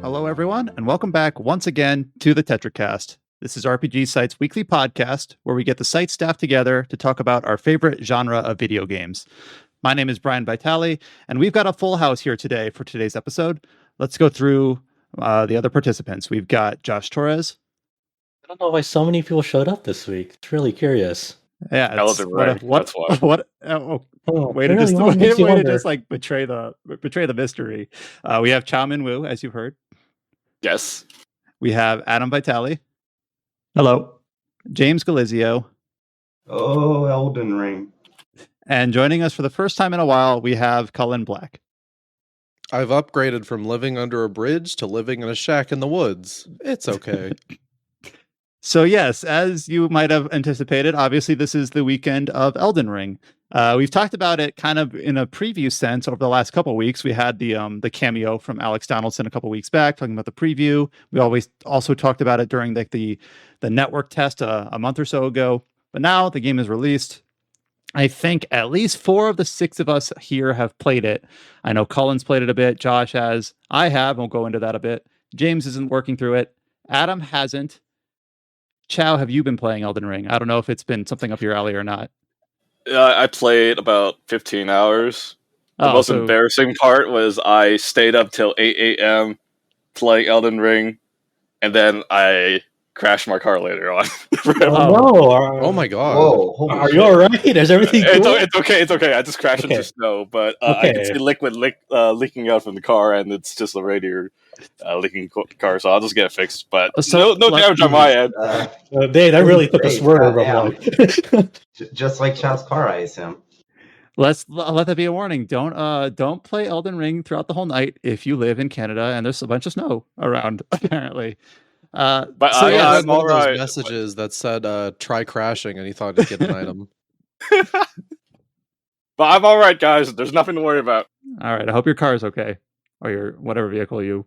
Hello, everyone, and welcome back once again to the Tetracast. This is RPG Site's weekly podcast where we get the site staff together to talk about our favorite genre of video games. My name is Brian Vitale, and we've got a full house here today for today's episode. Let's go through the other participants. We've got Josh Torres. I don't know why so many people showed up this week. It's really curious. Yeah, Elden Ring. That's why. Way to just like betray the mystery. We have Chow Min Woo, as you've heard. Yes. We have Adam Vitale. Hello. James Galizio. Oh, Elden Ring. And joining us for the first time in a while, we have Cullen Black. I've upgraded from living under a bridge to living in a shack in the woods. It's okay. So yes, as you might have anticipated, obviously this is the weekend of Elden Ring. We've talked about it kind of in a preview sense over the last couple of weeks. We had the cameo from Alex Donaldson a couple of weeks back talking about the preview. We always also talked about it during the network test a month or so ago. But now the game is released. I think at least 4 of the 6 of us here have played it. I know Cullen's played it a bit. Josh has. I have. We'll go into that a bit. James isn't working through it. Adam hasn't. Chow, have you been playing Elden Ring? I don't know if it's been something up your alley or not. I played about 15 hours. The most embarrassing part was I stayed up till 8 a.m. playing Elden Ring, and then I crashed my car later on. Oh my god. Whoa, are you alright? Is everything cool? It's okay. I just crashed into snow, but I can see liquid leaking out from the car, and it's just the radiator leaking car, so I'll just get it fixed. But no damage on my end. Dave, that really took a swerve. Just like Chow's car, I assume. Let that be a warning. Don't play Elden Ring throughout the whole night if you live in Canada and there's a bunch of snow around, apparently. But I had one of those messages that said try crashing, and he thought he'd get an item. But I'm all right, guys. There's nothing to worry about. All right. I hope your car is okay, or your whatever vehicle you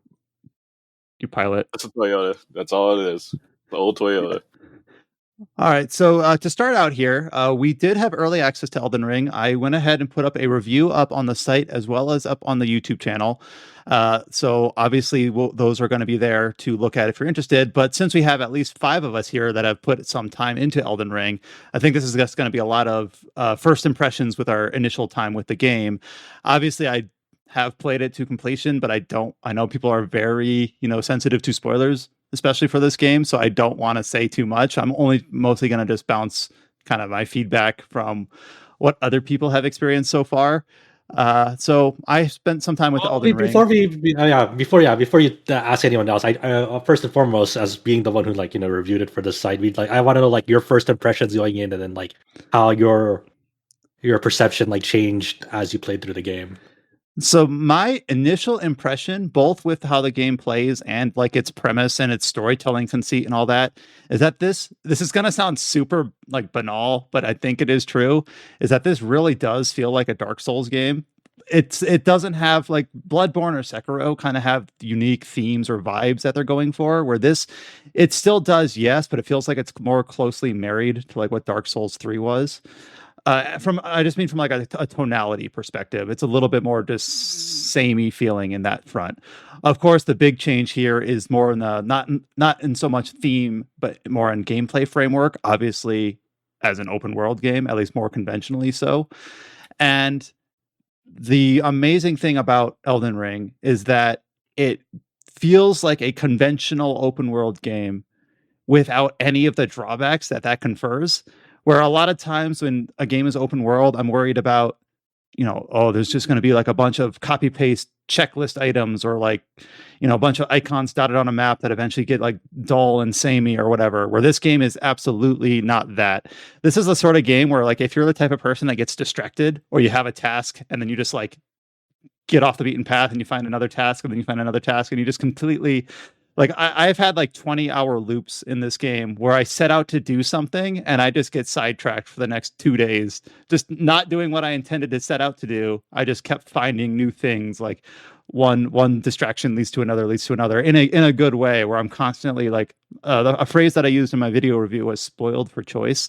pilot. That's a Toyota. That's all it is. The old Toyota. All right, so to start out here, we did have early access to Elden Ring. I went ahead and put up a review up on the site as well as up on the YouTube channel. So obviously those are going to be there to look at if you're interested. But since we have at least 5 of us here that have put some time into Elden Ring, I think this is just going to be a lot of first impressions with our initial time with the game. Obviously, I have played it to completion, but I know people are very, sensitive to spoilers, especially for this game, so I don't want to say too much. I'm only mostly going to just bounce kind of my feedback from what other people have experienced so far. So I spent some time with Elden Ring. Before you ask anyone else, I first and foremost, as being the one who reviewed it for the site, I want to know your first impressions going in, and then how your perception changed as you played through the game. So my initial impression, both with how the game plays and its premise and its storytelling conceit and all that, is that this is going to sound super banal, but I think it is true, is that this really does feel like a Dark Souls game. It doesn't have Bloodborne or Sekiro kind of have unique themes or vibes that they're going for, where it still does, yes, but it feels like it's more closely married to what Dark Souls 3 was. I just mean from a tonality perspective. It's a little bit more just samey feeling in that front. Of course, the big change here is more in the not in so much theme, but more in gameplay framework. Obviously, as an open world game, at least more conventionally so. And the amazing thing about Elden Ring is that it feels like a conventional open world game without any of the drawbacks that confers. Where a lot of times when a game is open world, I'm worried about, there's just going to be a bunch of copy paste checklist items or a bunch of icons dotted on a map that eventually get dull and samey or whatever, where this game is absolutely not that. This is the sort of game where if you're the type of person that gets distracted or you have a task and then you just get off the beaten path and you find another task and then you find another task and you just completely I've had 20-hour loops in this game where I set out to do something and I just get sidetracked for the next 2 days, just not doing what I intended to set out to do. I just kept finding new things. One distraction leads to another in a good way, where I'm constantly a phrase that I used in my video review was spoiled for choice,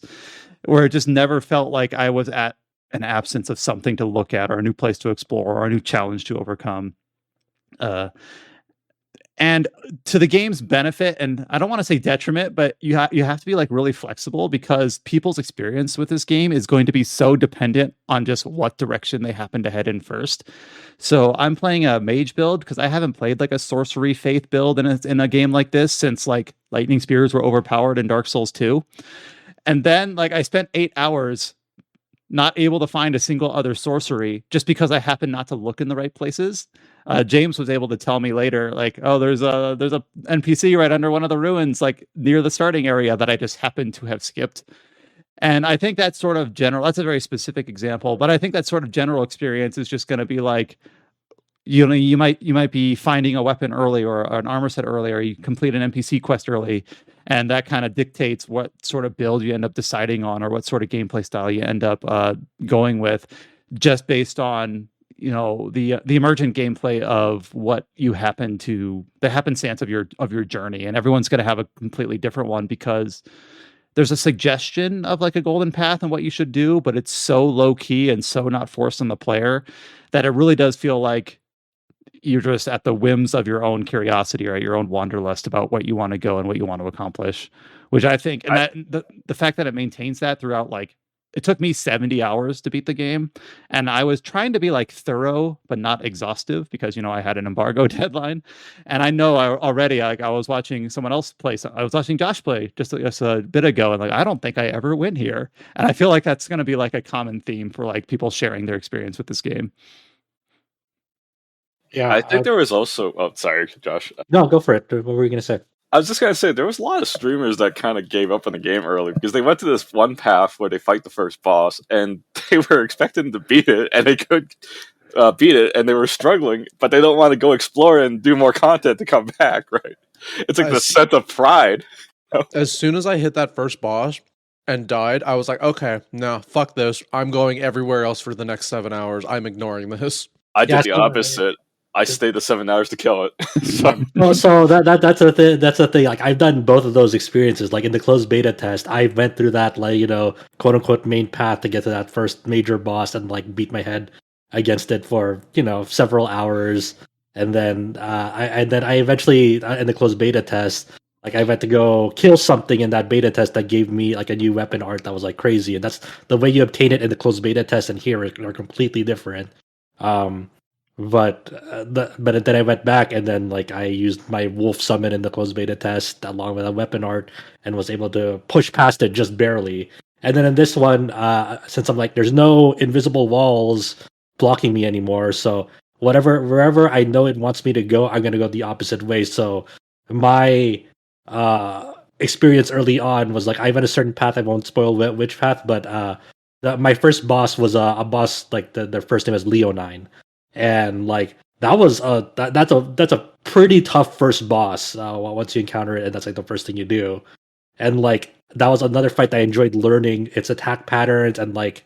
where it just never felt like I was at an absence of something to look at or a new place to explore or a new challenge to overcome. And to the game's benefit, and I don't want to say detriment, but you have to be like really flexible, because people's experience with this game is going to be so dependent on just what direction they happen to head in first. So I'm playing a mage build because I haven't played like a sorcery faith build in a game like this since like lightning spears were overpowered in Dark Souls 2. And then like I spent 8 hours not able to find a single other sorcery just because I happened not to look in the right places. James was able to tell me later, like, oh, there's a NPC right under one of the ruins, like near the starting area, that I just happened to have skipped. And I think that's sort of general. That's a very specific example, but I think that sort of general experience is just going to be like, you might be finding a weapon early or an armor set early, or you complete an NPC quest early, and that kind of dictates what sort of build you end up deciding on, or what sort of gameplay style you end up going with, just based on the emergent gameplay of what you happen to the happenstance of your journey. And everyone's going to have a completely different one, because there's a suggestion of like a golden path and what you should do, but it's so low key and so not forced on the player that it really does feel like you're just at the whims of your own curiosity, or at your own wanderlust about what you want to go and what you want to accomplish. Which I think, and that the fact that it maintains that throughout, like, it took me 70 hours to beat the game, and I was trying to be like thorough but not exhaustive, because I had an embargo deadline. And I know already, like, I was watching someone else play. I was watching Josh play just a bit ago, and like, I don't think I ever win here. And I feel like that's going to be like a common theme for like people sharing their experience with this game. Yeah, I think there was also. Oh, sorry, Josh. No, go for it. What were you gonna say? I was just gonna say there was a lot of streamers that kind of gave up on the game early because they went to this one path where they fight the first boss, and they were expecting to beat it, and they could beat it, and they were struggling, but they don't want to go explore and do more content to come back. Right? It's like the sense of pride. As soon as I hit that first boss and died, I was like, okay, no, fuck this. I'm going everywhere else for the next 7 hours. I'm ignoring this. I did the opposite. I stayed the 7 hours to kill it. So that's the thing. That's the thing. Like, I've done both of those experiences. Like in the closed beta test, I went through that, like, quote unquote main path to get to that first major boss, and like beat my head against it for several hours. And then I eventually, in the closed beta test, like, I went to go kill something in that beta test that gave me like a new weapon art that was like crazy. And that's the way you obtain it in the closed beta test, and here are completely different. But then I went back, and then like I used my wolf summon in the closed beta test along with a weapon art, and was able to push past it just barely. And then in this one, since I'm like, there's no invisible walls blocking me anymore, so wherever I know it wants me to go, I'm gonna go the opposite way. So my experience early on was like, I went a certain path. I won't spoil which path, but my first boss was a boss, like their first name is Leonine. And like that was that's a pretty tough first boss once you encounter it, and that's like the first thing you do. And like that was another fight that I enjoyed learning its attack patterns and like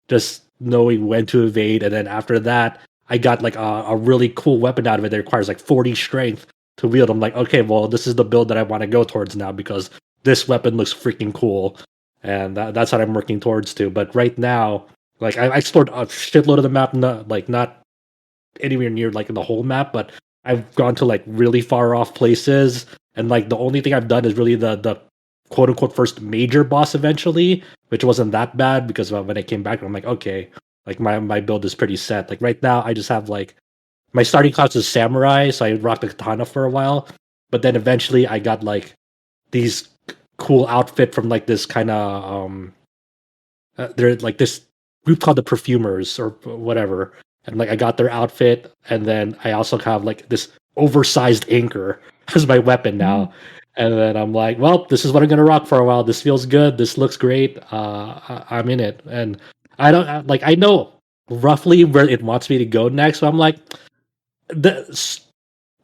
just knowing when to evade. And then after that, I got like a really cool weapon out of it that requires like 40 strength to wield. I'm like, okay, well, this is the build that I want to go towards now, because this weapon looks freaking cool, and that's what I'm working towards too. But right now, like I explored a shitload of the map, not anywhere near like the whole map, but I've gone to like really far off places, and like the only thing I've done is really the quote unquote first major boss eventually, which wasn't that bad, because when I came back, I'm like, okay, like my build is pretty set. Like right now, I just have like my starting class is samurai, so I rocked the katana for a while, but then eventually I got like these cool outfit from like this kind of they're like this group called the Perfumers or whatever. And like I got their outfit, and then I also have like this oversized anchor as my weapon now. And then I'm like, well, this is what I'm gonna rock for a while. This feels good. This looks great. I'm in it, and I know roughly where it wants me to go next. So I'm like, there's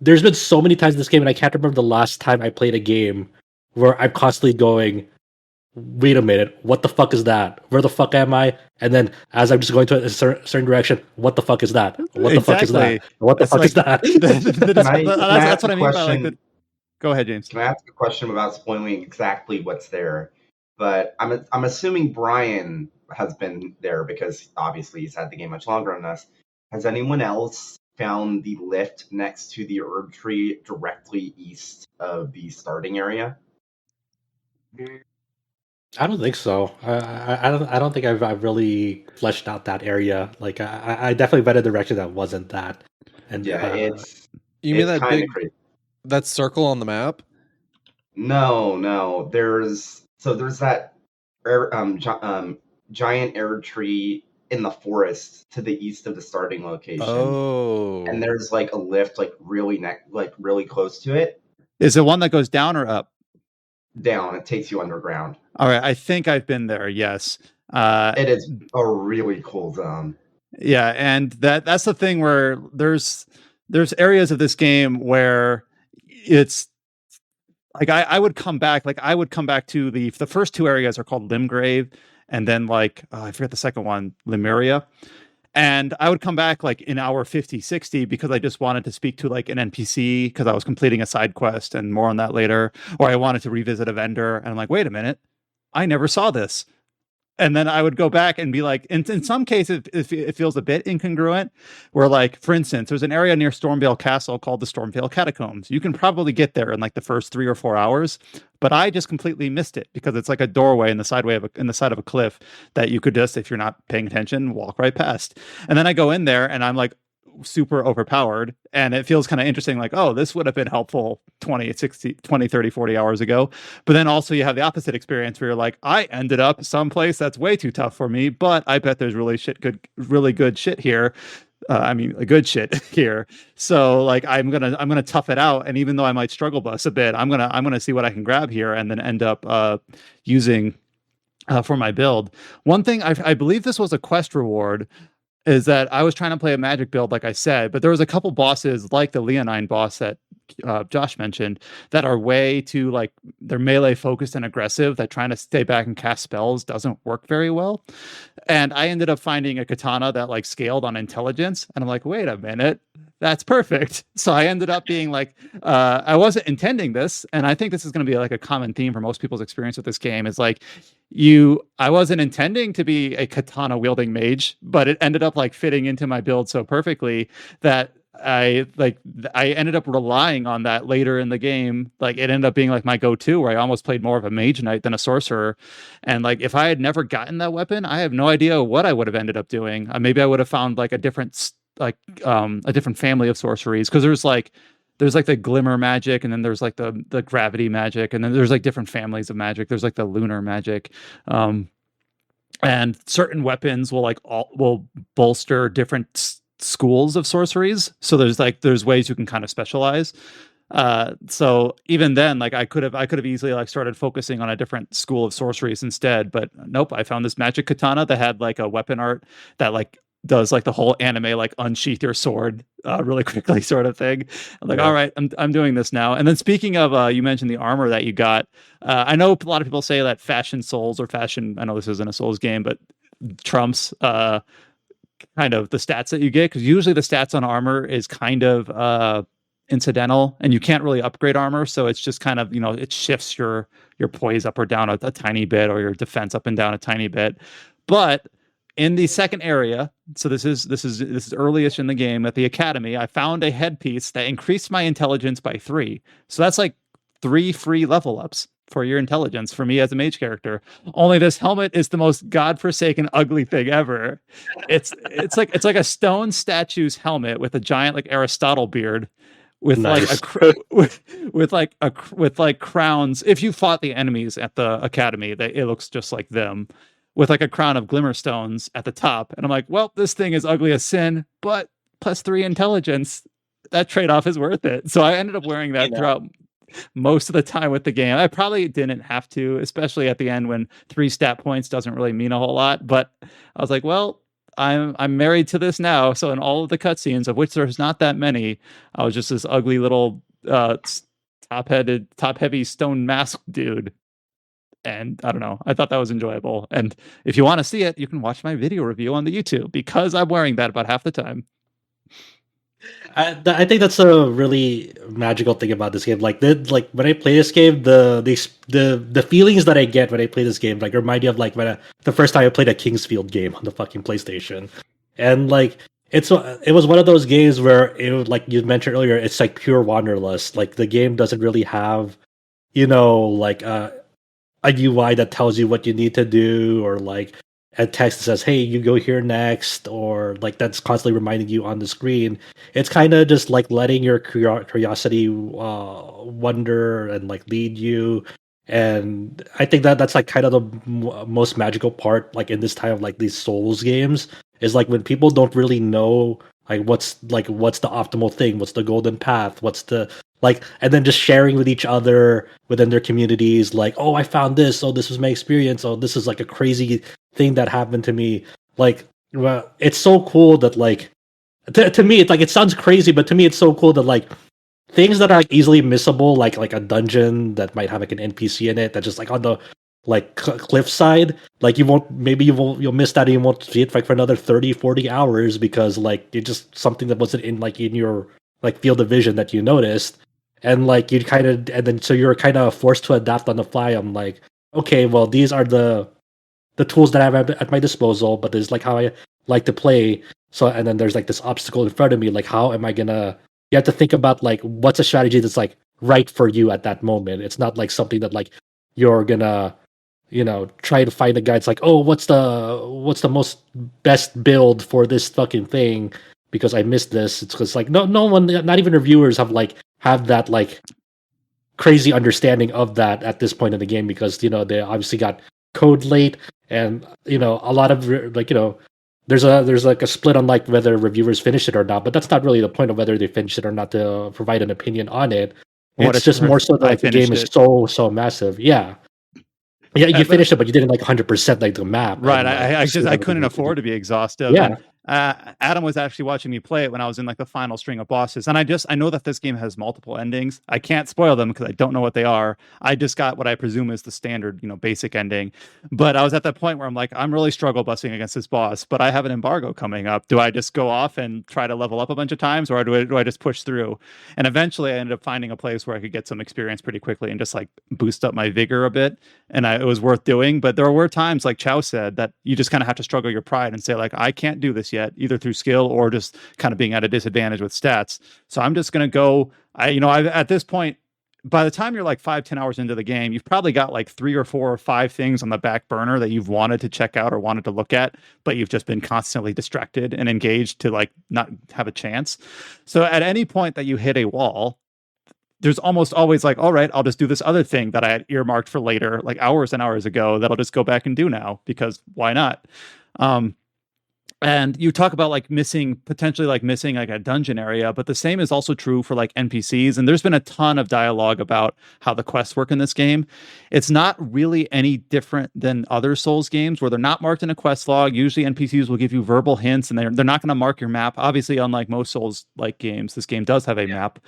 been so many times in this game, and I can't remember the last time I played a game where I'm constantly going, wait a minute, what the fuck is that? Where the fuck am I? And then as I'm just going to a certain direction, what the fuck is that? What the fuck is that? What the fuck is that? That's what I mean by like Go ahead, James. Can I ask a question without spoiling exactly what's there? But I'm assuming Brian has been there because obviously he's had the game much longer than us. Has anyone else found the lift next to the herb tree directly east of the starting area? I don't think so. I don't think I've really fleshed out that area. Like I definitely went a direction that wasn't that. And Yeah, You mean it's that kind big of crazy. that circle on the map? No. There's that giant air tree in the forest to the east of the starting location. Oh. And there's like a lift like really close to it. Is it one that goes down or up? Down. It takes you underground. All right, I think I've been there. Yes. It is a really cool zone. Yeah, and that's the thing where there's areas of this game where it's like I would come back to the first two areas are called Limgrave, and then I forget the second one, Lemuria. And I would come back like in hour 50, 60 because I just wanted to speak to like an NPC because I was completing a side quest, and more on that later. Or I wanted to revisit a vendor, and I'm like, wait a minute, I never saw this. And then I would go back and be like, in some cases, it feels a bit incongruent. Where, like, for instance, there's an area near Stormvale Castle called the Stormvale Catacombs. You can probably get there in like the first 3 or 4 hours, but I just completely missed it because it's like a doorway in the side of a cliff that you could just, if you're not paying attention, walk right past. And then I go in there and I'm like, super overpowered, and it feels kind of interesting, like, oh, this would have been helpful 20 30 40 hours ago. But then also you have the opposite experience where you're like, I ended up someplace that's way too tough for me, but I bet there's really good shit here. A good shit here. So like I'm gonna tough it out, and even though I might struggle bus a bit, I'm gonna see what I can grab here and then end up using for my build. One thing I believe this was a quest reward, is that I was trying to play a magic build, like I said, but there was a couple bosses like the Leonine boss that Josh mentioned that are way too, like, they're melee focused and aggressive, that trying to stay back and cast spells doesn't work very well. And I ended up finding a katana that like scaled on intelligence, and I'm like, wait a minute, that's perfect. So I ended up being like, I wasn't intending this, and I think this is going to be like a common theme for most people's experience with this game, is like, I wasn't intending to be a katana wielding mage, but it ended up like fitting into my build so perfectly that I ended up relying on that later in the game. Like, it ended up being like my go-to, where I almost played more of a mage knight than a sorcerer. And like, if I had never gotten that weapon, I have no idea what I would have ended up doing. Maybe I would have found like a different family of sorceries, because there's like the glimmer magic, and then there's like the gravity magic, and then there's like different families of magic. There's like the lunar magic, and certain weapons will bolster different schools of sorceries. So there's ways you can kind of specialize. So even then, like, I could have easily like started focusing on a different school of sorceries instead, but nope. I found this magic katana that had like a weapon art that like does like the whole anime, like, unsheath your sword really quickly sort of thing. I'm like, all right, I'm doing this now. And then speaking of, you mentioned the armor that you got. I know a lot of people say that fashion Souls, or fashion, I know this isn't a Souls game, but trumps kind of the stats that you get, because usually the stats on armor is kind of incidental, and you can't really upgrade armor, so it's just kind of, it shifts your poise up or down a tiny bit, or your defense up and down a tiny bit. But in the second area, so this is earliest in the game, at the academy, I found a headpiece that increased my intelligence by 3. So that's like 3 free level ups for your intelligence for me as a mage character. Only this helmet is the most godforsaken ugly thing ever. It's like a stone statue's helmet with a giant like Aristotle beard, with nice. with crowns. If you fought the enemies at the academy, it looks just like them, with like a crown of glimmer stones at the top. And I'm like, well, this thing is ugly as sin, but plus 3 intelligence, that trade-off is worth it. So I ended up wearing that throughout most of the time with the game. I probably didn't have to, especially at the end when 3 stat points doesn't really mean a whole lot. But I was like, well, I'm married to this now. So in all of the cutscenes, of which there's not that many, I was just this ugly little top-heavy stone mask dude. And I don't know, I thought that was enjoyable. And if you want to see it, you can watch my video review on the YouTube, because I'm wearing that about half the time. I think that's a really magical thing about this game. Like when I play this game, the feelings that I get when I play this game like remind me of like the first time I played a Kingsfield game on the fucking PlayStation, and like it was one of those games where it was, like you mentioned earlier, it's like pure wanderlust. Like the game doesn't really have, like a UI that tells you what you need to do, or like a text that says, "Hey, you go here next," or like that's constantly reminding you on the screen. It's kind of just like letting your curiosity wonder and like lead you. And I think that that's like kind of the most magical part, like in this time of like these Souls games, is like when people don't really know what's the optimal thing, what's the golden path, what's the like, and then just sharing with each other within their communities, like, oh, I found this, oh, this was my experience, oh, this is like a crazy thing that happened to me. Like, well, it's so cool that like to me it's like, it sounds crazy, but to me it's so cool that like things that are like easily missable, like a dungeon that might have like an NPC in it that's just like on the like cliff side, like you'll miss that, and you won't see it like for another 30-40 hours, because like it's just something that wasn't in like in your like field of vision that you noticed. And like you kind of, and then so you're kind of forced to adapt on the fly. I'm like, okay, well, these are the tools that I have at my disposal, but there's like how I like to play. So, and then there's like this obstacle in front of me, like how am I gonna, you have to think about like what's a strategy that's like right for you at that moment. It's not like something that like you're gonna, try to find a guy. It's like, oh, what's the most best build for this fucking thing, because I missed this. It's because like no one, not even reviewers, have that like crazy understanding of that at this point in the game, because they obviously got code late, and a lot of like there's like a split on like whether reviewers finish it or not, but that's not really the point of whether they finish it or not to provide an opinion on it. It's just more so that like, the game is so massive. Yeah, you finished it, but you didn't like 100% like the map. Right. And, I couldn't afford to be exhaustive. Yeah. And, Adam was actually watching me play it when I was in like the final string of bosses. And I know that this game has multiple endings. I can't spoil them because I don't know what they are. I just got what I presume is the standard, basic ending. But I was at that point where I'm like, I'm really struggle busting against this boss, but I have an embargo coming up. Do I just go off and try to level up a bunch of times, or do I just push through? And eventually I ended up finding a place where I could get some experience pretty quickly and just like boost up my vigor a bit. And it was worth doing. But there were times, like Chow said, that you just kind of have to struggle your pride and say, like, I can't do this yet, either through skill or just kind of being at a disadvantage with stats. So I'm just going to go. At this point, by the time you're like 5-10 hours into the game, you've probably got like 3 or 4 or 5 things on the back burner that you've wanted to check out or wanted to look at, but you've just been constantly distracted and engaged to like not have a chance. So at any point that you hit a wall, there's almost always like, all right, I'll just do this other thing that I had earmarked for later, like hours and hours ago, that I'll just go back and do now, because why not? And you talk about like potentially missing like a dungeon area, but the same is also true for like NPCs. And there's been a ton of dialogue about how the quests work in this game. It's not really any different than other Souls games where they're not marked in a quest log. Usually NPCs will give you verbal hints, and they're not going to mark your map. Obviously, unlike most Souls like games, this game does have a map.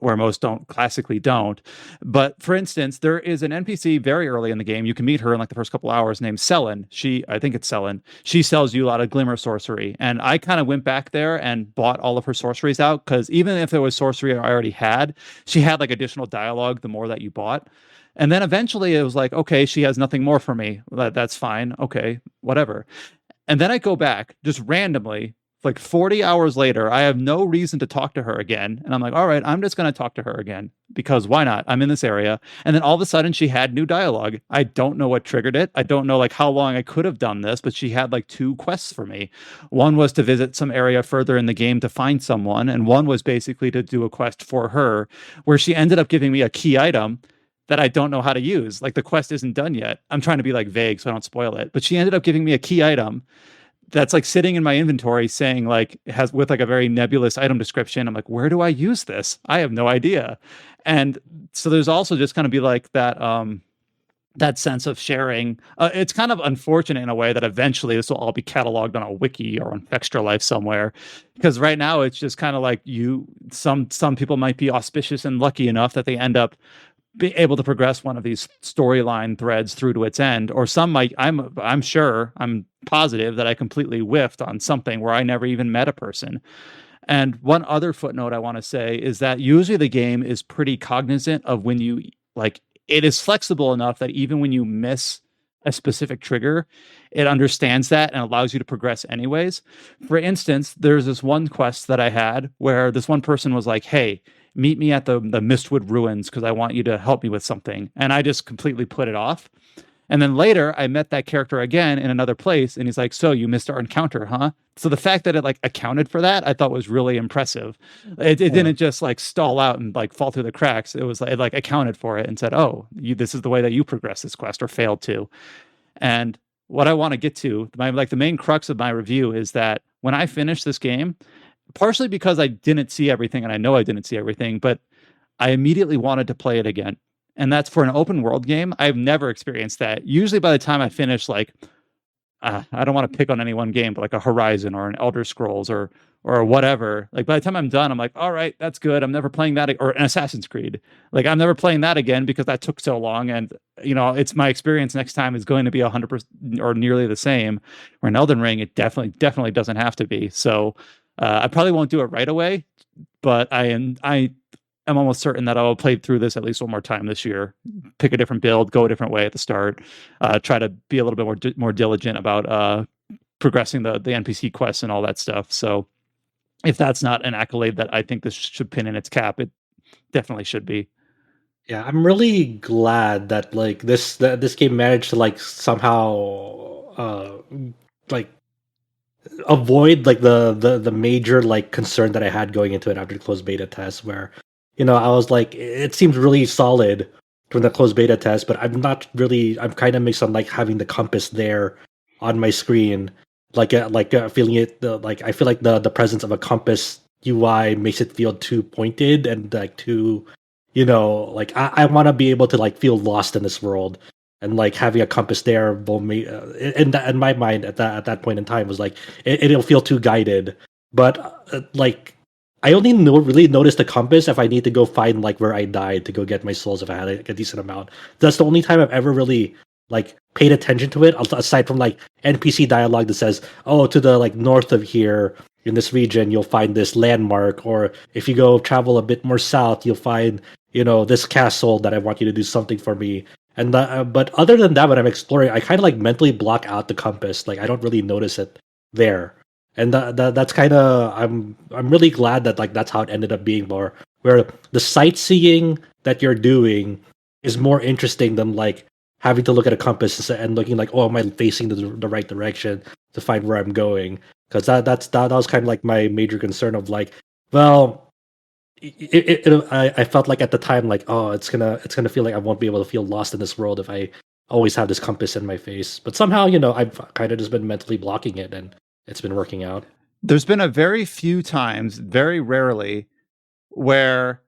Where most classically don't. But for instance, there is an NPC very early in the game. You can meet her in like the first couple hours, named Selen. I think it's Selen. She sells you a lot of glimmer sorcery. And I kind of went back there and bought all of her sorceries out, because even if it was sorcery I already had, she had like additional dialogue the more that you bought. And then eventually it was like, okay, she has nothing more for me. That's fine. Okay, whatever. And then I go back just randomly, like 40 hours later, I have no reason to talk to her again. And I'm like, all right, I'm just going to talk to her again, because why not? I'm in this area. And then all of a sudden she had new dialogue. I don't know what triggered it. I don't know like how long I could have done this, but she had like 2 quests for me. One was to visit some area further in the game to find someone. And one was basically to do a quest for her, where she ended up giving me a key item that I don't know how to use. Like the quest isn't done yet. I'm trying to be like vague so I don't spoil it. But she ended up giving me a key item that's like sitting in my inventory saying like it has with like a very nebulous item description. I'm like, where do I use this? I have no idea. And so there's also just kind of be like that sense of sharing. It's kind of unfortunate in a way that eventually this will all be cataloged on a wiki or on Extra Life somewhere, because right now it's just kind of like some people might be auspicious and lucky enough that they end up be able to progress one of these storyline threads through to its end, or some might. I'm positive that I completely whiffed on something where I never even met a person. And one other footnote I want to say is that usually the game is pretty cognizant of when you like, it is flexible enough that even when you miss a specific trigger, it understands that and allows you to progress anyways. For instance, there's this one quest that I had where this one person was like, hey, meet me at the Mistwood ruins because I want you to help me with something. And I just completely put it off. And then later I met that character again in another place and he's like, so you missed our encounter, huh? So the fact that it like accounted for that, I thought was really impressive. It didn't just like stall out and like fall through the cracks. It was like, it like accounted for it and said, oh, this is the way that you progress this quest or failed to. And what I want to get to, the main crux of my review is that when I finish this game, partially because I didn't see everything and I know I didn't see everything, but I immediately wanted to play it again. And that's for an open world game. I've never experienced that. Usually by the time I finish, like, I don't want to pick on any one game, but like a Horizon or an Elder Scrolls or whatever. Like by the time I'm done, I'm like, all right, that's good. I'm never playing that, or an Assassin's Creed. Like I'm never playing that again because that took so long. And it's my experience next time is going to be 100% or nearly the same. Where an Elden Ring, it definitely doesn't have to be. So I probably won't do it right away, but I'm almost certain that I'll play through this at least one more time this year, pick a different build, go a different way at the start, try to be a little bit more diligent about progressing the NPC quests and all that stuff. So if that's not an accolade that I think this should pin in its cap, it definitely should be. Yeah, I'm really glad that like this game managed to like somehow like avoid like the major like concern that I had going into it after the closed beta test, where I was like, it seems really solid from the closed beta test, but I'm kind of mixed on like having the compass there on my screen, feeling it. I feel like the presence of a compass UI makes it feel too pointed and like too, like I want to be able to like feel lost in this world, and like having a compass there will make in my mind at that point in time was like it'll feel too guided, but like I only really notice the compass if I need to go find like where I died to go get my souls if I had like, a decent amount. That's the only time I've ever really like paid attention to it, aside from like NPC dialogue that says, "Oh, to the like north of here in this region, you'll find this landmark," or if you go travel a bit more south, you'll find this castle that I want you to do something for me. And but other than that, when I'm exploring, I kind of like mentally block out the compass. Like I don't really notice it there. And that's kind of I'm really glad that like that's how it ended up being, more where the sightseeing that you're doing is more interesting than like having to look at a compass and looking like, oh, am I facing the right direction to find where I'm going? Because that was kind of like my major concern of like, well, I felt like at the time like, oh, it's gonna feel like I won't be able to feel lost in this world if I always have this compass in my face. But somehow I've kind of just been mentally blocking it, and it's been working out. There's been a very few times, very rarely, where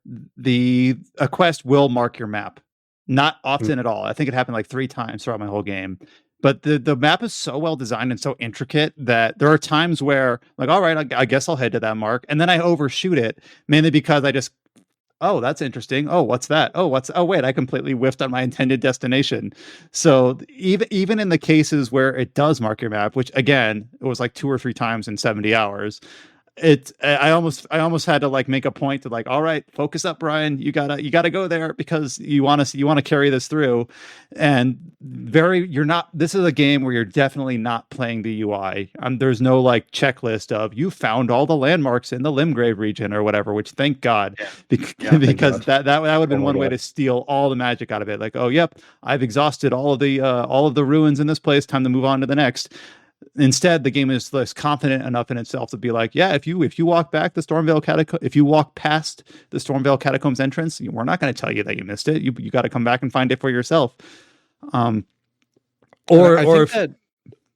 a quest will mark your map. Not often at all. I think it happened like 3 times throughout my whole game. But the map is so well designed and so intricate that there are times where, like, all right, I guess I'll head to that mark, and then I overshoot it, mainly because I just, oh, that's interesting. Oh, what's that? Oh, wait, I completely whiffed on my intended destination. So even in the cases where it does mark your map, which again, it was like 2 or 3 times in 70 hours, I almost had to like make a point to like, all right, focus up, Brian. You gotta go there because you want to carry this through. And this is a game where you're definitely not playing the UI. There's no like checklist of you found all the landmarks in the Limgrave region or whatever, which thank God, because that would have been one way to steal all the magic out of it. Like, oh, yep, I've exhausted all of the ruins in this place. Time to move on to the next. Instead, the game is less confident enough in itself to be like, yeah, if you walk back the Stormvale Catacomb, if you walk past the Stormvale Catacombs entrance, we're not going to tell you that you missed it. You got to come back and find it for yourself. Go ahead.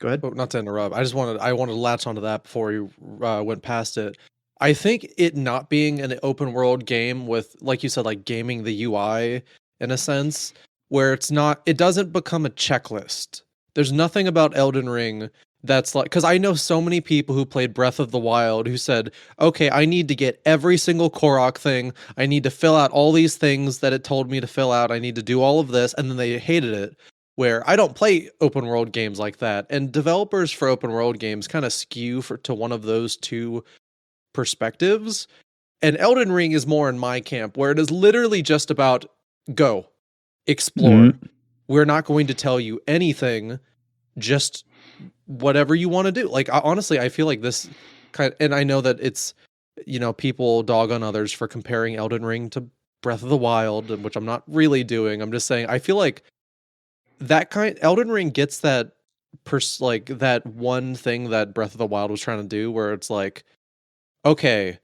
Not to interrupt. I wanted to latch onto that before you went past it. I think it not being an open world game with, like you said, like gaming the UI in a sense, where it doesn't become a checklist. There's nothing about Elden Ring that's like, because I know so many people who played Breath of the Wild who said, okay, I need to get every single Korok thing. I need to fill out all these things that it told me to fill out. I need to do all of this. And then they hated it, where I don't play open world games like that. And developers for open world games kind of skew to one of those two perspectives. And Elden Ring is more in my camp, where it is literally just about go, explore. we're not going to tell you anything, just whatever you want to do. Like, honestly, I feel like this and I know that it's, people dog on others for comparing Elden Ring to Breath of the Wild, which I'm not really doing. I'm just saying I feel like Elden Ring gets that that one thing that Breath of the Wild was trying to do, where it's like, okay,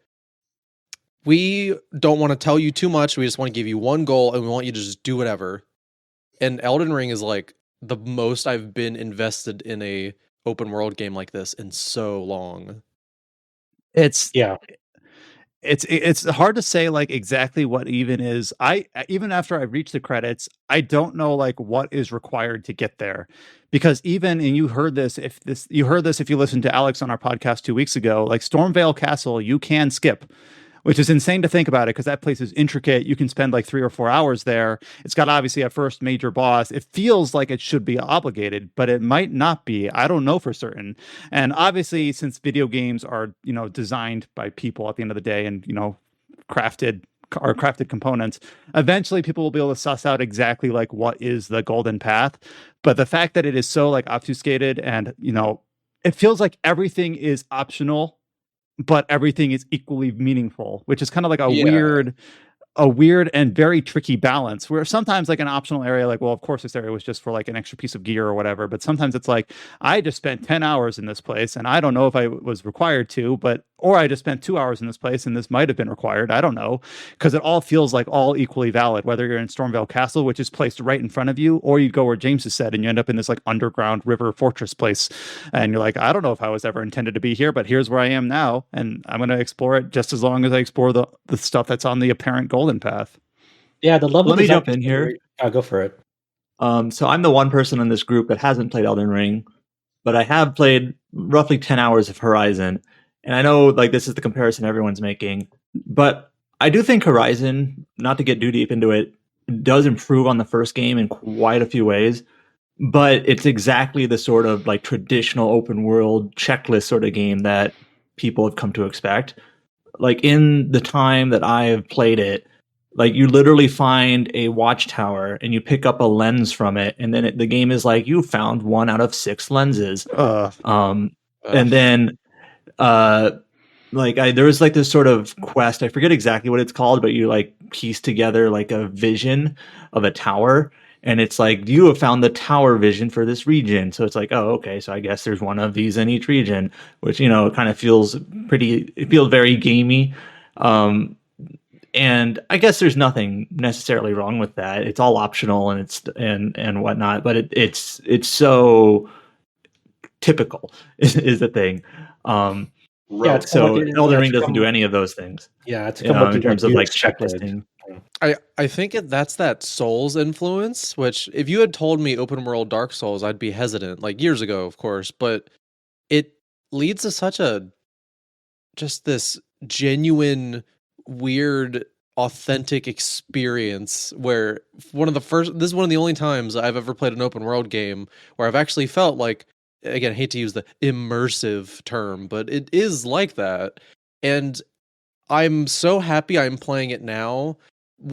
we don't want to tell you too much. We just want to give you one goal and we want you to just do whatever. And Elden Ring is like the most I've been invested in a open world game like this in so long. It's hard to say like exactly what even is. Even after I reach the credits, I don't know like what is required to get there, because and you heard this if you listened to Alex on our podcast 2 weeks ago, like Stormvale Castle you can skip, which is insane to think about it because that place is intricate. You can spend like 3 or 4 hours there. It's got obviously a first major boss. It feels like it should be obligated, but it might not be. I don't know for certain. And obviously, since video games are, designed by people at the end of the day and, crafted components, eventually people will be able to suss out exactly like what is the golden path. But the fact that it is so like obfuscated and, it feels like everything is optional but everything is equally meaningful, which is kind of like a weird and very tricky balance, where sometimes like an optional area, like, well, of course this area was just for like an extra piece of gear or whatever, but sometimes it's like, I just spent 10 hours in this place and I don't know if I was required to, or I just spent 2 hours in this place and this might have been required. I don't know, because it all feels like all equally valid, whether you're in Stormvale Castle, which is placed right in front of you, or you go where James has said and you end up in this like underground river fortress place and you're like, I don't know if I was ever intended to be here, but here's where I am now and I'm going to explore it just as long as I explore the stuff that's on the apparent golden path. Yeah, the level. Let me jump in here. Go for it. So I'm the one person in this group that hasn't played Elden Ring, but I have played roughly 10 hours of Horizon. And I know like this is the comparison everyone's making, but I do think Horizon, not to get too deep into it, does improve on the first game in quite a few ways. But it's exactly the sort of like traditional open world checklist sort of game that people have come to expect. Like in the time that I have played it, like you literally find a watchtower and you pick up a lens from it, and then the game is like you found 1 out of 6 lenses. And then there was like this sort of quest. I forget exactly what it's called, but you like piece together like a vision of a tower, and it's like you have found the tower vision for this region. So it's like, oh, okay, so I guess there's one of these in each region, which kind of feels very gamey. And I guess there's nothing necessarily wrong with that. It's all optional and whatnot, but it's so typical is the thing. So Elden Ring doesn't do any of those things. Yeah, it's in terms of like checklisting. I think that's that Souls influence, which if you had told me open world Dark Souls, I'd be hesitant, like years ago, of course, but it leads to just this genuine, weird, authentic experience where this is one of the only times I've ever played an open world game where I've actually felt like, again, I hate to use the immersive term, but it is like that. And I'm so happy I'm playing it now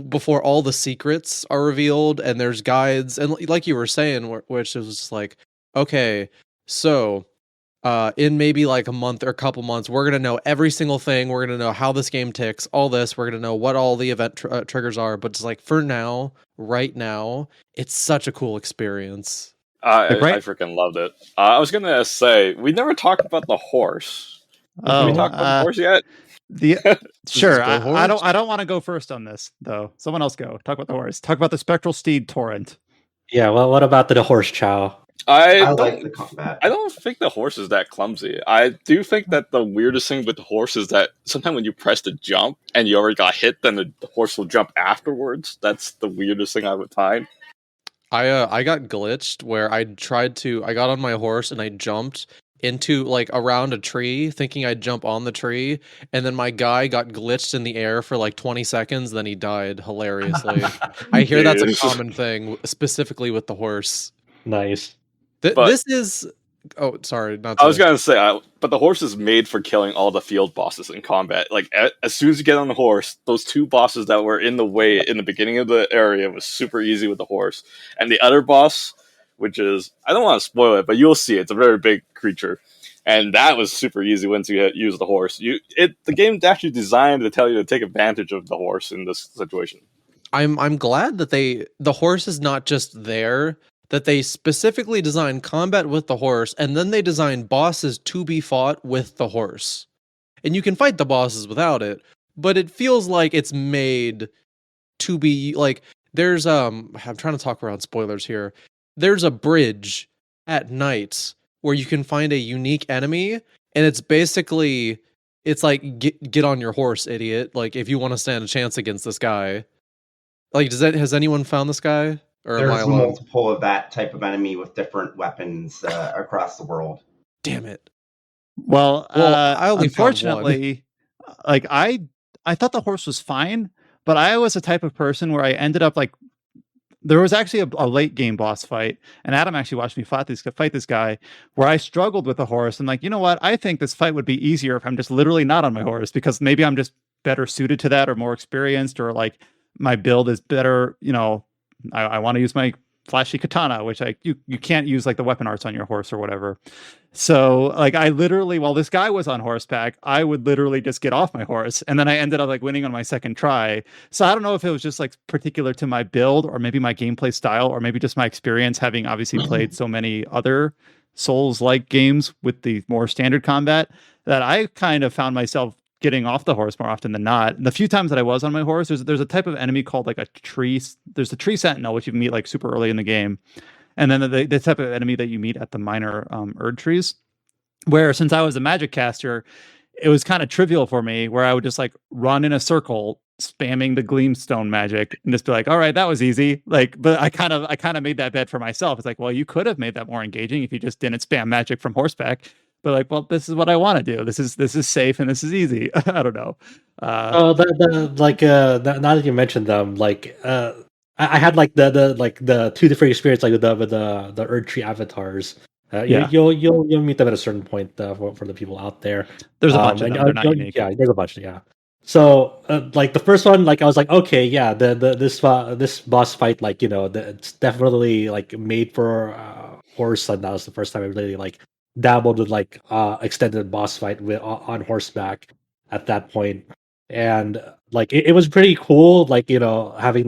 before all the secrets are revealed and there's guides. And like you were saying, which was just like, okay, so in maybe like a month or a couple months, we're going to know every single thing. We're going to know how this game ticks, all this. We're going to know what all the event triggers are. But it's like for now, right now, it's such a cool experience. I freaking loved it. I was going to say, we never talked about the horse. Did we talk about the horse yet? Sure. I don't want to go first on this, though. Someone else go. Talk about the horse. Talk about the Spectral Steed Torrent. Yeah, well, what about the horse chow? I like the combat. I don't think the horse is that clumsy. I do think that the weirdest thing with the horse is that sometimes when you press the jump and you already got hit, then the horse will jump afterwards. That's the weirdest thing I would find. I got glitched where I got on my horse and I jumped into like around a tree thinking I'd jump on the tree, and then my guy got glitched in the air for like 20 seconds, then he died hilariously. I hear that's a common thing, specifically with the horse. Nice. This is Oh, sorry, not. I was gonna say, but the horse is made for killing all the field bosses in combat. Like as soon as you get on the horse, those two bosses that were in the way in the beginning of the area was super easy with the horse, and the other boss, which is I don't want to spoil it, but you'll see it's a very big creature, and that was super easy once you use the horse. The game's actually designed to tell you to take advantage of the horse in this situation. I'm glad that the horse is not just there, that they specifically designed combat with the horse, and then they designed bosses to be fought with the horse. And you can fight the bosses without it, but it feels like it's made to be like there's I'm trying to talk around spoilers here. There's a bridge at night where you can find a unique enemy, and it's basically it's like get on your horse, idiot. Like if you want to stand a chance against this guy. Like has anyone found this guy? Or there's multiple of that type of enemy with different weapons across the world. Damn it. Well, I only unfortunately, like I thought the horse was fine, but I was the type of person where I ended up like there was actually a late game boss fight, and Adam actually watched me fight this guy where I struggled with the horse. And like, you know what? I think this fight would be easier if I'm just literally not on my horse, because maybe I'm just better suited to that or more experienced, or like my build is better. You know, I want to use my flashy katana, which you can't use like the weapon arts on your horse or whatever. So like I literally, while this guy was on horseback, I would literally just get off my horse, and then I ended up like winning on my second try. So I don't know if it was just like particular to my build, or maybe my gameplay style, or maybe just my experience having obviously played so many other Souls-like games with the more standard combat, that I kind of found myself getting off the horse more often than not. And the few times that I was on my horse, there's a type of enemy called like a tree. There's a tree sentinel, which you meet like super early in the game. And then the type of enemy that you meet at the minor Erd trees, where since I was a magic caster, it was kind of trivial for me, where I would just like run in a circle, spamming the gleamstone magic, and just be like, all right, that was easy. Like, but I kind of made that bet for myself. It's like, well, you could have made that more engaging if you just didn't spam magic from horseback. But like, well, this is what I want to do. This is safe and this is easy. I don't know. Now that you mentioned them, like I had like the two different experiences, like with the Erd Tree avatars. You'll meet them at a certain point for the people out there. There's a bunch of them. They're not unique. Yeah, there's a bunch. Yeah. So like the first one, like I was like, okay, yeah, this boss fight, like it's definitely like made for horse, and that was the first time I really like dabbled with like extended boss fight on horseback at that point. And like it was pretty cool, like having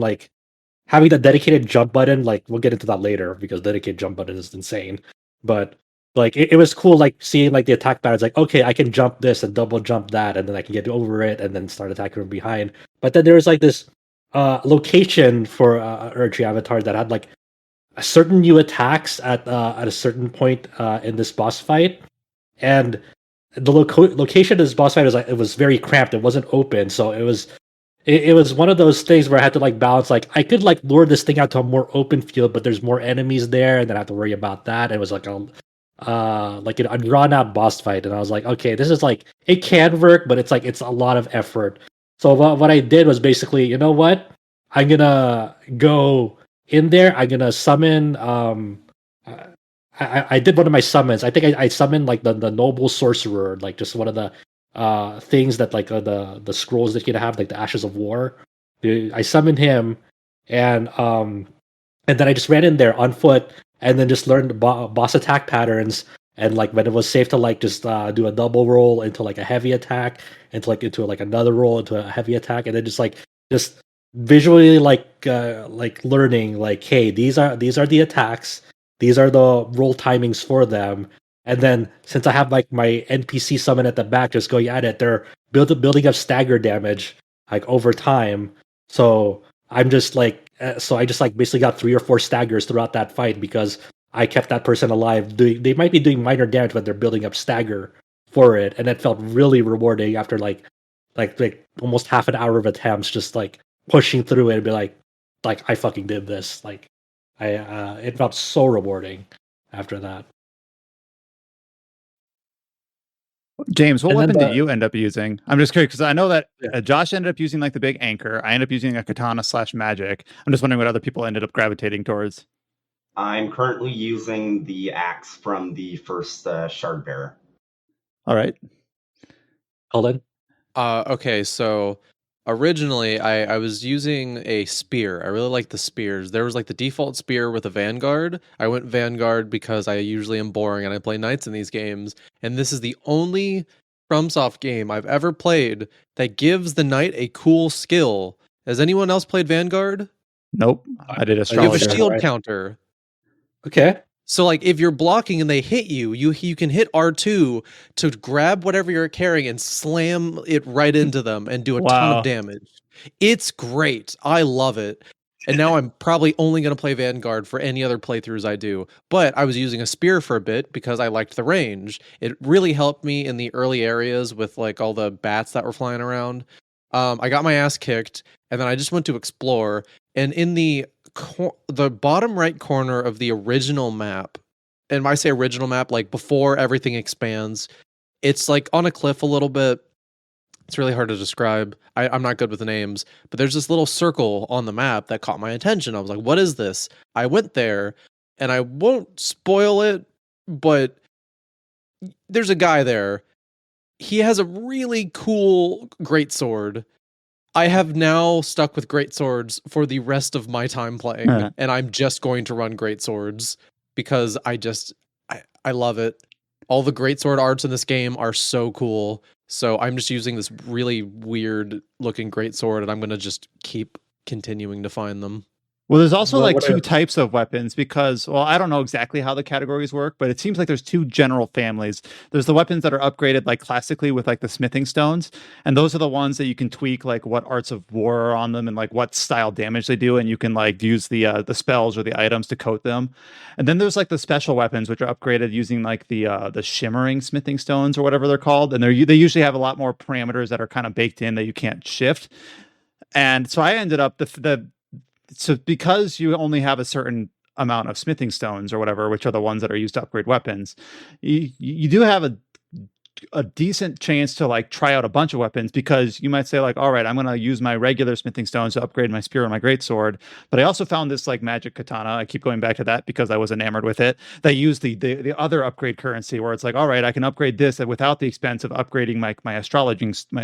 the dedicated jump button. Like we'll get into that later, because dedicated jump button is insane. But like it was cool, like seeing like the attack patterns, like okay, I can jump this and double jump that, and then I can get over it and then start attacking from behind. But then there was like this location for Erd Tree avatar that had like a certain new attacks at a certain point in this boss fight. And the location of this boss fight was like, it was very cramped. It wasn't open, so it was one of those things where I had to like balance. Like I could like lure this thing out to a more open field, but there's more enemies there, and then I have to worry about that. It was like a drawn out boss fight, and I was like, okay, this is like it can work, but it's a lot of effort. So what I did was basically, you know what, I'm gonna go in there. I'm gonna summon. I did one of my summons. I think I summoned like the noble sorcerer, like just one of the things that like the scrolls that you have, like the Ashes of War. I summoned him, and then I just ran in there on foot, and then just learned boss attack patterns. And like when it was safe to like just do a double roll into like a heavy attack, into another roll into a heavy attack, and then just visually like learning like, hey, these are the attacks. These are the roll timings for them. And then since I have like my NPC summon at the back just going at it, they're building up stagger damage like over time. So I'm just like, I just like basically got 3 or 4 staggers throughout that fight, because I kept that person alive. They might be doing minor damage, but they're building up stagger for it. And it felt really rewarding after like almost half an hour of attempts, just like pushing through it and be like I fucking did this. Like it felt so rewarding after that. James, what weapon did you end up using? I'm just curious, because I know that Josh ended up using like the big anchor. I ended up using a katana / magic. I'm just wondering what other people ended up gravitating towards. I'm currently using the axe from the first Shard Bearer. All right. Colin? Okay, so originally I was using a spear. I really like the spears. There was like the default spear with a Vanguard. I went Vanguard because I usually am boring and I play knights in these games. And this is the only FromSoft game I've ever played that gives the knight a cool skill. Has anyone else played Vanguard? Nope. I did You have a astrologer. shield counter. Okay. So like if you're blocking and they hit you, you can hit R2 to grab whatever you're carrying and slam it right into them and do a ton Wow. of damage. It's great. I love it. And now I'm probably only going to play Vanguard for any other playthroughs I do. But I was using a spear for a bit because I liked the range. It really helped me in the early areas with like all the bats that were flying around. I got my ass kicked and then I just went to explore. And in the bottom right corner of the original map, and when I say original map, like before everything expands, it's like on a cliff a little bit. It's really hard to describe. I'm not good with the names, but there's this little circle on the map that caught my attention. I was like, what is this? I went there, and I won't spoil it, but there's a guy there. He has a really cool greatsword. I have now stuck with greatswords for the rest of my time playing, and I'm just going to run greatswords because I love it. All the greatsword arts in this game are so cool. So I'm just using this really weird looking greatsword, and I'm gonna just keep continuing to find them. Well, there's also two types of weapons because, well, I don't know exactly how the categories work, but it seems like there's two general families. There's the weapons that are upgraded like classically with like the smithing stones, and those are the ones that you can tweak like what arts of war are on them and like what style damage they do, and you can like use the spells or the items to coat them. And then there's like the special weapons which are upgraded using like the shimmering smithing stones or whatever they're called, and they usually have a lot more parameters that are kind of baked in that you can't shift. And so I ended up so because you only have a certain amount of smithing stones or whatever, which are the ones that are used to upgrade weapons, you do have a decent chance to like try out a bunch of weapons because you might say like, all right, I'm going to use my regular smithing stones to upgrade my spear and my greatsword. But I also found this like magic katana. I keep going back to that because I was enamored with it. They use the other upgrade currency where it's like, all right, I can upgrade this without the expense of upgrading my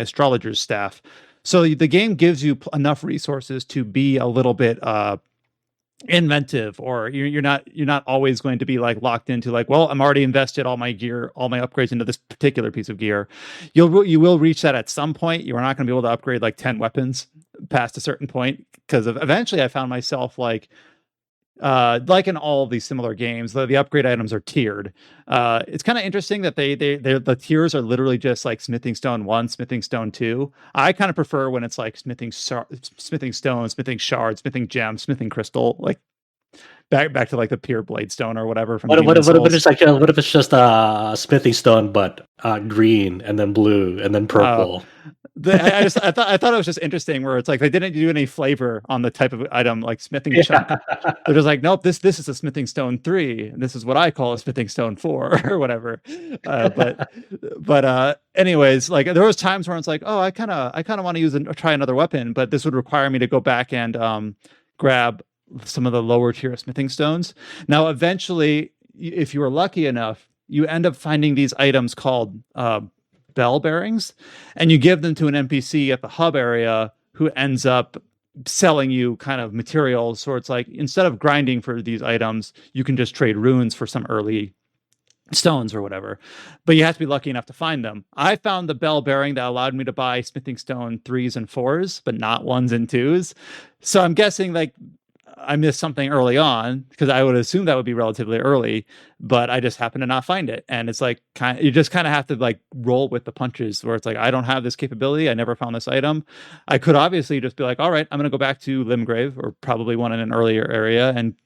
astrologer's staff. So the game gives you enough resources to be a little bit inventive, or you're not always going to be like locked into like, well, I'm already invested all my gear, all my upgrades into this particular piece of gear. You will reach that at some point. You are not going to be able to upgrade like 10 weapons past a certain point because eventually I found myself like in all of these similar games, the upgrade items are tiered. It's kind of interesting that the tiers are literally just like smithing stone 1, smithing stone 2. I kind of prefer when it's like smithing stone, smithing shard, smithing gem, smithing crystal, like back to like the pure blade stone or whatever from what Demon's Souls. if it's like what if it's just smithing stone but green and then blue and then purple? I thought it was just interesting where it's like they didn't do any flavor on the type of item like smithing chunk. They're just like, nope, this is a smithing stone 3, and this is what I call a smithing stone 4 or whatever. But anyways, like there was times where it's like, oh, I kind of want to try another weapon, but this would require me to go back and grab some of the lower tier smithing stones. Now, eventually, if you were lucky enough, you end up finding these items called bell bearings, and you give them to an NPC at the hub area who ends up selling you kind of materials. So it's like instead of grinding for these items, you can just trade runes for some early stones or whatever, but you have to be lucky enough to find them. I found the bell bearing that allowed me to buy smithing stone 3s and 4s, but not 1s and 2s. So I'm guessing like I missed something early on because I would assume that would be relatively early, but I just happened to not find it. And it's like you just kind of have to like roll with the punches where it's like, I don't have this capability. I never found this item. I could obviously just be like, all right, I'm going to go back to Limgrave or probably one in an earlier area. And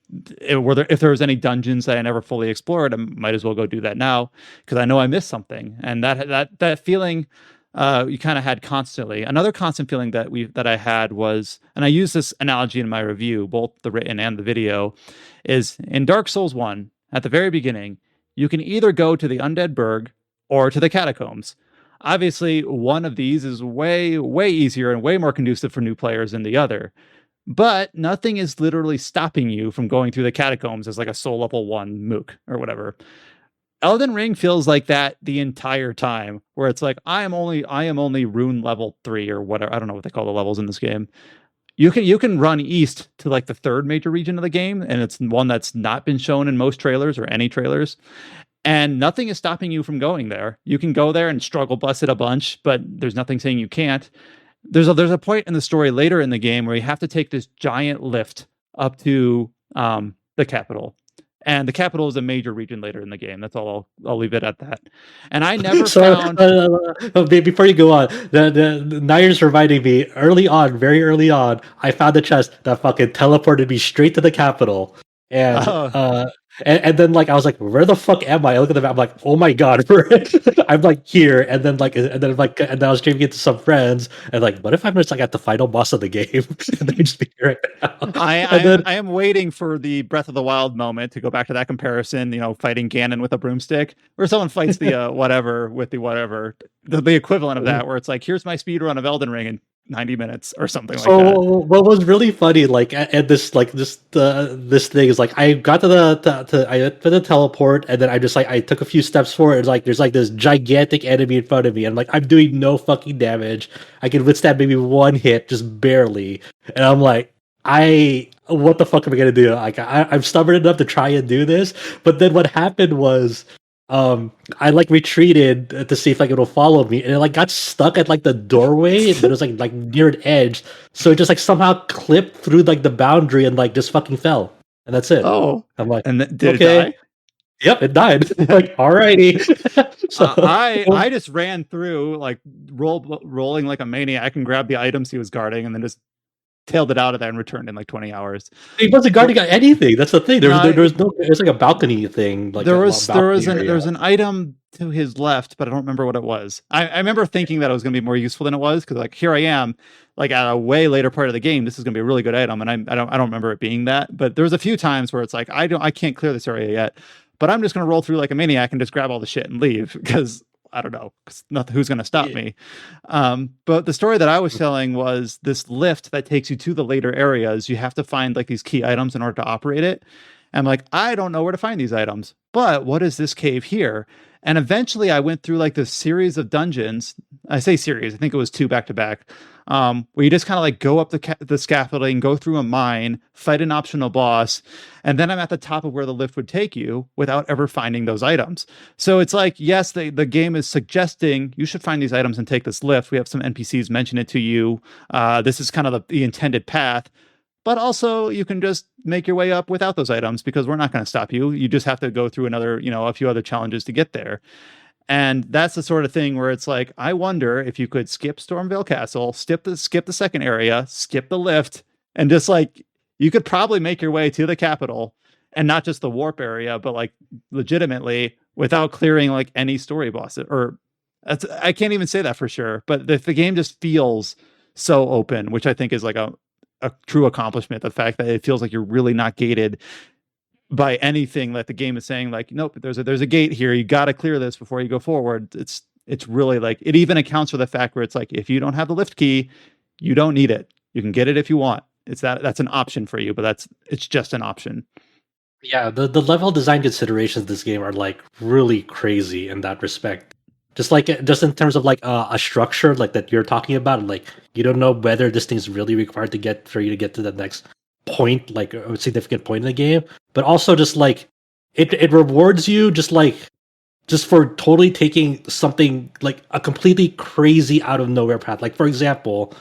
if there was any dungeons that I never fully explored, I might as well go do that now because I know I missed something. And that feeling you kind of had constantly. Another constant feeling that I had was, and I use this analogy in my review, both the written and the video, is in Dark Souls 1, at the very beginning, you can either go to the Undead Burg or to the Catacombs. Obviously, one of these is way, way easier and way more conducive for new players than the other. but nothing is literally stopping you from going through the catacombs as like a soul level 1 mook or whatever. Elden Ring feels like that the entire time, where it's like I am only rune level 3 or whatever. I don't know what they call the levels in this game. You can run east to like the 3rd major region of the game, and it's one that's not been shown in most trailers or any trailers. And nothing is stopping you from going there. You can go there and struggle bust it a bunch, but there's nothing saying you can't. There's a point in the story later in the game where you have to take this giant lift up to the capital. And the capital is a major region later in the game. That's all. I'll leave it at that. And I never found. Before you go on, the NieR's reminding me early on, very early on, I found a chest that fucking teleported me straight to the capital, and then like I was like, where the fuck am I? I look at the map, I'm like, oh my god, I'm like here, and then I was streaming it to some friends, and like, what if I'm just like at the final boss of the game, and then just be here right now? I am waiting for the Breath of the Wild moment to go back to that comparison. Fighting Ganon with a broomstick, where someone fights the whatever with the whatever, the equivalent of that, where it's like, here's my speed run of Elden Ring in 90 minutes or something like that. So what was really funny, like at this thing is like I got to the teleport, and then I took a few steps forward. And like there's like this gigantic enemy in front of me, and like I'm doing no fucking damage. I can withstand maybe one hit, just barely, and I'm like, what the fuck am I gonna do? Like I'm stubborn enough to try and do this, but then what happened was I like retreated to see if like it'll follow me, and it like got stuck at like the doorway, and it was like near an edge, so it just like somehow clipped through like the boundary and like just fucking fell, and that's it. Oh, I'm like, and did okay. it die? Yep, it died. Like, alrighty. So I just ran through like rolling like a maniac and grabbed the items he was guarding, and then just tailed it out of there and returned in like 20 hours. He wasn't guarding anything. That's the thing. There's like a balcony thing. Like there was an item to his left, but I don't remember what it was. I remember thinking that it was going to be more useful than it was, because like here I am, like at a way later part of the game, this is going to be a really good item, and I don't remember it being that. But there was a few times where it's like I can't clear this area yet, but I'm just going to roll through like a maniac and just grab all the shit and leave, because I don't know, who's going to stop me. But the story that I was telling was this lift that takes you to the later areas. You have to find like these key items in order to operate it. And I'm like, I don't know where to find these items, but what is this cave here? And eventually I went through like this series of dungeons. I say series, I think it was 2 back to back, where you just kind of like go up the scaffolding, go through a mine, fight an optional boss, and then I'm at the top of where the lift would take you without ever finding those items. So it's like, yes, the game is suggesting you should find these items and take this lift. We have some NPCs mention it to you. This is kind of the intended path. But also, you can just make your way up without those items, because we're not going to stop you. You just have to go through a few other challenges to get there. And that's the sort of thing where it's like, I wonder if you could skip Stormvale Castle, skip the second area, skip the lift, and just like, you could probably make your way to the capital, and not just the warp area, but like legitimately without clearing like any story bosses. I can't even say that for sure, but the game just feels so open, which I think is like a true accomplishment. The fact that it feels like you're really not gated by anything that the game is saying, like, nope, there's a gate here, you got to clear this before you go forward. It's really like, it even accounts for the fact where it's like, if you don't have the lift key, you don't need it. You can get it if you want. That's an option for you, but it's just an option. Yeah, the level design considerations of this game are like really crazy in that respect. Just in terms of like a structure like that you're talking about, like you don't know whether this thing's really required for you to get to the next point, like a significant point in the game, but also just like it rewards you just for totally taking something like a completely crazy out of nowhere path. Like for example,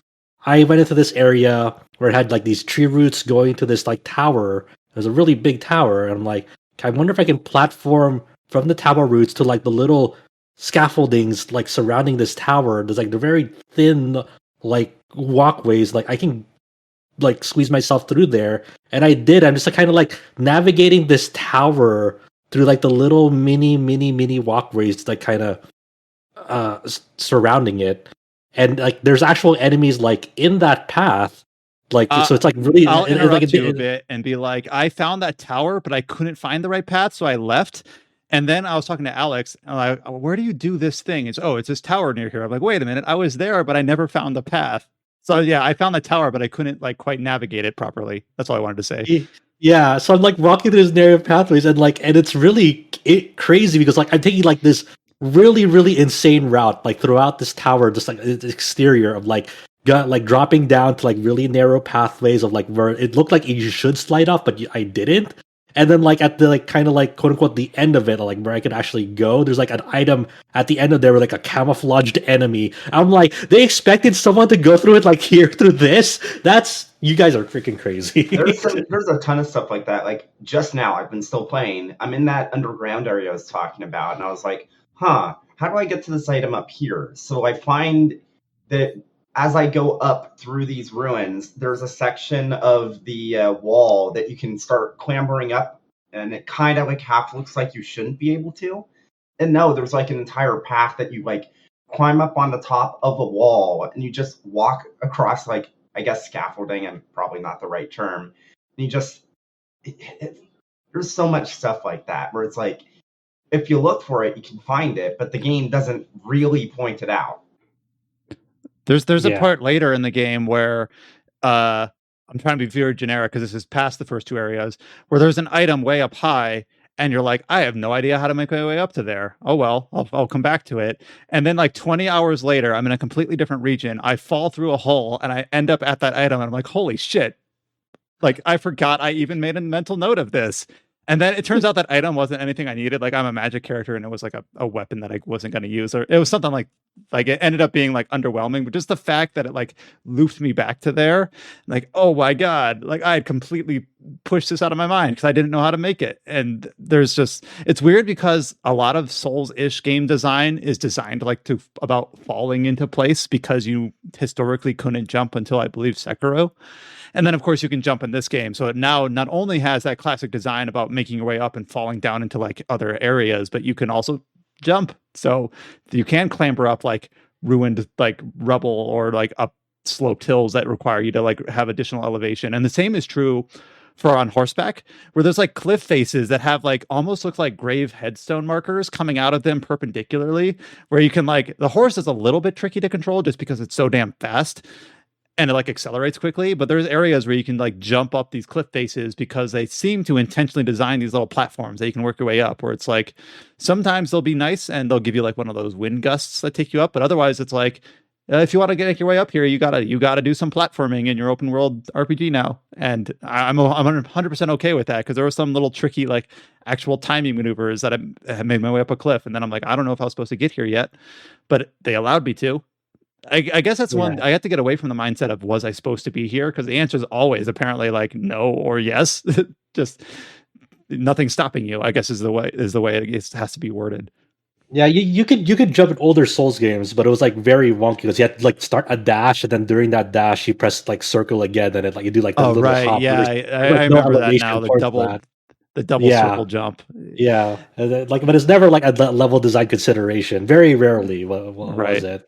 I went into this area where it had like these tree roots going to this like tower. There's a really big tower, and I'm like, I wonder if I can platform from the tower roots to like the little scaffoldings like surrounding this tower. There's like the very thin like walkways, like I can like squeeze myself through there, and I did. I'm just like kind of like navigating this tower through like the little mini walkways like kind of surrounding it, and like there's actual enemies like in that path, like so it's like really I'll interrupt you a bit and be like, I found that tower but I couldn't find the right path, so I left. And then I was talking to Alex, and I'm like, where do you do this thing? It's this tower near here. I'm like, wait a minute, I was there, but I never found the path. So yeah, I found the tower, but I couldn't like quite navigate it properly. That's all I wanted to say. Yeah, so I'm like walking through these narrow pathways, and it's really crazy because like I'm taking like this really insane route like throughout this tower, just like the exterior of like got like dropping down to like really narrow pathways of like where it looked like you should slide off, but I didn't. And then like at the like kind of like quote unquote the end of it, like where I could actually go, there's like an item at the end of there with like a camouflaged enemy. I'm like, they expected someone to go through it like here through this? That's you guys are freaking crazy. There's a ton of stuff like that. Like just now, I've been still playing. I'm in that underground area I was talking about, and I was like, how do I get to this item up here? So I find that as I go up through these ruins, there's a section of the wall that you can start clambering up, and it kind of like half looks like you shouldn't be able to. And no, there's like an entire path that you like climb up on the top of a wall, and you just walk across like, I guess scaffolding, and probably not the right term. And you just there's so much stuff like that where it's like, if you look for it, you can find it, but the game doesn't really point it out. There's a part later in the game where I'm trying to be very generic because this is past the first two areas, where there's an item way up high and you're like, I have no idea how to make my way up to there. Oh well, I'll come back to it. And then like 20 hours later, I'm in a completely different region. I fall through a hole and I end up at that item and I'm like, holy shit. Like I forgot I even made a mental note of this. And then it turns out that item wasn't anything I needed. Like I'm a magic character and it was like a weapon that I wasn't going to use, or it was something like it ended up being like underwhelming, but just the fact that it like looped me back to there, like, oh my God, like I had completely pushed this out of my mind because I didn't know how to make it. And there's just, it's weird because a lot of Souls-ish game design is designed like to about falling into place because you historically couldn't jump until I believe Sekiro. And then, of course, you can jump in this game. So it now not only has that classic design about making your way up and falling down into like other areas, but you can also jump. So you can clamber up like ruined like rubble or like up sloped hills that require you to like have additional elevation. And the same is true for on horseback, where there's like cliff faces that have like almost look like grave headstone markers coming out of them perpendicularly, where you can like, the horse is a little bit tricky to control just because it's so damn fast. And it like accelerates quickly, but there's areas where you can like jump up these cliff faces because they seem to intentionally design these little platforms that you can work your way up, where it's like sometimes they'll be nice and they'll give you like one of those wind gusts that take you up, but otherwise it's like if you want to get your way up here, you gotta do some platforming in your open world RPG now. And I'm 100% okay with that because there were some little tricky like actual timing maneuvers that I made my way up a cliff, and then I'm like, I don't know if I was supposed to get here yet, but they allowed me to. I guess that's one I have to get away from the mindset of was I supposed to be here, because the answer is always apparently like no or yes. Just nothing stopping you, I guess is the way it has to be worded. Yeah, you could jump in older Souls games, but it was like very wonky because you had to like start a dash, and then during that dash you press like circle again, and it like you do like the little hop. Yeah, I remember that now. The double circle jump. Yeah, and then, like, but it's never like a level design consideration. Very rarely was it.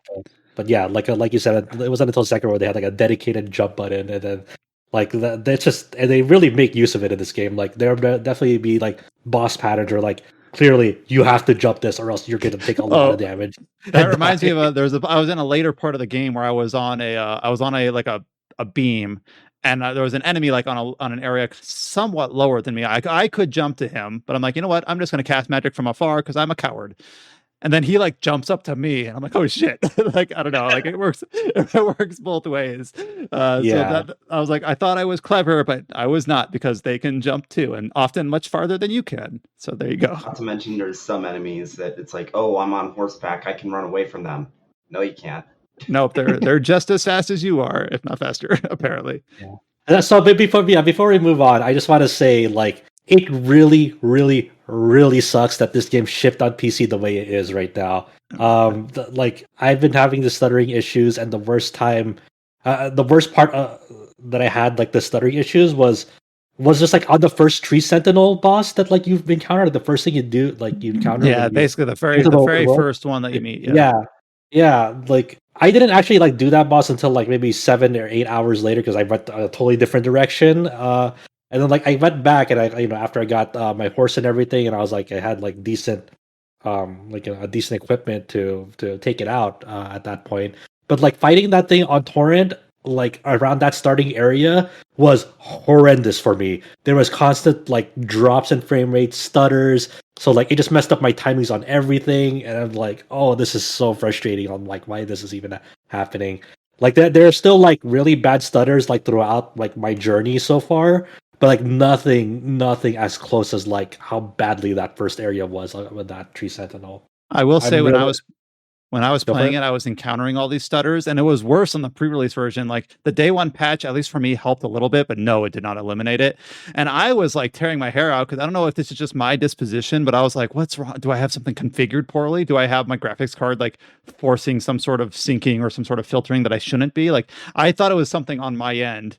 But yeah, like you said, it wasn't until Sekiro where they had like a dedicated jump button, and then like they really make use of it in this game. Like there definitely be like boss patterns or like clearly you have to jump this or else you're going to take a lot of damage. That reminds me of I was in a later part of the game where I was on a beam, and there was an enemy like on an area somewhat lower than me. I could jump to him, but I'm like, you know what? I'm just going to cast magic from afar because I'm a coward. And then he like jumps up to me, and I'm like, oh shit! Like I don't know, like it works both ways. So that I was like, I thought I was clever, but I was not, because they can jump too, and often much farther than you can. So there you go. Not to mention, there's some enemies that it's like, oh, I'm on horseback, I can run away from them. No, you can't. Nope, they're just as fast as you are, if not faster, apparently. Yeah. So before we move on, I just want to say like it really sucks that this game shipped on PC the way it is right now. Like I've been having the stuttering issues, and the worst part that I had like the stuttering issues was just like on the first tree sentinel boss that like you've encountered. The first thing you do, like you encounter. Yeah, basically the very first one that you meet. Yeah. Like I didn't actually like do that boss until like maybe 7 or 8 hours later because I went a totally different direction. And then like I went back and I after I got my horse and everything, and I was like I had like decent like a decent equipment to take it out at that point. But like fighting that thing on torrent like around that starting area was horrendous for me. There was constant like drops in frame rate, stutters. So like it just messed up my timings on everything, and I'm like, oh, this is so frustrating. I'm like, why this is even happening? Like there are still like really bad stutters like throughout like my journey so far, but like nothing as close as like how badly that first area was with that tree sentinel. I will say I'm when really, I was Go for playing it. it, I was encountering all these stutters, and it was worse on the pre-release version. Like the day one patch, at least for me, helped a little bit, but no, it did not eliminate it. And I was like tearing my hair out because I don't know if this is just my disposition, but I was like, what's wrong? Do I have something configured poorly? Do I have my graphics card like forcing some sort of syncing or some sort of filtering that I shouldn't be? Like I thought it was something on my end.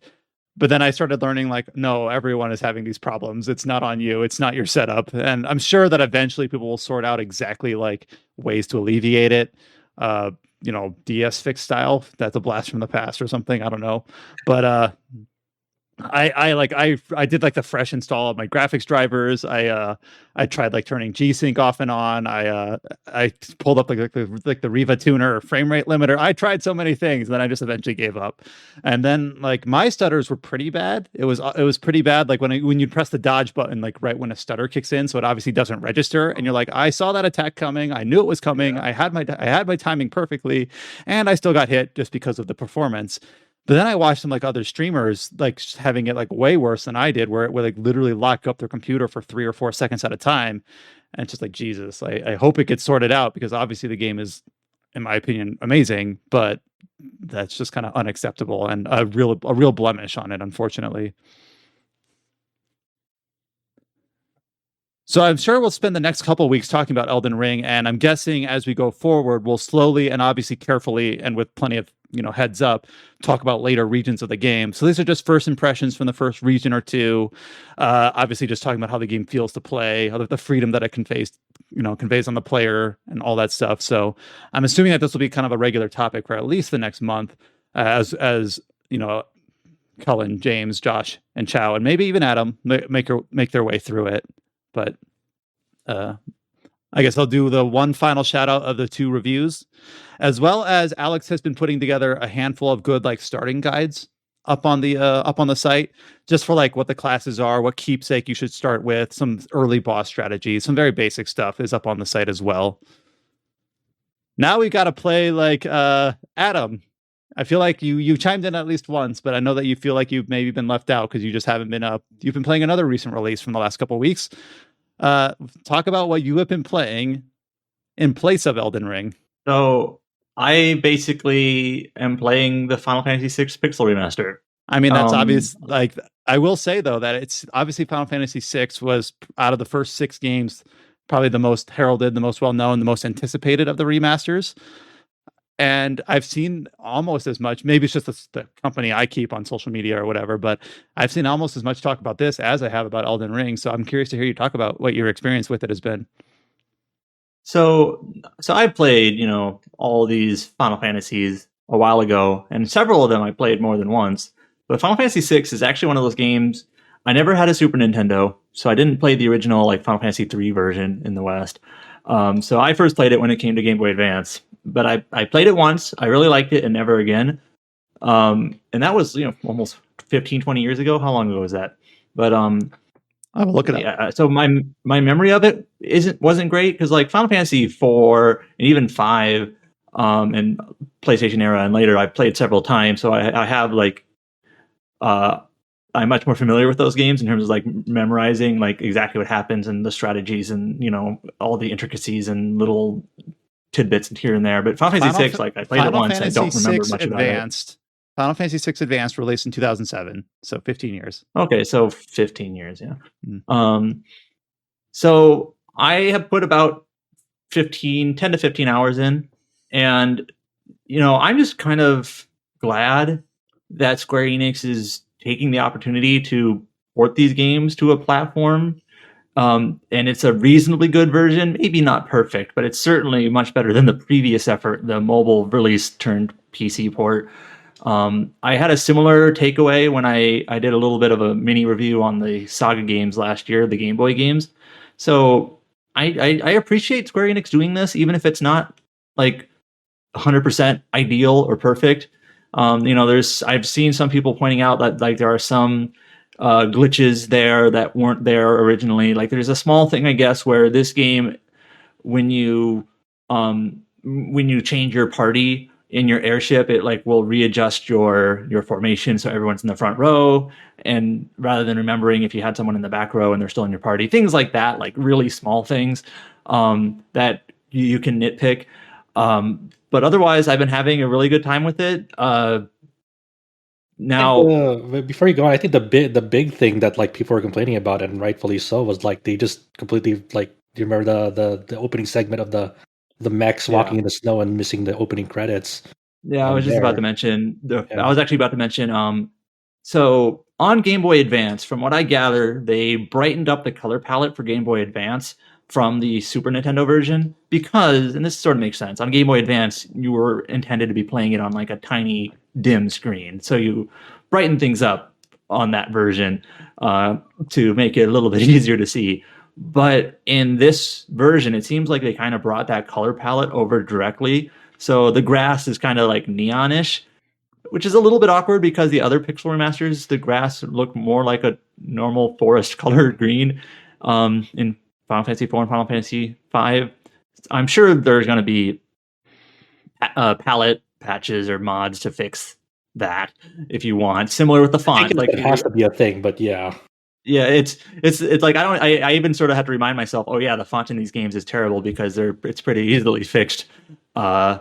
But then I started learning like, no, everyone is having these problems. It's not on you. It's not your setup. And I'm sure that eventually people will sort out exactly like ways to alleviate it. Uh, DS fix style. That's a blast from the past or something. I don't know. But I did like the fresh install of my graphics drivers. I tried like turning G-Sync off and on. I pulled up the Riva tuner or frame rate limiter. I tried so many things, and then I just eventually gave up. And then like my stutters were pretty bad. It was pretty bad. Like when you press the dodge button, like right when a stutter kicks in, so it obviously doesn't register, and you're like, I saw that attack coming. I knew it was coming. Yeah. I had my timing perfectly, and I still got hit just because of the performance. But then I watched some like other streamers like having it like way worse than I did, where it would like literally lock up their computer for 3 or 4 seconds at a time. And it's just like, Jesus, I hope it gets sorted out because obviously the game is, in my opinion, amazing, but that's just kind of unacceptable and a real blemish on it, unfortunately. So I'm sure we'll spend the next couple of weeks talking about Elden Ring, and I'm guessing as we go forward, we'll slowly and obviously carefully and with plenty of heads up talk about later regions of the game. So these are just first impressions from the first region or two. Obviously, just talking about how the game feels to play, the freedom that it conveys on the player, and all that stuff. So I'm assuming that this will be kind of a regular topic for at least the next month, as Cullen, James, Josh, and Chow, and maybe even Adam make their way through it. But I guess I'll do the one final shout out of the 2 reviews, as well as Alex has been putting together a handful of good like starting guides up on the site, just for like what the classes are, what keepsake you should start with, some early boss strategies, some very basic stuff is up on the site as well. Now we got to play like Adam. I feel like you chimed in at least once, but I know that you feel like you've maybe been left out because you just haven't been up. You've been playing another recent release from the last couple of weeks. Talk about what you have been playing in place of Elden Ring. So I basically am playing the Final Fantasy VI Pixel Remaster. I mean, that's obvious. Like, I will say though that it's obviously Final Fantasy VI was out of the first 6 games, probably the most heralded, the most well-known, the most anticipated of the remasters. And I've seen almost as much, maybe it's just the company I keep on social media or whatever, but I've seen almost as much talk about this as I have about Elden Ring. So I'm curious to hear you talk about what your experience with it has been. So I played, all these Final Fantasies a while ago, and several of them I played more than once. But Final Fantasy VI is actually one of those games. I never had a Super Nintendo, so I didn't play the original like Final Fantasy III version in the West. So I first played it when it came to Game Boy Advance. But I played it once. I really liked it, and never again. And that was almost 15, 20 years ago. How long ago was that? But I'll look it up. So my memory of it wasn't great because like Final Fantasy 4 and even 5 and PlayStation era and later I've played several times. So I have like I'm much more familiar with those games in terms of like memorizing like exactly what happens and the strategies and all the intricacies and little tidbits here and there. But Final Fantasy VI, like I played it once, I don't remember much about it. Final Fantasy VI Advanced released in 2007, so 15 years. Okay, so 15 years, yeah. So I have put about 10 to 15 hours in, and I'm just kind of glad that Square Enix is taking the opportunity to port these games to a platform. And it's a reasonably good version, maybe not perfect, but it's certainly much better than the previous effort, the mobile release turned PC port. I had a similar takeaway when I did a little bit of a mini review on the Saga games last year, the Game Boy games. So I appreciate Square Enix doing this, even if it's not like 100% ideal or perfect. I've seen some people pointing out that like there are some glitches there that weren't there originally. Like there's a small thing, I guess, where this game, when you change your party in your airship, it like will readjust your formation so everyone's in the front row, and rather than remembering if you had someone in the back row and they're still in your party, things like that, like really small things that you can nitpick. But otherwise, I've been having a really good time with it. Now, before you go on, I think the big thing that like people were complaining about, and rightfully so, was like they just completely like. Do you remember the opening segment of the mechs walking in the snow and missing the opening credits? Yeah, I was just about to mention. I was actually about to mention. So on Game Boy Advance, from what I gather, they brightened up the color palette for Game Boy Advance from the Super Nintendo version because, and this sort of makes sense, on Game Boy Advance, you were intended to be playing it on like a tiny dim screen. So you brighten things up on that version to make it a little bit easier to see. But in this version, it seems like they kind of brought that color palette over directly. So the grass is kind of like neonish, which is a little bit awkward because the other Pixel remasters, the grass looked more like a normal forest colored green in Final Fantasy 4 and Final Fantasy 5. I'm sure there's going to be palette patches or mods to fix that if you want. Similar with the font, it has to be a thing, but yeah. Yeah, it's like I even sort of have to remind myself, oh yeah, the font in these games is terrible because it's pretty easily fixed, right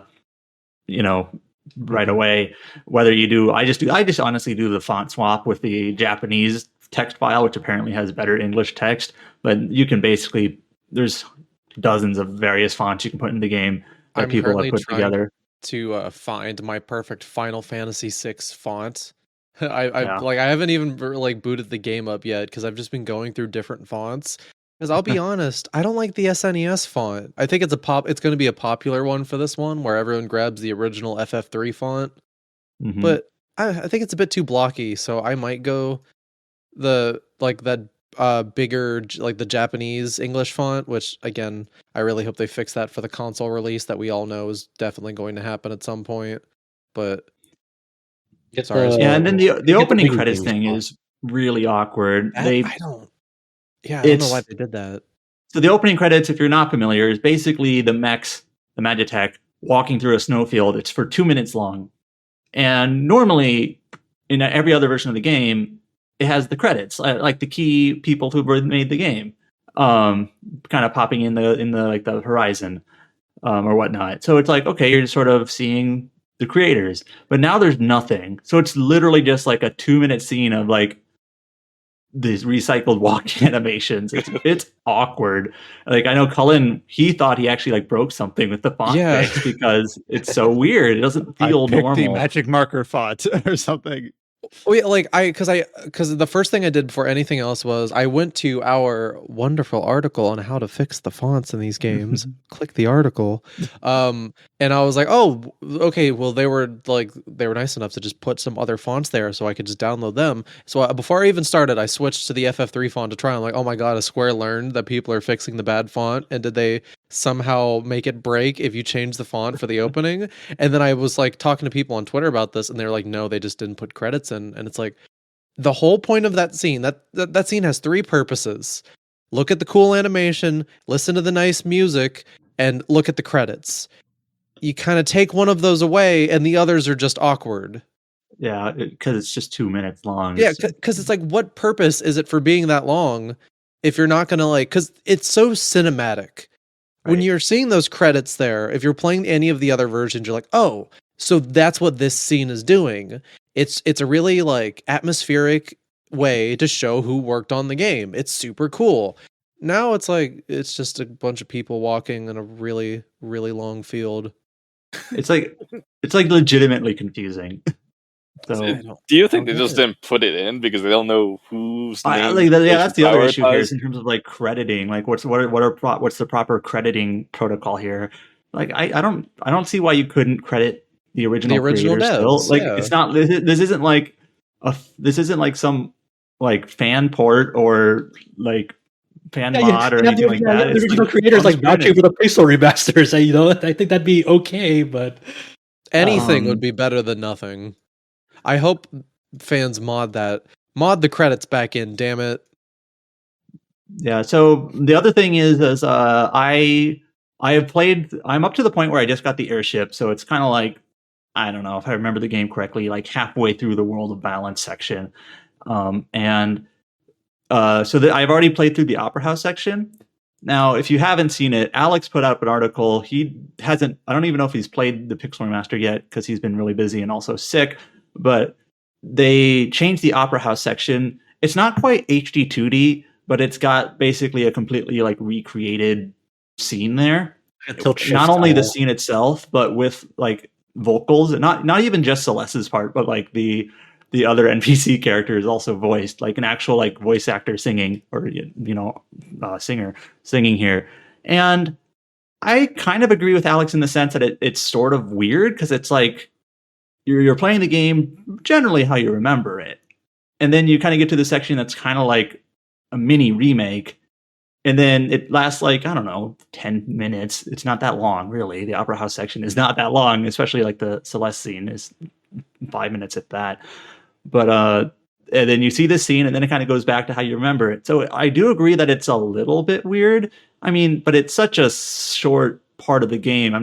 away. Whether you do, I just honestly do the font swap with the Japanese text file, which apparently has better English text. But you can basically, there's dozens of various fonts you can put in the game that people have put together. To find my perfect Final Fantasy VI font. I haven't even like booted the game up yet because I've just been going through different fonts. Because I'll be honest, I don't like the SNES font. I think it's going to be a popular one for this one, where everyone grabs the original FF3 font. Mm-hmm. But I think it's a bit too blocky, so I might go bigger, like the Japanese English font. Which again, I really hope they fix that for the console release that we all know is definitely going to happen at some point. But and then the opening credits thing is really awkward. I don't know why they did that. So the opening credits, if you're not familiar, is basically the mechs, the Magitech, walking through a snowfield. It's for 2 minutes long. And normally, in every other version of the game, it has the credits, like the key people who made the game, kind of popping in the horizon or whatnot. So it's like, okay, you're just sort of seeing the creators, but now there's nothing. So it's literally just like a 2-minute scene of like these recycled walking animations. It's awkward. Like I know Cullen, he thought he actually like broke something with the font fix because it's so weird. It doesn't feel normal. The magic marker font or something. Oh yeah, like because the first thing I did before anything else was I went to our wonderful article on how to fix the fonts in these games. Click the article, and I was like, oh, okay. Well, they were nice enough to just put some other fonts there, so I could just download them. So before I even started, I switched to the FF3 font to try. I'm like, oh my god, has Square learned that people are fixing the bad font, and did they somehow make it break if you change the font for the opening? And then I was like talking to people on Twitter about this, and they're like, no, they just didn't put credits in. And it's like the whole point of that scene, that scene has 3 purposes: look at the cool animation, listen to the nice music, and look at the credits. You kind of take one of those away and the others are just awkward. Yeah, because it's just 2 minutes long. Yeah, because it's like, what purpose is it for being that long if you're not gonna because it's so cinematic. Right. When you're seeing those credits there, if you're playing any of the other versions, you're like, oh, so that's what this scene is doing. It's a really like atmospheric way to show who worked on the game. It's super cool. Now it's like it's just a bunch of people walking in a really, really long field. It's like legitimately confusing. So, do you think they just didn't put it in because they don't know whose name? That's the other issue here is in terms of like crediting. Like, what's the proper crediting protocol here? Like, I don't see why you couldn't credit the original creators devs, still. Like, it's not. This isn't like some like fan port or like fan mod or anything like that. The original creators like vouching for the Pixel remasters. I think that'd be okay, but anything would be better than nothing. I hope fans mod the credits back in. Damn it. Yeah. So the other thing is I have played. I'm up to the point where I just got the airship, so it's kind of like, I don't know if I remember the game correctly, like halfway through the World of Balance section, and I've already played through the Opera House section. Now, if you haven't seen it, Alex put up an article. He hasn't. I don't even know if he's played the Pixel Remaster yet because he's been really busy and also sick. But they changed the Opera House section. It's not quite HD 2D, but it's got basically a completely like recreated scene there. Not only the scene itself, but with like vocals, and not even just Celeste's part, but like the other NPC character is also voiced, like an actual like voice actor singing, or singer singing here. And I kind of agree with Alex in the sense that it's sort of weird because it's like you're playing the game generally how you remember it, and then you kind of get to the section that's kind of like a mini remake, and then it lasts like, I don't know, 10 minutes. It's not that long, really. The Opera House section is not that long, especially like the Celeste scene is 5 minutes at that. But and then you see this scene, and then it kind of goes back to how you remember it. So I do agree that it's a little bit weird. I mean, but it's such a short part of the game.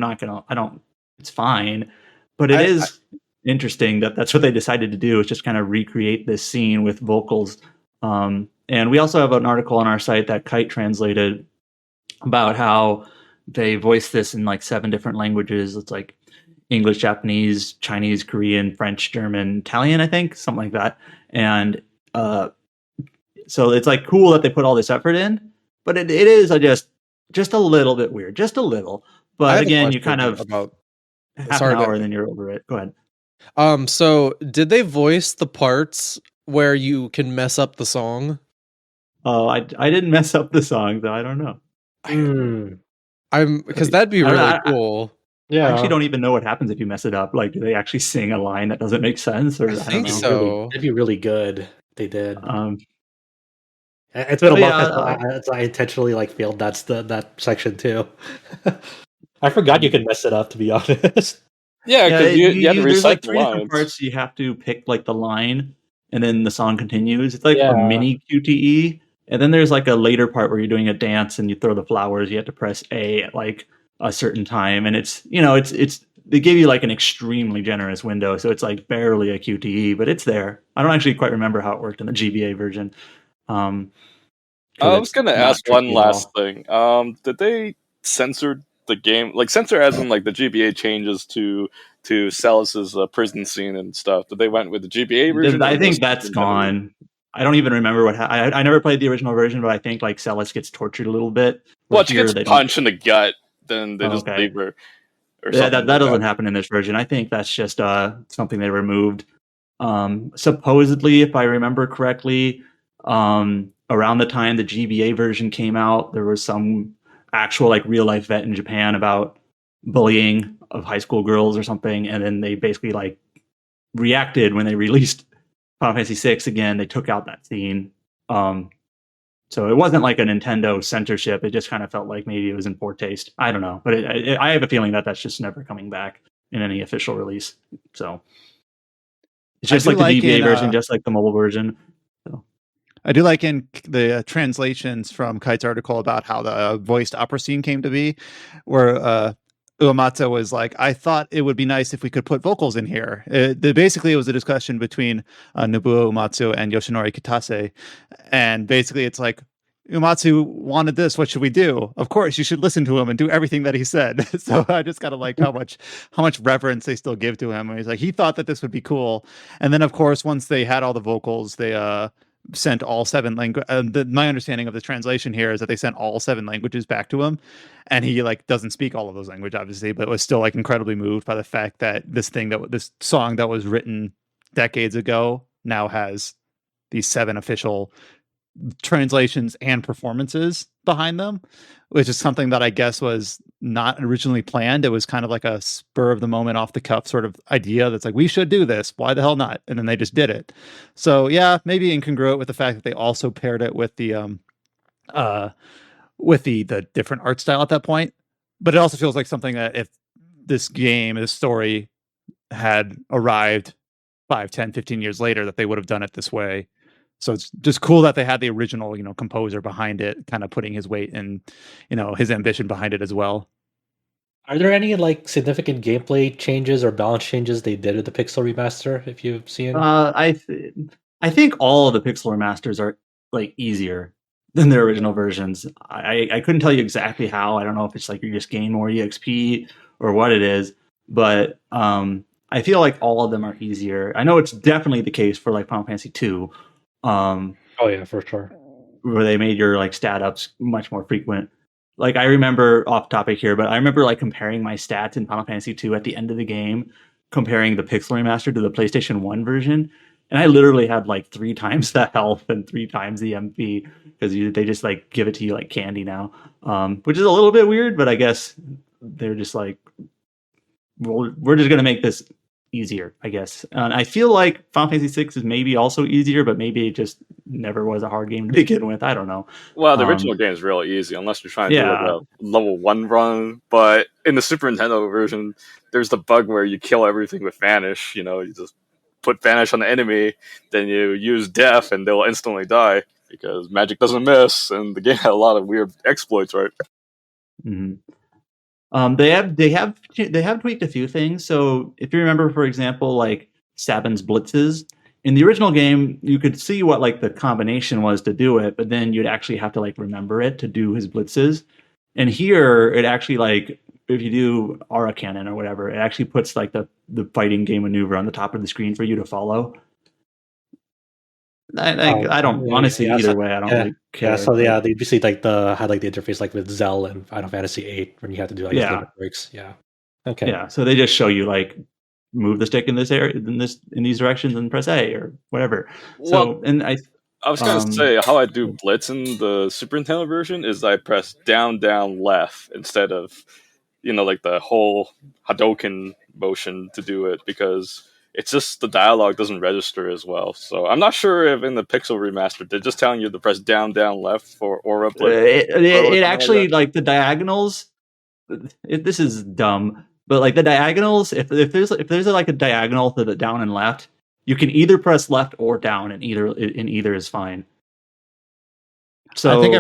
It's fine. But it is interesting that that's what they decided to do, is just kind of recreate this scene with vocals. And we also have an article on our site that Kite translated about how they voiced this in like 7 different languages. It's like English, Japanese, Chinese, Korean, French, German, Italian, I think, something like that. And so it's like cool that they put all this effort in, but it is just a little bit weird, just a little. But again, you kind of about half an hour and then you're over it. Go ahead. So did they voice the parts where you can mess up the song? Oh, I didn't mess up the song, though. I don't know. Because that'd be really cool. Yeah, I actually don't even know what happens if you mess it up. Like, do they actually sing a line that doesn't make sense? Or I don't think know. so. It'd be really good. They did. It's been a month. I intentionally like failed that section too. I forgot you could mess it up, to be honest. Yeah, because you have to there's like recite 3 the different lines. parts. You have to pick like the line, and then the song continues. It's like a mini QTE. And then there's like a later part where you're doing a dance and you throw the flowers. You have to press A at like a certain time, and it's they give you like an extremely generous window, so it's like barely a QTE, but it's there. I don't actually quite remember how it worked in the GBA version. I was gonna ask one last thing. Did they censor the game? Like censor as in like the GBA changes to Celis's prison scene and stuff. Did they went with the GBA version? I think that's gone. I don't even remember what I never played the original version, but I think like Celis gets tortured a little bit. Well, she gets punched in the gut, then they just leave her. That doesn't happen in this version. I think that's just something they removed. Supposedly, if I remember correctly, around the time the GBA version came out, there was some actual like real life vet in Japan about bullying of high school girls or something, and then they basically like reacted when they released Final Fantasy VI again. They took out that scene. So it wasn't like a Nintendo censorship. It just kind of felt like maybe it was in poor taste. I don't know, but I have a feeling that that's just never coming back in any official release. So it's just like the GBA version, just like the mobile version. So. I do like in the translations from Kite's article about how the voiced opera scene came to be, where Automata was like, I thought it would be nice if we could put vocals in here. Basically, it was a discussion between Nobuo Uematsu and Yoshinori Kitase. And basically, it's like, Uematsu wanted this. What should we do? Of course, you should listen to him and do everything that he said. So I just kind of like how much reverence they still give to him. And he's like, he thought that this would be cool. And then, of course, once they had all the vocals, they sent all 7 languages. My understanding of the translation here is that they sent all 7 languages back to him, and he like doesn't speak all of those languages, obviously, but was still like incredibly moved by the fact that this song that was written decades ago now has these 7 official translations and performances behind them, which is something that I guess was not originally planned. It was kind of like a spur of the moment, off the cuff sort of idea that's like, we should do this. Why the hell not? And then they just did it. So yeah, maybe incongruent with the fact that they also paired it with the different art style at that point. But it also feels like something that if this story had arrived 5, 10, 15 years later that they would have done it this way. So it's just cool that they had the original, composer behind it, kind of putting his weight and, his ambition behind it as well. Are there any like significant gameplay changes or balance changes they did with the Pixel remaster? If you've seen, I think all of the Pixel remasters are like easier than their original versions. I couldn't tell you exactly how. I don't know if it's like you just gain more EXP or what it is, but I feel like all of them are easier. I know it's definitely the case for like Final Fantasy 2. oh yeah, for sure. Where they made your like stat ups much more frequent. Like I remember off topic here, but I remember like comparing my stats in Final Fantasy 2 at the end of the game, comparing the Pixel remaster to the PlayStation 1 version, and I literally had like 3 times the health and 3 times the MP because they just like give it to you like candy now, which is a little bit weird, but I guess they're just like, well, we're just gonna make this easier, I guess. And I feel like Final Fantasy 6 is maybe also easier, but maybe it just never was a hard game to begin with. I don't know. Well, the original game is real easy unless you're trying to do like a level 1 run. But in the Super Nintendo version, there's the bug where you kill everything with Vanish. You just put Vanish on the enemy, then you use Death, and they'll instantly die because magic doesn't miss. And the game had a lot of weird exploits, right? Mm-hmm. They have tweaked a few things. So if you remember, for example, like Sabin's blitzes in the original game, you could see what like the combination was to do it, but then you'd actually have to like remember it to do his blitzes. And here, it actually like if you do aura cannon or whatever, it actually puts like the fighting game maneuver on the top of the screen for you to follow. I don't honestly either way. I don't really care. Yeah, so yeah, they basically like had the interface like with Zell and Final Fantasy VIII when you had to do like limit breaks. Yeah. Okay. Yeah. So they just show you like move the stick in this area, in these directions, and press A or whatever. So well, and I was gonna say how I do blitz in the Super Nintendo version is I press down, down, left instead of like the whole Hadouken motion to do it because it's just the dialogue doesn't register as well. So I'm not sure if in the Pixel remaster they're just telling you to press down, down, left for aura blitz. It actually like the diagonals. This is dumb, but like the diagonals, if there's like a diagonal to the down and left, you can either press left or down, and either is fine. So I think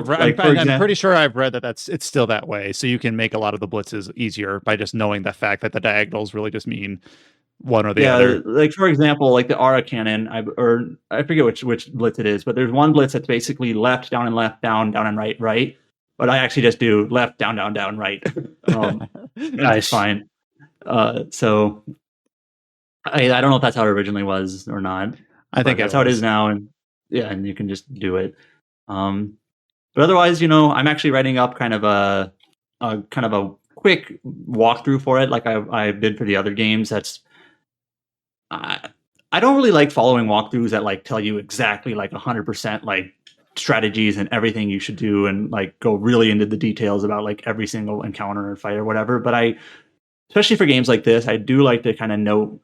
I'm pretty sure I've read that it's still that way. So you can make a lot of the blitzes easier by just knowing the fact that the diagonals really just mean one or the other. Like for example, like the aura cannon, I forget which blitz it is, but there's one blitz that's basically left, down and left, down and right, right. But I actually just do left, down, down, down, right. It's fine. So I don't know if that's how it originally was or not. I think that's how it is now, and you can just do it. But otherwise, I'm actually writing up kind of a quick walkthrough for it, like I did for the other games. I don't really like following walkthroughs that like tell you exactly like 100% like strategies and everything you should do and like go really into the details about like every single encounter or fight or whatever. But especially for games like this, I do like to kind of note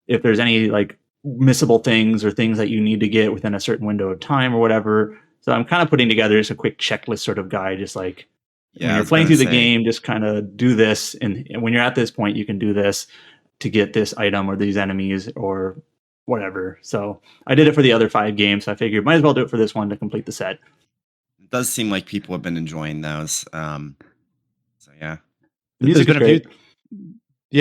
if there's any like missable things or things that you need to get within a certain window of time or whatever. So I'm kind of putting together just a quick checklist sort of guide, just like when you're playing through the game, just kind of do this. And when you're at this point, you can do this to get this item or these enemies or whatever. So I did it for the other 5 games. So I figured might as well do it for this one to complete the set. It does seem like people have been enjoying those. So yeah. The music is great.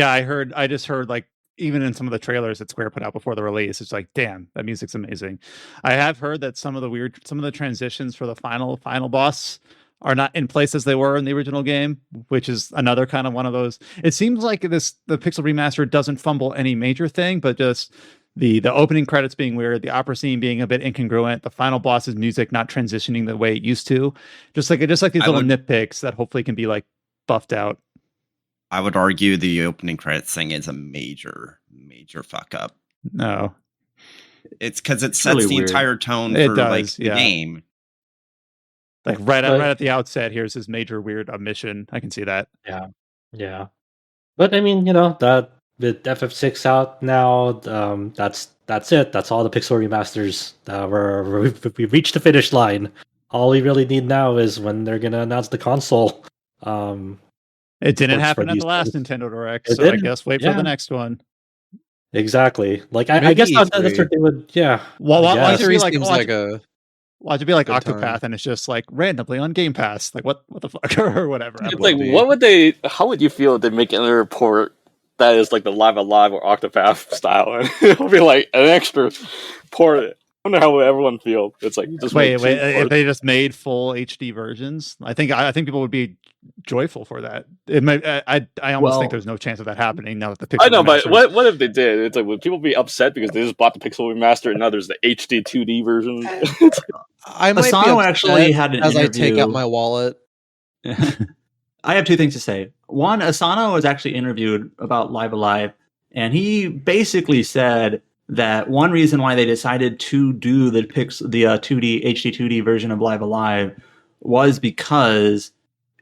I just heard like even in some of the trailers that Square put out before the release, it's like, damn, that music's amazing. I have heard that some of the transitions for the final boss are not in place as they were in the original game, which is another kind of one of those. It seems like the Pixel remaster doesn't fumble any major thing, but just the opening credits being weird, the opera scene being a bit incongruent, the final boss's music not transitioning the way it used to, just like these little nitpicks that hopefully can be like buffed out. I would argue the opening credits thing is a major fuck up. No, it's because it sets really the entire tone for the game. Like right at the outset, here's his major weird omission. I can see that. Yeah. But I mean, that with FF6 out now, that's it. That's all the Pixel remasters. We reached the finish line. All we really need now is when they're gonna announce the console. It didn't happen at the last Nintendo Direct, so I guess wait for the next one. Exactly. Like I Maybe guess that's E3. what they would. Yeah. Well, I why guess. should be E3 like seems like a why should be like good time. Octopath and it's just like randomly on Game Pass? Like what the fuck or whatever. I It's don't like, know. what would they? How would you feel if they make another port that is like the Live Alive or Octopath style? And it'll be like an extra port. I wonder how would everyone feel. It's like you just wait, make two if ports. they just made full HD versions, I think people would be joyful for that. It might, I almost think Well- there's no chance of that happening now that the Pixel I know, but remasters- what if they did? It's like, would people be upset because they just bought the Pixel Remaster and now there's the HD 2D version? It's like, I might be Asano upset actually had an as I take out interview. my wallet. I have two things to say. One, Asano was actually interviewed about Live Alive, and he basically said that one reason why they decided to do the 2D HD 2D version of Live Alive was because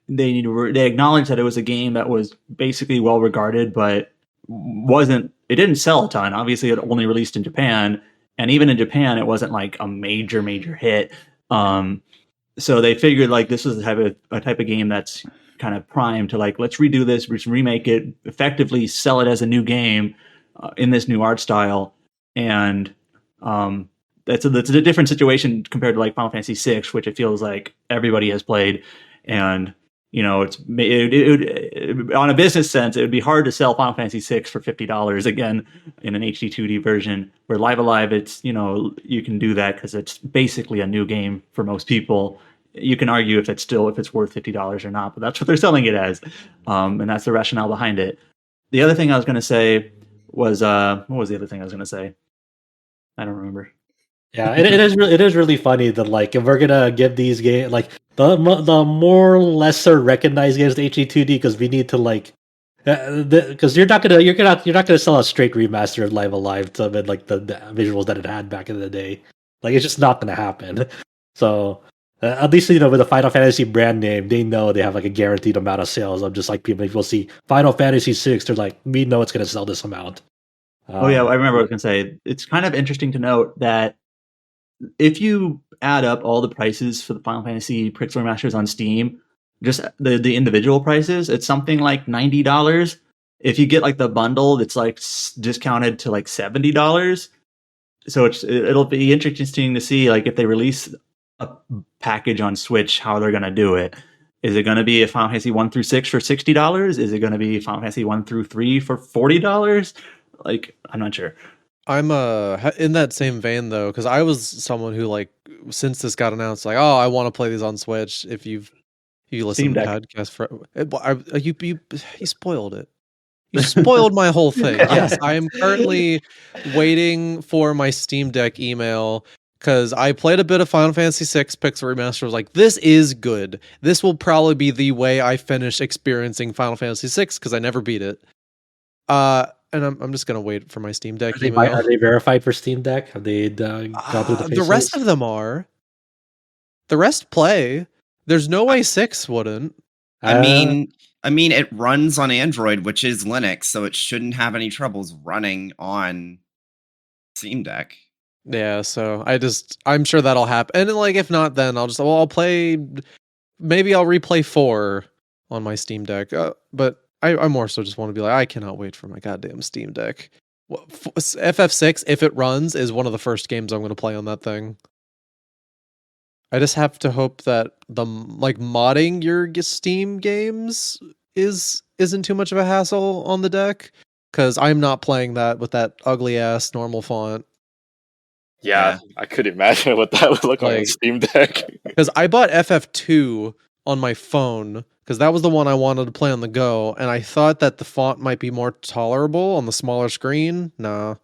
they acknowledged that it was a game that was basically well regarded, but it didn't sell a ton. Obviously, it only released in Japan, and even in Japan, it wasn't like a major hit. So they figured like this was a type of game that's kind of primed to like, let's redo this, let's remake it, effectively sell it as a new game in this new art style. And that's a different situation compared to like Final Fantasy VI, which it feels like everybody has played. And you know, on a business sense, it would be hard to sell Final Fantasy VI for $50 again in an HD 2D version. Where Live Alive, it's, you know, you can do that because it's basically a new game for most people. You can argue if it's worth $50 or not, but that's what they're selling it as, and that's the rationale behind it. The other thing I was going to say was what was the other thing I was going to say? I don't remember. Yeah, it is really funny that like if we're gonna give these games like the more lesser recognized games to HD2D because we need to like because you're not gonna sell a straight remaster of Live Alive to like the visuals that it had back in the day. Like it's just not gonna happen. So at least, you know, with the Final Fantasy brand name, they know they have like a guaranteed amount of sales. I'm just like people see Final Fantasy VI, they're like, we know it's gonna sell this amount. Oh yeah, I remember what I was gonna say. It's kind of interesting to note that if you add up all the prices for the Final Fantasy Pixel Remasters on Steam, just the individual prices, it's something like $90. If you get like the bundle, it's like discounted to like $70. So it'll be interesting to see like if they release a package on Switch, how they're gonna do it. Is it going to be a Final Fantasy 1 through 6 for $60? Is it going to be Final Fantasy 1 through 3 for $40? Like, I'm not sure. I'm in that same vein though, because I was someone who like since this got announced, like, oh, I want to play these on Switch. If you listen to the podcast, you spoiled it. You spoiled my whole thing. Yes, I am currently waiting for my Steam Deck email because I played a bit of Final Fantasy VI Pixel Remaster. I was like, this is good. This will probably be the way I finish experiencing Final Fantasy VI because I never beat it. And I'm just gonna wait for my Steam Deck email. Are they verified for Steam Deck? Have they gone through the the rest of them are. The rest play. There's no way 6 wouldn't. I mean, it runs on Android, which is Linux, so it shouldn't have any troubles running on Steam Deck. Yeah, so I'm sure that'll happen. And like, if not, then I'll play. Maybe I'll replay 4 on my Steam Deck. But I more so just want to be like, I cannot wait for my goddamn Steam Deck. FF6, if it runs, is one of the first games I'm going to play on that thing. I just have to hope that the like modding your Steam games isn't too much of a hassle on the deck, because I'm not playing that with that ugly ass normal font. Yeah, I could imagine what that would look like on Like- Steam Deck. Because I bought FF2 on my phone because that was the one I wanted to play on the go, and I thought that the font might be more tolerable on the smaller screen. No,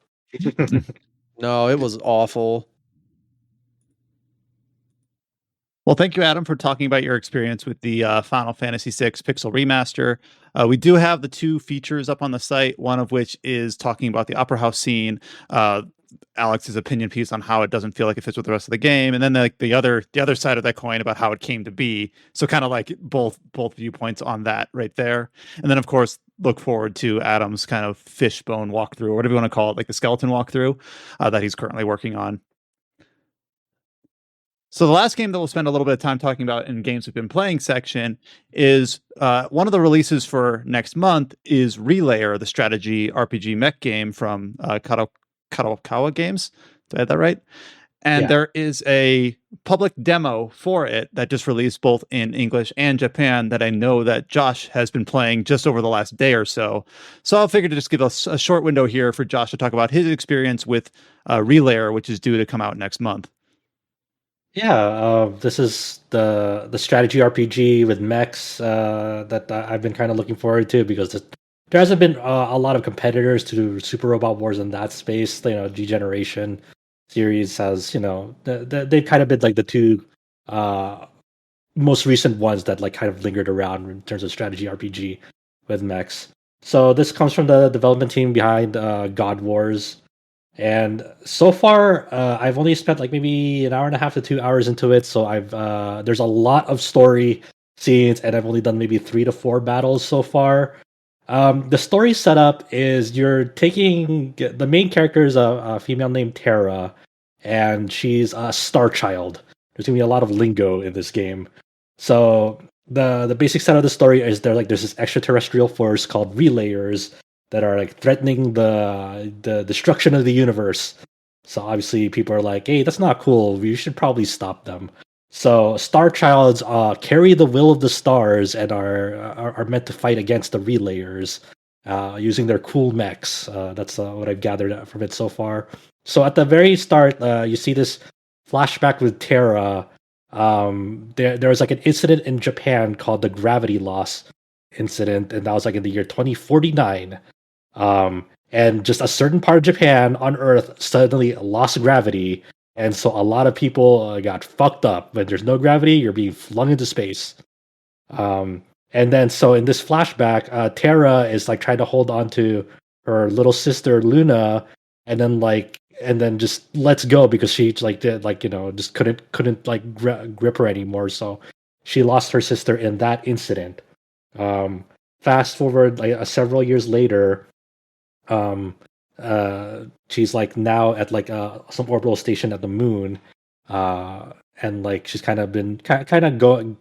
no, it was awful. Well, thank you, Adam, for talking about your experience with the Final Fantasy VI Pixel Remaster. We do have the 2 features up on the site, one of which is talking about the Opera House scene, Alex's opinion piece on how it doesn't feel like it fits with the rest of the game, and then the other side of that coin about how it came to be. So kind of like both viewpoints on that right there. And then, of course, look forward to Adam's kind of fishbone walkthrough, or whatever you want to call it, like the skeleton walkthrough that he's currently working on. So the last game that we'll spend a little bit of time talking about in games we've been playing section is one of the releases for next month is Relayer, the strategy RPG mech game from Kadokawa Games. Did I have that right? And there is a public demo for it that just released both in English and Japan that I know that Josh has been playing just over the last day or so. So I'll figure to just give us a short window here for Josh to talk about his experience with Relayer, which is due to come out next month. Yeah, this is the strategy RPG with mechs that I've been kind of looking forward to because there hasn't been a lot of competitors to Super Robot Wars in that space. G-Generation series has, they've kind of been like the two most recent ones that like kind of lingered around in terms of strategy RPG with mechs. So this comes from the development team behind God Wars. And so far, I've only spent like maybe an hour and a half to 2 hours into it. So there's a lot of story scenes, and I've only done maybe 3 to 4 battles so far. The story setup is you're taking the main character is a female named Terra, and she's a star child. There's gonna be a lot of lingo in this game. So the basic set of the story is there's this extraterrestrial force called Relayers that are like threatening the destruction of the universe. So obviously people are like, hey, that's not cool. We should probably stop them. So Star Childs carry the will of the stars and are meant to fight against the Relayers using their cool mechs. That's what I've gathered from it so far. So at the very start, you see this flashback with Terra. There was like an incident in Japan called the gravity loss incident, and that was like in the year 2049. And just a certain part of Japan on Earth suddenly lost gravity, and so a lot of people got fucked up. When there's no gravity, you're being flung into space. And then so in this flashback, Terra is like trying to hold on to her little sister Luna, and then just lets go because she just couldn't like grip her anymore. So she lost her sister in that incident. Fast forward like several years later, she's like now at like some orbital station at the moon, and like she's kind of been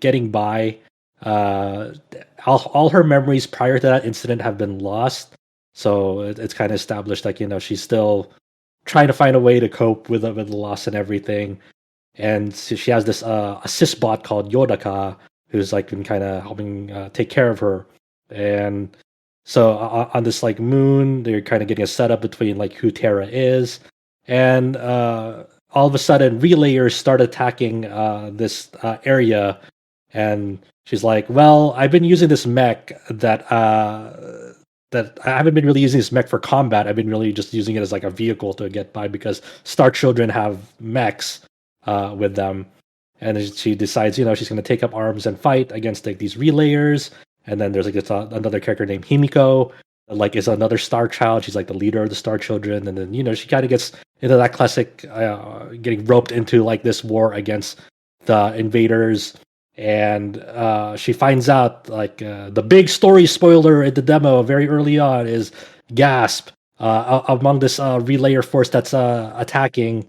getting by. All her memories prior to that incident have been lost, so it's kind of established like she's still trying to find a way to cope with the loss and everything. And so she has this assist bot called Yodaka, who's like been kind of helping take care of her. And so on this like moon, they're kind of getting a setup between like who Terra is, and all of a sudden, Relayers start attacking this area, and she's like, "Well, I've been using this mech that I haven't been really using this mech for combat. I've been really just using it as like a vehicle to get by because Star Children have mechs with them." And she decides, she's going to take up arms and fight against like these Relayers. And then there's like another character named Himiko, like is another Star Child. She's like the leader of the Star Children. And then she kind of gets into that classic getting roped into like this war against the invaders. And she finds out like the big story spoiler in the demo very early on is gasp among this Relayer force that's attacking.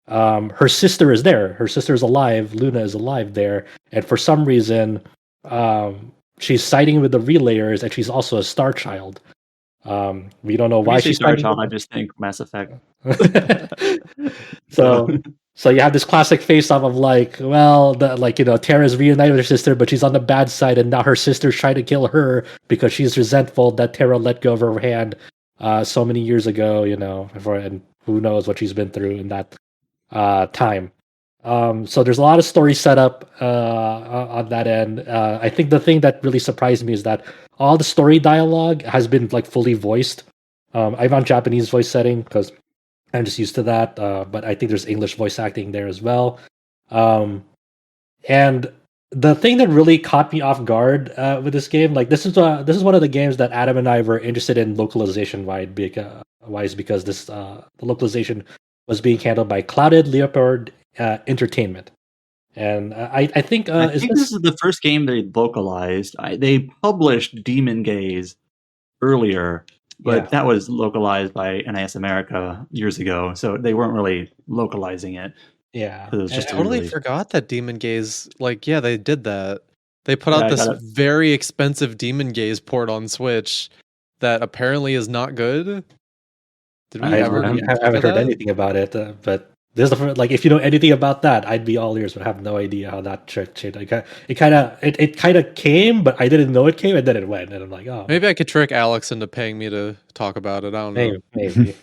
Her sister is there. Her sister is alive. Luna is alive there. And for some reason, she's siding with the Relayers, and she's also a Star Child. We don't know why she's Star Child. I just think Mass Effect. So you have this classic face-off of like, well, Terra's reunited with her sister, but she's on the bad side, and now her sister's trying to kill her because she's resentful that Terra let go of her hand so many years ago. And who knows what she's been through in that time. So there's a lot of story setup on that end. I think the thing that really surprised me is that all the story dialogue has been like fully voiced. I'm on Japanese voice setting because I'm just used to that. But I think there's English voice acting there as well. And the thing that really caught me off guard with this game, like this is one of the games that Adam and I were interested in localization wise because this the localization was being handled by Clouded Leopard Entertainment. And I think this is the first game they localized. They published Demon Gaze earlier, but that was localized by NIS America years ago, so they weren't really localizing it. Yeah, It was I just a totally relief. forgot that Demon Gaze, like, yeah, they did that. They put Yeah, out I this got it. very expensive Demon Gaze port on Switch that apparently is not good. Did we I ever haven't even I cover haven't heard that? anything about it, but this is like if you know anything about that, I'd be all ears, but I have no idea how that trick changed. It kind of came, but I didn't know it came, and then it went, and I'm like, oh, Maybe I could trick Alex into paying me to talk about it. I don't know. maybe.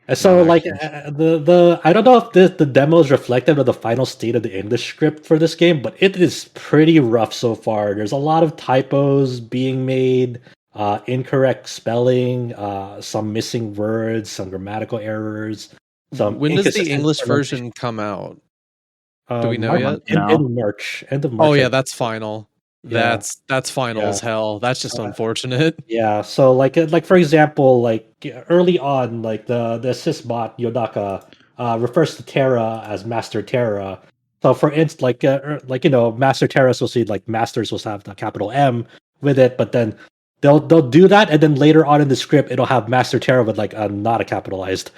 And Not so like actually. the I don't know if the demo is reflective of the final state of the English script for this game, but it is pretty rough so far. There's a lot of typos being made, incorrect spelling, some missing words, some grammatical errors, some When does the inconsistent English pronunciation. version come out? Do we know About a yet? month now. In March, end of March. Oh I yeah, think. that's final. Yeah. That's final Yeah. as hell. That's just unfortunate. Yeah, so like for example, like early on, like the assist bot Yodaka refers to Terra as Master Terra. So for instance, like Master Terra is supposed to be like Master is supposed to have the capital M with it, but then they'll do that, and then later on in the script it'll have Master Terra with like a not a capitalized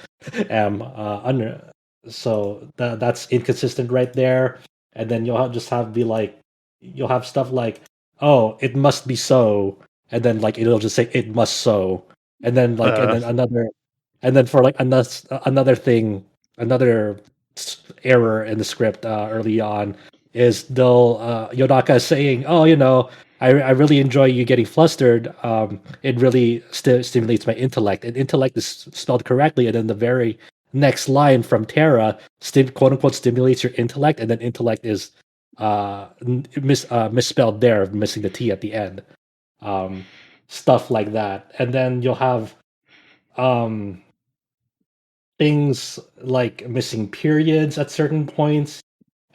M under. So that's inconsistent right there, and then just have be like you'll have stuff like, oh, it must be so, and then like it'll just say it must so, and then like and then another, and then for like another thing, another error in the script early on is they'll Yodaka is saying, oh, I really enjoy you getting flustered. It really stimulates my intellect, and intellect is spelled correctly, and then the very next line from Terra, quote unquote, stimulates your intellect, and then intellect is misspelled there, missing the T at the end. Stuff like that, and then you'll have um, things like missing periods at certain points,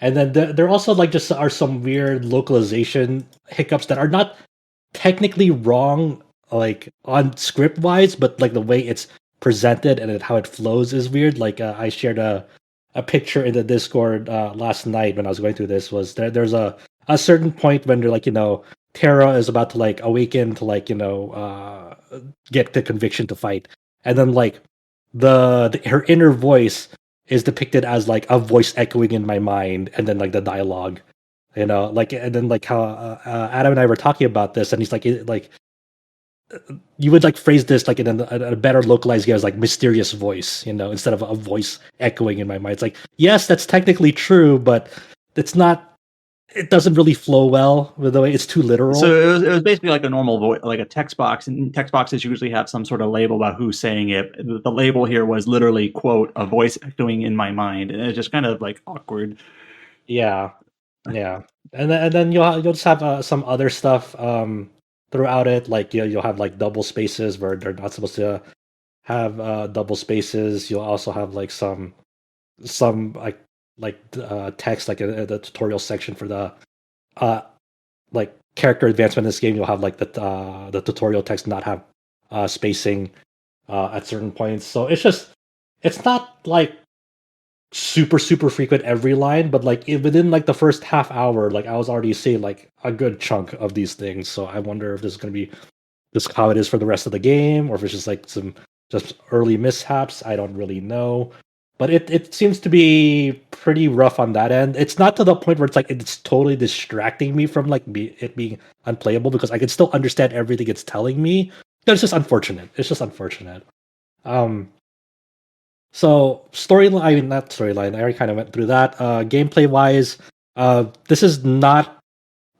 and then there also like just are some weird localization hiccups that are not technically wrong, like on script wise, but like the way it's presented and how it flows is weird. Like I shared a picture in the Discord last night when I was going through this. Was there's a certain point when they're like, Terra is about to like awaken to like get the conviction to fight, and then like her inner voice is depicted as like a voice echoing in my mind, and then like the dialogue, like, and then like how Adam and I were talking about this, and he's like you would like phrase this like in a better localized game as like mysterious voice, instead of a voice echoing in my mind. It's like, yes, that's technically true, but it's not. It doesn't really flow well with the way it's too literal. So it was basically like a normal voice, like a text box, and text boxes usually have some sort of label about who's saying it. The label here was literally, quote, a voice echoing in my mind, and it's just kind of like awkward. Yeah, and then you'll just have some other stuff throughout it, like you'll have like double spaces where they're not supposed to have double spaces. You'll also have like some text like in the tutorial section for the like character advancement in this game. You'll have like the tutorial text not have spacing at certain points. So it's not like super frequent every line, but like within like the first half hour, like I was already seeing like a good chunk of these things. So I wonder if this is going to be this how it is for the rest of the game, or if it's just like some just early mishaps. I don't really know, but it seems to be pretty rough on that end. It's not to the point where it's like it's totally distracting me from like it being unplayable, because I can still understand everything it's telling me. It's just unfortunate. So storyline, I mean, not storyline. I already kind of went through that. Gameplay wise, this is not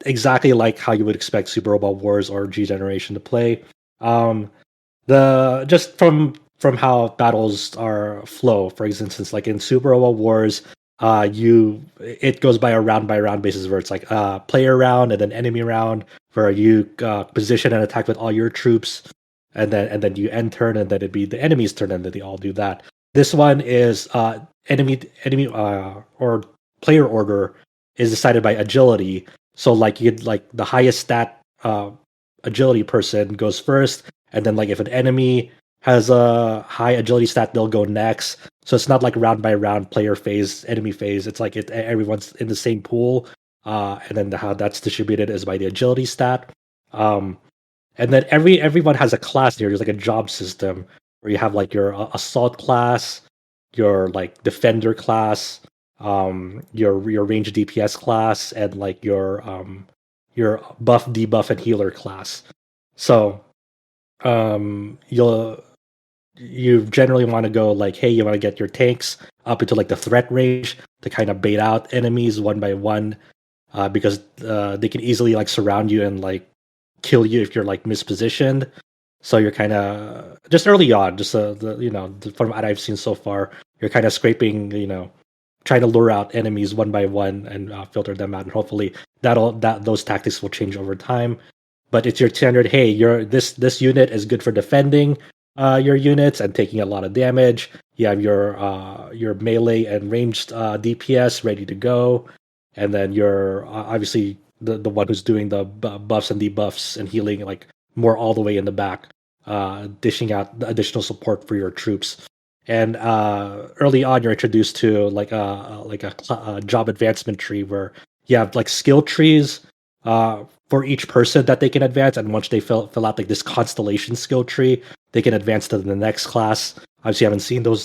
exactly like how you would expect Super Robot Wars or G Generation to play. The just from how battles are flow. For instance, like in Super Robot Wars, it goes by a round basis where it's like player round and then enemy round, where you position and attack with all your troops, and then you end turn, and then it'd be the enemy's turn, and then they all do that. This one is enemy or player order is decided by agility. So like you get like the highest stat agility person goes first, and then like if an enemy has a high agility stat, they'll go next. So it's not like round by round player phase, enemy phase. It's like everyone's in the same pool, and then how that's distributed is by the agility stat. And then everyone has a class here. There's like a job system where you have like your assault class, your like defender class, your ranged DPS class, and like your buff, debuff, and healer class. So you generally want to go like, hey, you want to get your tanks up into like the threat range to kind of bait out enemies one by one, because they can easily like surround you and like kill you if you're like mispositioned. So you're kind of just early on, just from what I've seen so far, you're kind of scraping, trying to lure out enemies one by one and filter them out, and hopefully those tactics will change over time. But it's your standard. Hey, this unit is good for defending your units and taking a lot of damage. You have your melee and ranged DPS ready to go, and then you're obviously the one who's doing the buffs and debuffs and healing, like more all the way in the back, dishing out the additional support for your troops. And early on, you're introduced to like a job advancement tree where you have like skill trees for each person that they can advance, and once they fill out like this constellation skill tree, they can advance to the next class. Obviously, I haven't seen those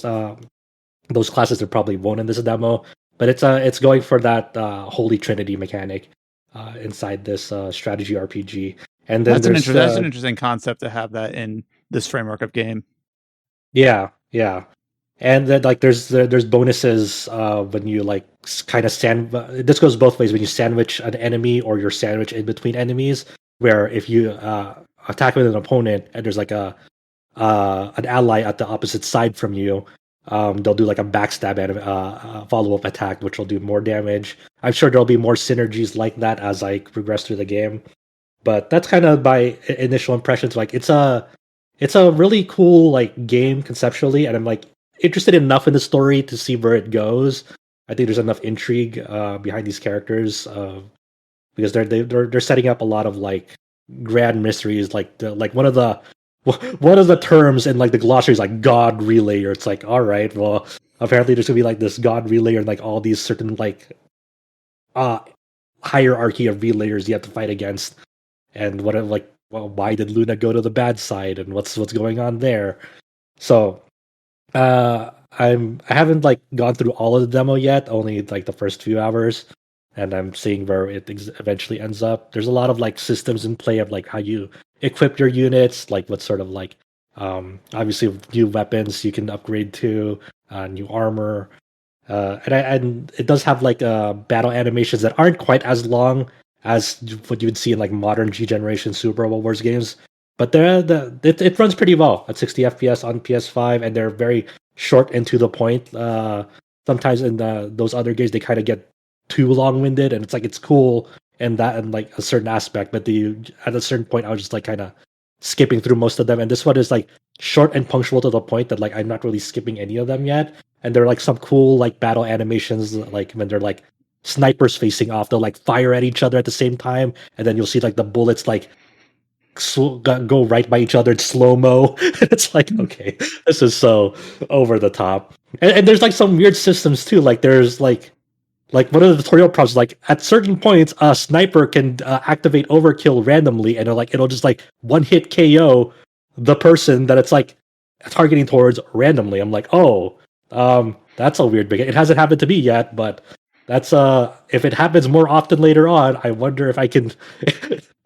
classes. They probably won't in this demo, but it's going for that holy trinity mechanic inside this strategy RPG. And then that's an interesting concept to have that in this framework of game. Yeah, and then like there's bonuses when you like kind of this goes both ways when you sandwich an enemy or you're sandwiched in between enemies, where if you attack with an opponent and there's like an ally at the opposite side from you, they'll do like a backstab and follow-up attack, which will do more damage. I'm sure there'll be more synergies like that as I progress through the game, but that's kind of my initial impressions. Like it's a really cool like game conceptually, and I'm like interested enough in the story to see where it goes. I think there's enough intrigue behind these characters because they're setting up a lot of like grand mysteries. Like one of the terms in like the glossary is like God Relayer. It's like, all right, well, apparently there's gonna be like this God Relayer and like all these certain like hierarchy of relayers you have to fight against, and what like, well, why did Luna go to the bad side, and what's going on there? So I haven't like gone through all of the demo yet, only like the first few hours, and I'm seeing where it eventually ends up. There's a lot of like systems in play of like how you equip your units, like what sort of like obviously new weapons you can upgrade to, new armor, and it does have like battle animations that aren't quite as long as what you would see in like modern G generation Super Robot Wars games, but it runs pretty well at 60 FPS on PS5, and they're very short and to the point. Sometimes in those other games they kind of get too long winded, and it's cool and like a certain aspect, but at a certain point I was just like kind of skipping through most of them, and this one is like short and punctual to the point that like I'm not really skipping any of them yet. And there are like some cool like battle animations, like when they're like snipers facing off, they'll like fire at each other at the same time, and then you'll see like the bullets like go right by each other in slow-mo. It's like, okay, this is so over the top. And there's like some weird systems too, like there's like one of the tutorial prompts, like at certain points a sniper can activate overkill randomly, and it'll just like one hit KO the person that it's like targeting towards randomly. I'm like, oh, that's a weird big. It hasn't happened to me yet, but that's if it happens more often later on, I wonder if I can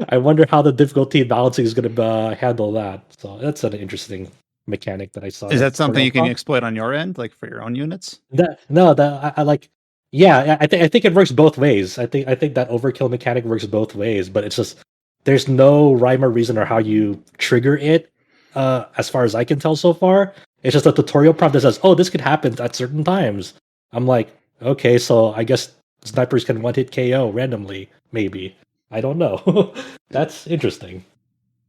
I wonder how the difficulty balancing is going to handle that. So that's an interesting mechanic that I saw. Is that something you can exploit on your end, like for your own units? I like. Yeah, I think it works both ways. I think that overkill mechanic works both ways, but it's just there's no rhyme or reason or how you trigger it, as far as I can tell so far. It's just a tutorial prompt that says, "Oh, this could happen at certain times." I'm like, okay, so I guess snipers can one hit KO randomly. Maybe, I don't know. That's interesting.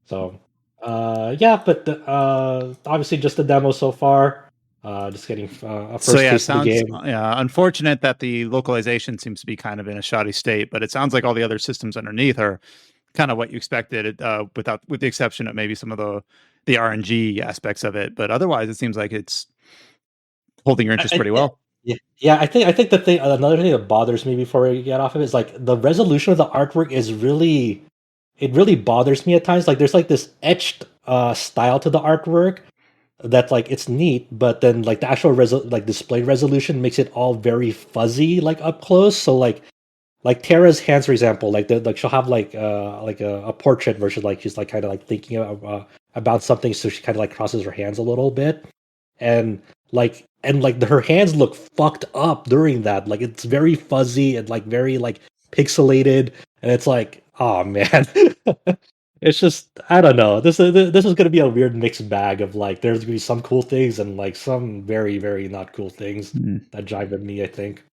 So, yeah, but obviously just the demo so far. Just getting a first taste of the game. Yeah, unfortunate that the localization seems to be kind of in a shoddy state, but it sounds like all the other systems underneath are kind of what you expected, with the exception of maybe some of the RNG aspects of it. But otherwise, it seems like it's holding your interest pretty well. Yeah. I think the thing, another thing that bothers me before we get off of it is like the resolution of the artwork is really bothers me at times. Like there's like this etched style to the artwork. that like it's neat, but then like the actual display resolution makes it all very fuzzy, like up close. So like Tara's hands, for example, like she'll have like a portrait versus like she's like kind of like thinking about something, so she kind of like crosses her hands a little bit, and her hands look fucked up during that. Like it's very fuzzy and like very like pixelated, and it's like, oh man. It's just, I don't know. This is going to be a weird mixed bag of like there's going to be some cool things and like some very very not cool things that jive with me, I think.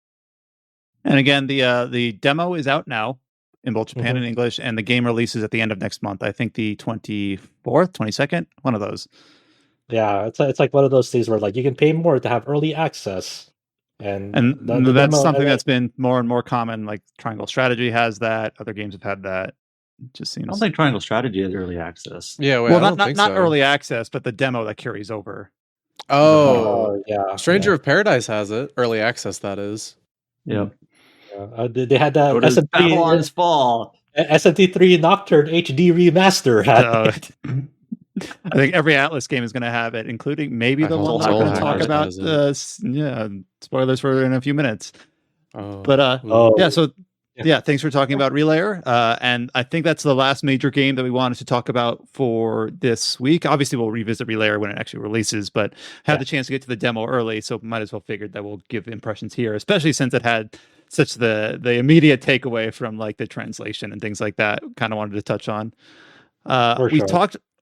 And again, the demo is out now in both Japan and English, and the game releases at the end of next month. I think the 24th, 22nd, one of those. Yeah, it's like one of those things where like you can pay more to have early access, and that's demo, something that's been more and more common. Like Triangle Strategy has that. Other games have had that. It just seems. I don't think Triangle Strategy is early access. Yeah, well, not early access, but the demo that carries over. Oh, yeah. Stranger of Paradise has it, early access. That is. Yep. They had that Babylon's Fall. SMT3 Nocturne HD remaster. I think every Atlas game is going to have it, including maybe the one that we're going to talk about. Spoilers for in a few minutes. Thanks for talking about Relayer. And I think that's the last major game that we wanted to talk about for this week. Obviously, we'll revisit Relayer when it actually releases, but had the chance to get to the demo early, so might as well figured that we'll give impressions here, especially since it had such the immediate takeaway from like the translation and things like that. Kind of wanted to touch on.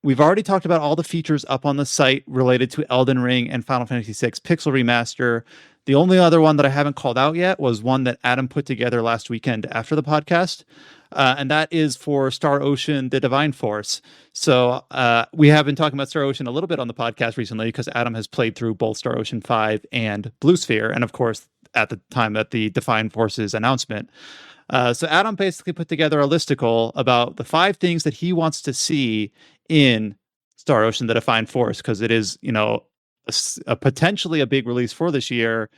We've already talked about all the features up on the site related to Elden Ring and Final Fantasy VI Pixel Remaster. The only other one that I haven't called out yet was one that Adam put together last weekend after the podcast, and that is for Star Ocean: The Divine Force. So we have been talking about Star Ocean a little bit on the podcast recently because Adam has played through both Star Ocean 5 and Blue Sphere, and of course, at the time at the Divine Forces announcement. So Adam basically put together a listicle about the 5 things that he wants to see in Star Ocean: The Divine Force, because it is, a potentially a big release for this year,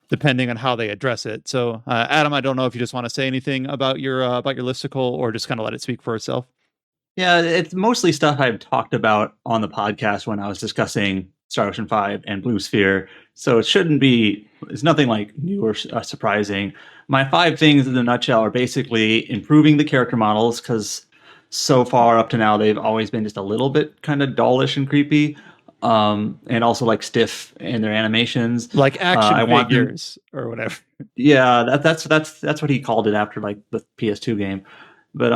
depending on how they address it. So, Adam, I don't know if you just want to say anything about your listicle or just kind of let it speak for itself. Yeah, it's mostly stuff I've talked about on the podcast when I was discussing Star Ocean 5 and Blue Sphere. So it's nothing like new or surprising. My 5 things in a nutshell are basically improving the character models, because so far up to now, they've always been just a little bit kind of dullish and creepy. And also like stiff in their animations, like action figures or whatever. Yeah, that's what he called it after like the PS2 game. But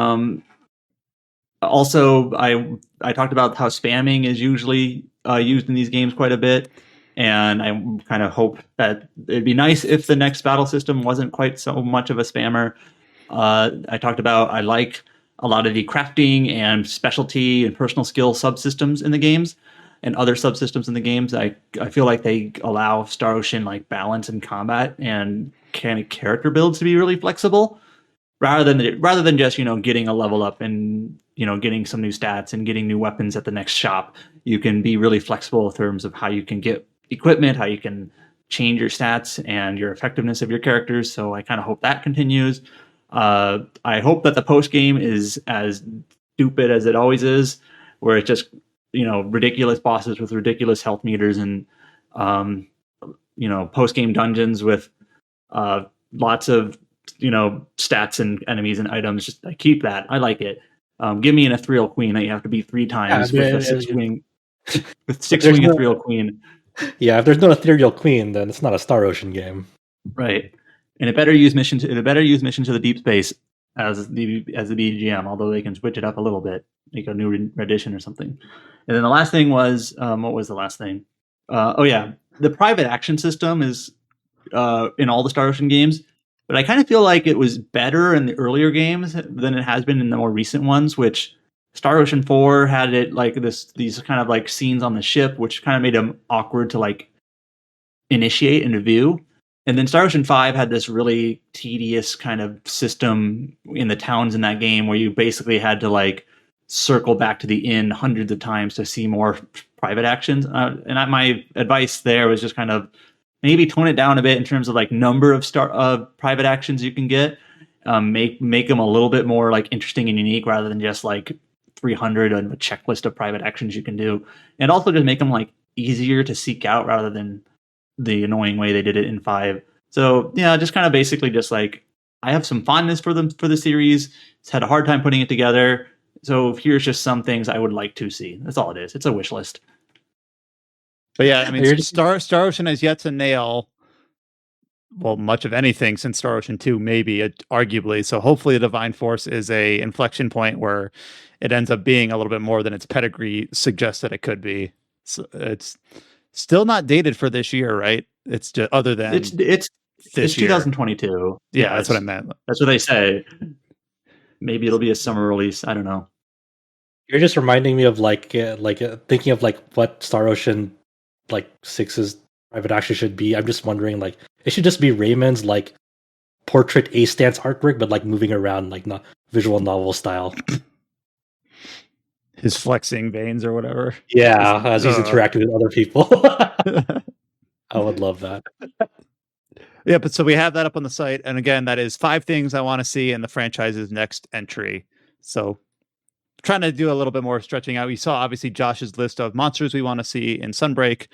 also I talked about how spamming is usually used in these games quite a bit, and I kind of hope that it'd be nice if the next battle system wasn't quite so much of a spammer. I talked about I like a lot of the crafting and specialty and personal skill subsystems in the games. And other subsystems in the games, I feel like they allow Star Ocean like balance and combat and character builds to be really flexible, rather than just getting a level up and getting some new stats and getting new weapons at the next shop. You can be really flexible in terms of how you can get equipment, how you can change your stats and your effectiveness of your characters. So I kind of hope that continues. I hope that the post game is as stupid as it always is, where it just ridiculous bosses with ridiculous health meters and post-game dungeons with lots of stats and enemies and items. Just I keep that. I like it. Give me an ethereal queen that you have to beat 3 times with a 6-wing with 6-wing ethereal queen. Yeah, if there's no ethereal queen, then it's not a Star Ocean game. Right. And it better use mission to the deep space as the BGM, although they can switch it up a little bit, make a new rendition or something. And then the last thing was, what was the last thing? The private action system is in all the Star Ocean games, but I kind of feel like it was better in the earlier games than it has been in the more recent ones, which Star Ocean 4 had it like these kind of like scenes on the ship, which kind of made them awkward to like initiate into view. And then Star Ocean 5 had this really tedious kind of system in the towns in that game where you basically had to like circle back to the inn hundreds of times to see more private actions. My advice there was just kind of maybe tone it down a bit in terms of like number of private actions you can get. Make them a little bit more like interesting and unique rather than just like 300 and a checklist of private actions you can do. And also just make them like easier to seek out rather than the annoying way they did it in 5. So yeah, just kind of basically just like, I have some fondness for the series. It's had a hard time putting it together. So here's just some things I would like to see. That's all it is. It's a wish list. But yeah, I mean, Star Ocean has yet to nail much of anything since Star Ocean 2, maybe, arguably. So hopefully the Divine Force is a inflection point where it ends up being a little bit more than its pedigree suggests that it could be. So it's still not dated for this year, right? It's just other than it's this year. 2022. Yeah, that's what I meant. That's what they say. Maybe it'll be a summer release. I don't know. You're just reminding me of thinking of what Star Ocean 6's private actually should be. I'm just wondering it should just be Raymond's portrait A stance artwork, but moving around not visual novel style. His flexing veins or whatever. Yeah, as he's interacting with other people. I would love that. Yeah, but so we have that up on the site, and again, that is 5 things I want to see in the franchise's next entry. So trying to do a little bit more stretching out. We saw obviously Josh's list of monsters we want to see in Sunbreak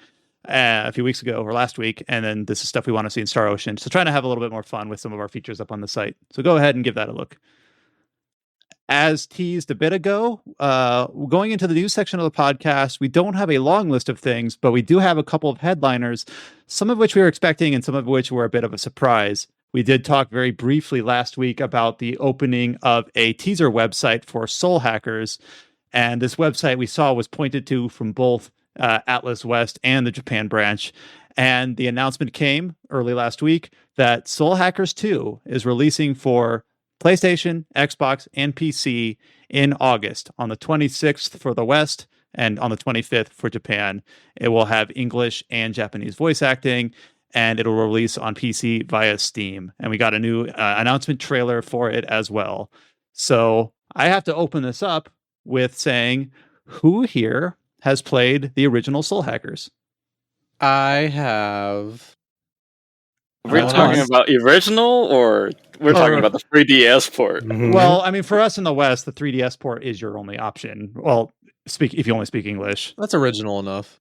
a few weeks ago or last week, and then this is stuff we want to see in Star Ocean. So trying to have a little bit more fun with some of our features up on the site. So go ahead and give that a look. As teased a bit ago, going into the news section of the podcast, we don't have a long list of things, but we do have a couple of headliners, some of which we were expecting and some of which were a bit of a surprise. We did talk very briefly last week about the opening of a teaser website for Soul Hackers, and this website we saw was pointed to from both Atlas West and the Japan branch, and the announcement came early last week that Soul Hackers 2 is releasing for PlayStation, Xbox, and PC in August, on the 26th for the West and on the 25th for Japan. It will have English and Japanese voice acting, and it'll release on PC via Steam. And we got a new announcement trailer for it as well. So I have to open this up with saying, who here has played the original Soul Hackers? I have. We're talking about original, or we're talking about the 3DS port? Mm-hmm. Well, I mean, for us in the West, the 3DS port is your only option. Well, if you only speak English. That's original enough.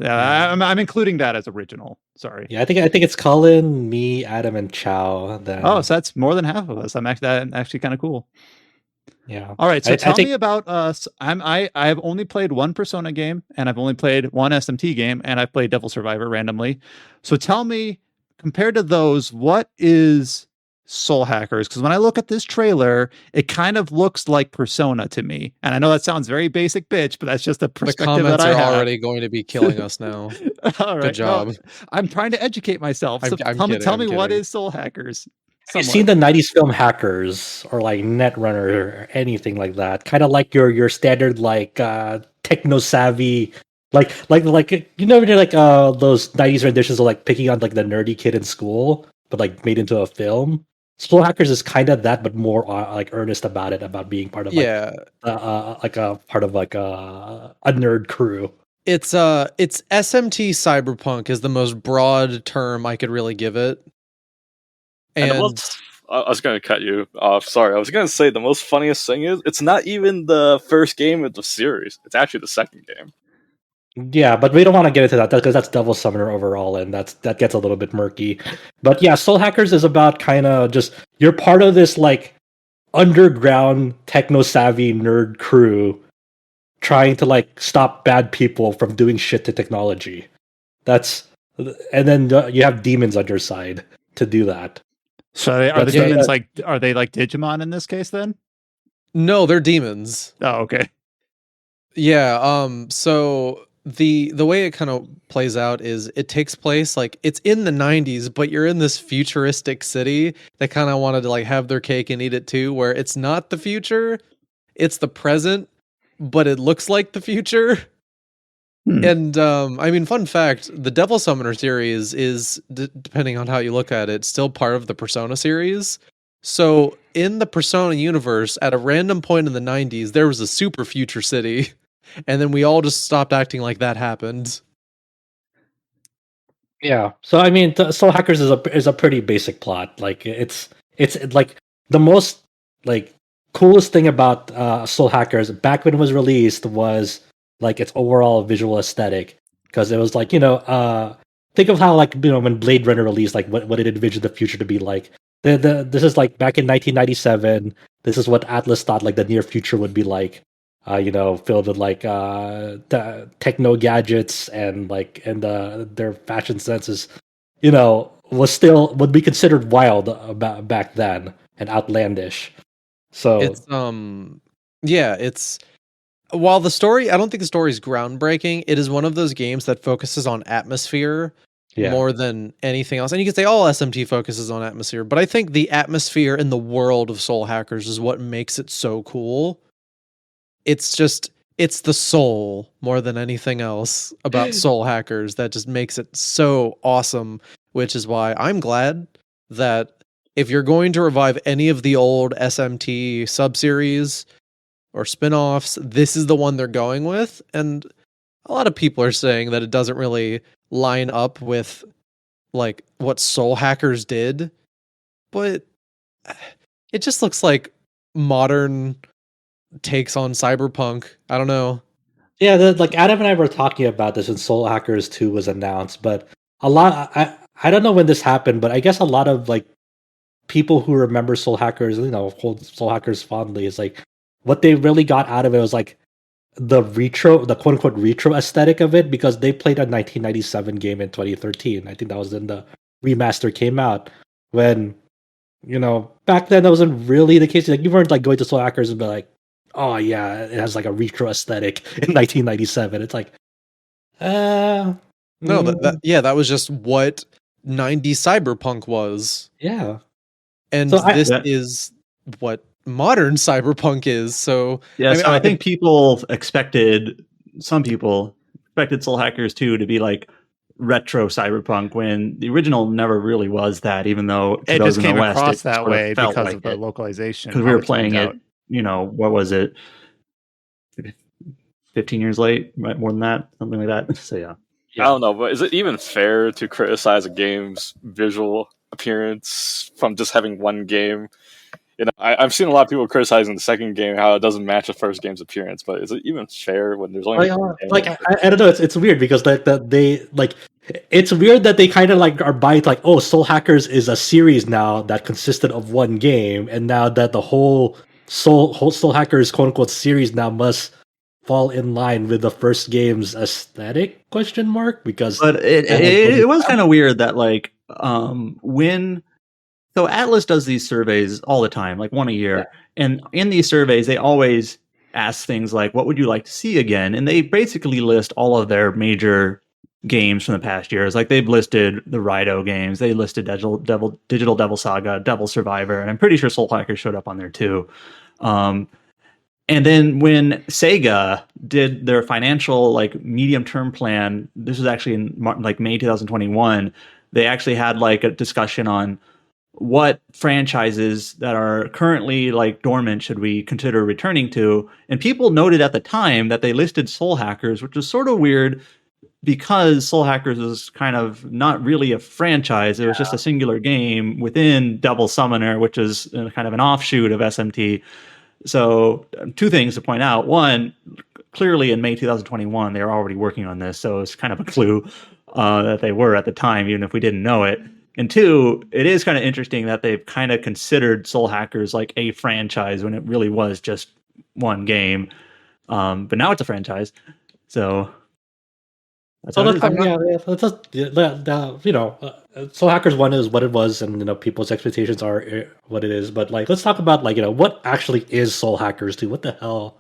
I'm including that as original. Sorry. Yeah, I think it's Colin, me, Adam, and Chow. Then. Oh, so that's more than half of us. That's actually kind of cool. Yeah. All right. So tell me about us. I have only played one Persona game, and I've only played one SMT game, and I've played Devil Survivor randomly. So tell me, compared to those, what is Soul Hackers? Because when I look at this trailer, it kind of looks like Persona to me. And I know that sounds very basic bitch, but that's just a perspective that I have. The comments are already going to be killing us now. All right. Good job. No, I'm trying to educate myself. So tell me what is Soul Hackers? Have you seen the 90s film Hackers or Netrunner or anything like that? Kind of like your standard techno savvy, like you know, those 90s renditions of picking on the nerdy kid in school, but made into a film. Soul Hackers is kind of that, but more earnest about it, about being part of a part of a nerd crew. It's SMT cyberpunk is the most broad term I could really give it. And I was going to cut you off. Sorry. I was going to say the most funniest thing is it's not even the first game of the series. It's actually the second game. Yeah, but we don't want to get into that because that's Devil Summoner overall, and that gets a little bit murky. But yeah, Soul Hackers is about kind of just you're part of this underground techno savvy nerd crew trying to stop bad people from doing shit to technology. And then you have demons on your side to do that. So are the demons are they like Digimon in this case then? No, they're demons. Oh, okay. Yeah, so the way it kind of plays out is it takes place it's in the 90s, but you're in this futuristic city that kind of wanted to have their cake and eat it too, where it's not the future, it's the present, but it looks like the future. And I mean, fun fact, the Devil Summoner series is, depending on how you look at it, still part of the Persona series. So in the Persona universe, at a random point in the 90s, there was a super future city, and then we all just stopped acting like that happened. Yeah. So I mean, Soul Hackers is a pretty basic plot. It's the most coolest thing about Soul Hackers back when it was released was its overall visual aesthetic. because it was like think of how like when Blade Runner released, like what it envisioned the future to be like. This is like back in 1997. This is what Atlas thought like the near future would be like. Filled with like techno gadgets and their fashion senses, would be considered wild about back then and outlandish. So it's it's while the story, I don't think the story is groundbreaking. It is one of those games that focuses on atmosphere more than anything else. And you could say all SMT focuses on atmosphere, but I think the atmosphere in the world of Soul Hackers is what makes it so cool. It's the soul more than anything else about Soul Hackers that just makes it so awesome, which is why I'm glad that if you're going to revive any of the old SMT sub-series or spin-offs, this is the one they're going with. And a lot of people are saying that it doesn't really line up with like what Soul Hackers did, but it just looks like modern takes on cyberpunk. I don't know. Yeah, like Adam and I were talking about this when Soul Hackers 2 was announced, but I don't know when this happened, but I guess a lot of like people who remember Soul Hackers, hold Soul Hackers fondly, is like what they really got out of it was like the quote unquote retro aesthetic of it, because they played a 1997 game in 2013. I think that was when the remaster came out. When back then that wasn't really the case. Like you weren't like going to Soul Hackers and be like, oh yeah, it has like a retro aesthetic in 1997. It's like, no, that was just what 90s cyberpunk was. Yeah, and so this is what modern cyberpunk is. So yeah, I think some people expected Soul Hackers 2 to be like retro cyberpunk when the original never really was that, even though it just came across that way because of the localization. Because we were playing it, what was it? 15 years late, right? More than that, something like that. So yeah. I don't know, but is it even fair to criticize a game's visual appearance from just having one game? I've seen a lot of people criticizing the second game how it doesn't match the first game's appearance, but is it even fair when there's only one game? Like I don't know, it's weird because it's weird that they kind of like are biased, like, oh, Soul Hackers is a series now that consisted of one game, and now that the whole Soul Hackers quote unquote series now must fall in line with the first game's aesthetic ? Because but it was kind of weird that like so Atlas does these surveys all the time, like one a year, and in these surveys they always ask things like, what would you like to see again? And they basically list all of their major games from the past years. Like they've listed the Rido games, they listed Digital Devil Saga, Devil Survivor, and I'm pretty sure Soul Hackers showed up on there too. And then when Sega did their financial like medium-term plan, this was actually in like May 2021, they actually had like a discussion on what franchises that are currently like dormant should we consider returning to. And people noted at the time that they listed Soul Hackers, which was sort of weird because Soul Hackers was kind of not really a franchise. It was just a singular game within Devil Summoner, which is kind of an offshoot of SMT. So two things to point out. One, clearly in May 2021, they were already working on this. So it's kind of a clue that they were at the time, even if we didn't know it. And two, it is kind of interesting that they've kind of considered Soul Hackers like a franchise when it really was just one game. But now it's a franchise. So Soul Hackers 1 is what it was, and people's expectations are what it is. But like, let's talk about like what actually is Soul Hackers 2. What the hell?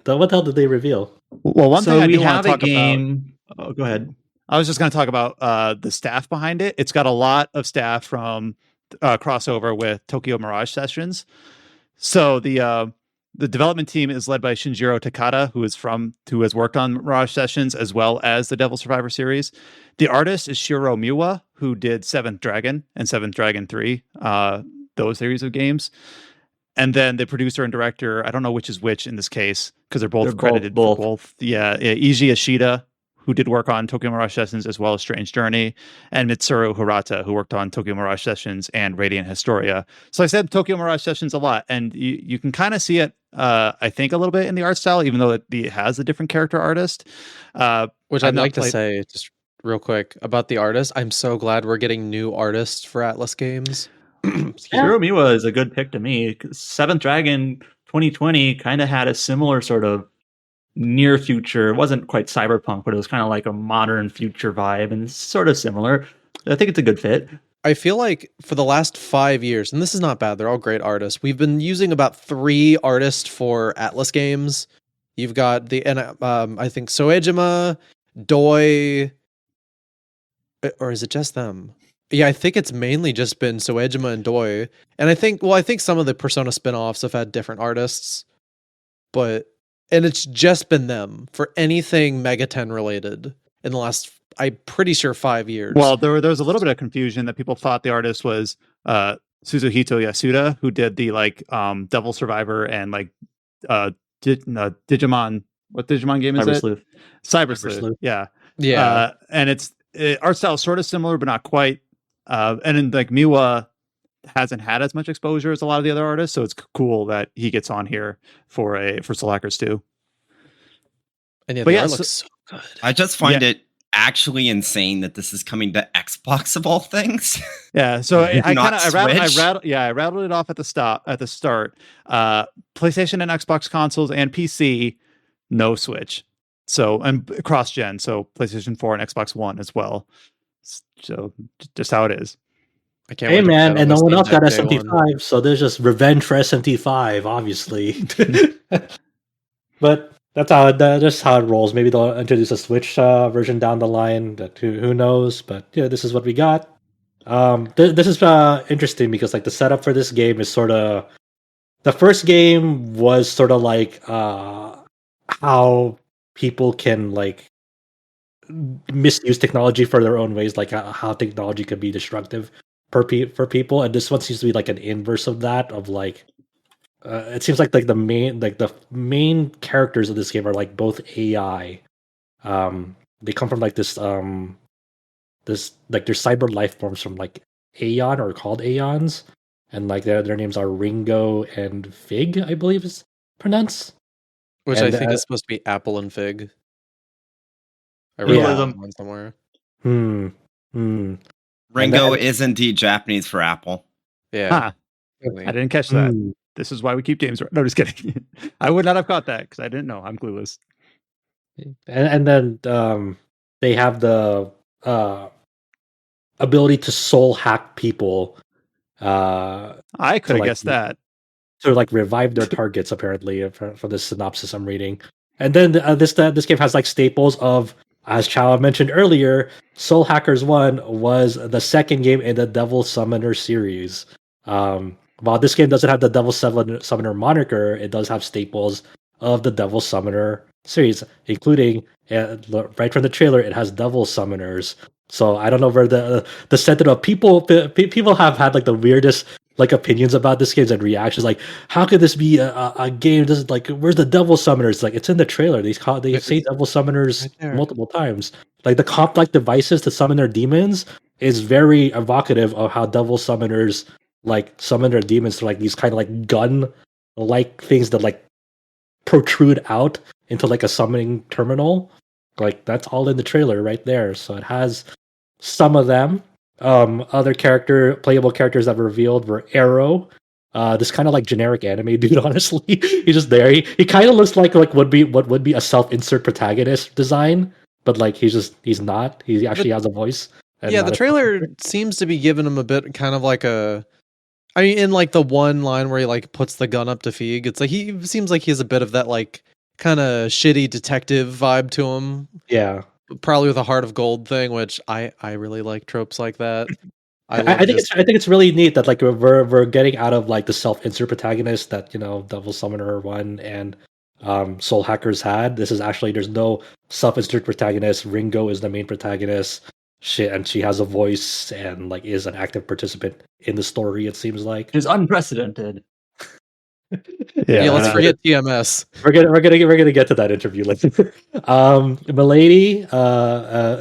What the hell did they reveal? Well, one thing I do want to talk about. Oh, go ahead. I was just going to talk about the staff behind it. It's got a lot of staff from crossover with Tokyo Mirage Sessions. So the development team is led by Shinjiro Takada, who has worked on Mirage Sessions as well as the Devil Survivor series. The artist is Shiro Miwa, who did Seventh Dragon and Seventh Dragon 3, those series of games. And then the producer and director, I don't know which is which in this case, because they're credited for both. Yeah, Eiji Ishida, who did work on Tokyo Mirage Sessions as well as Strange Journey, and Mitsuru Hirata, who worked on Tokyo Mirage Sessions and Radiant Historia. So I said Tokyo Mirage Sessions a lot, and you can kind of see it, I think, a little bit in the art style, even though it has a different character artist. Which I'd like to say, just real quick, about the artist. I'm so glad we're getting new artists for Atlas games. Hiro Miwa is a good pick to me. Seventh Dragon 2020 kind of had a similar sort of near future. It wasn't quite cyberpunk, but it was kind of like a modern future vibe, and it's sort of similar. I think it's a good fit. I feel like for the last 5 years, and this is not bad, they're all great artists, we've been using about 3 artists for Atlas games. You've got I think Soejima, Doi, or is it just them? Yeah, I think it's mainly just been Soejima and Doi. And I think some of the Persona spin-offs have had different artists, and it's just been them for anything Mega 10 related in the last, I'm pretty sure, 5 years. Well, there was a little bit of confusion that people thought the artist was Suzuhito Yasuda, who did the Devil Survivor and Digimon. What Digimon game is it? Cyber Sleuth. Yeah. And art style is sort of similar, but not quite. And then Miwa hasn't had as much exposure as a lot of the other artists, so it's cool that he gets on here for Soul Hackers 2. And the art looks so good. I just find it actually insane that this is coming to Xbox of all things. Yeah, so I rattled it off at the start. PlayStation and Xbox consoles and PC, no Switch. So, and cross-gen, so PlayStation 4 and Xbox One as well. So just how it is. I can't. Hey man, and no one else got SMT5, so there's just revenge for SMT5, obviously. But that's how it rolls. Maybe they'll introduce a Switch version down the line. That who knows? But yeah, this is what we got. This is interesting because the setup for this game is sort of, the first game was sort of how people can misuse technology for their own ways, how technology can be destructive for people, and this one seems to be an inverse of that. Of it seems like the main characters of this game are both AI. They come from this they're cyber life forms from Aeon, or called Aeons, and their names are Ringo and Fig, I believe is pronounced. Which I think is supposed to be Apple and Fig. I read that one somewhere. Ringo is indeed Japanese for Apple. Yeah. I didn't catch that. This is why we keep games. No, just kidding. I would not have caught that because I didn't know. I'm clueless. And then they have the ability to soul hack people. I could have guessed that. To revive their targets, apparently, from the synopsis I'm reading. And then this game has staples of, as Chow mentioned earlier, Soul Hackers 1 was the second game in the Devil Summoner series. While this game doesn't have the Devil Summoner moniker, it does have staples of the Devil Summoner series, including, right from the trailer, it has Devil Summoners. So I don't know where the sentiment of people have had the weirdest opinions about this game and reactions, how could this be a game? This is where's the Devil Summoners? It's in the trailer. They say Devil Summoners multiple times. The comp devices to summon their demons is very evocative of how Devil Summoners summon their demons to these kind of gun things that protrude out into a summoning terminal. That's all in the trailer right there. So it has some of them. Other playable characters that were revealed were Arrow, this kind of generic anime dude. Honestly, he's just there. He kind of looks like what would be a self-insert protagonist design, but he's not. He actually has a voice. Yeah, the trailer seems to be giving him a bit kind of I mean, in the one line where he puts the gun up to Feig, it's he seems like he has a bit of that kind of shitty detective vibe to him. Yeah. Probably with a heart of gold thing, which I really like tropes like that. I think it's really neat that we're getting out of the self-insert protagonist that Devil Summoner 1 and Soul Hackers had. This is actually, there's no self-insert protagonist. Ringo is the main protagonist. And she has a voice and is an active participant in the story. It seems like it's unprecedented. Yeah, let's forget TMS. We're gonna get to that interview later. Milady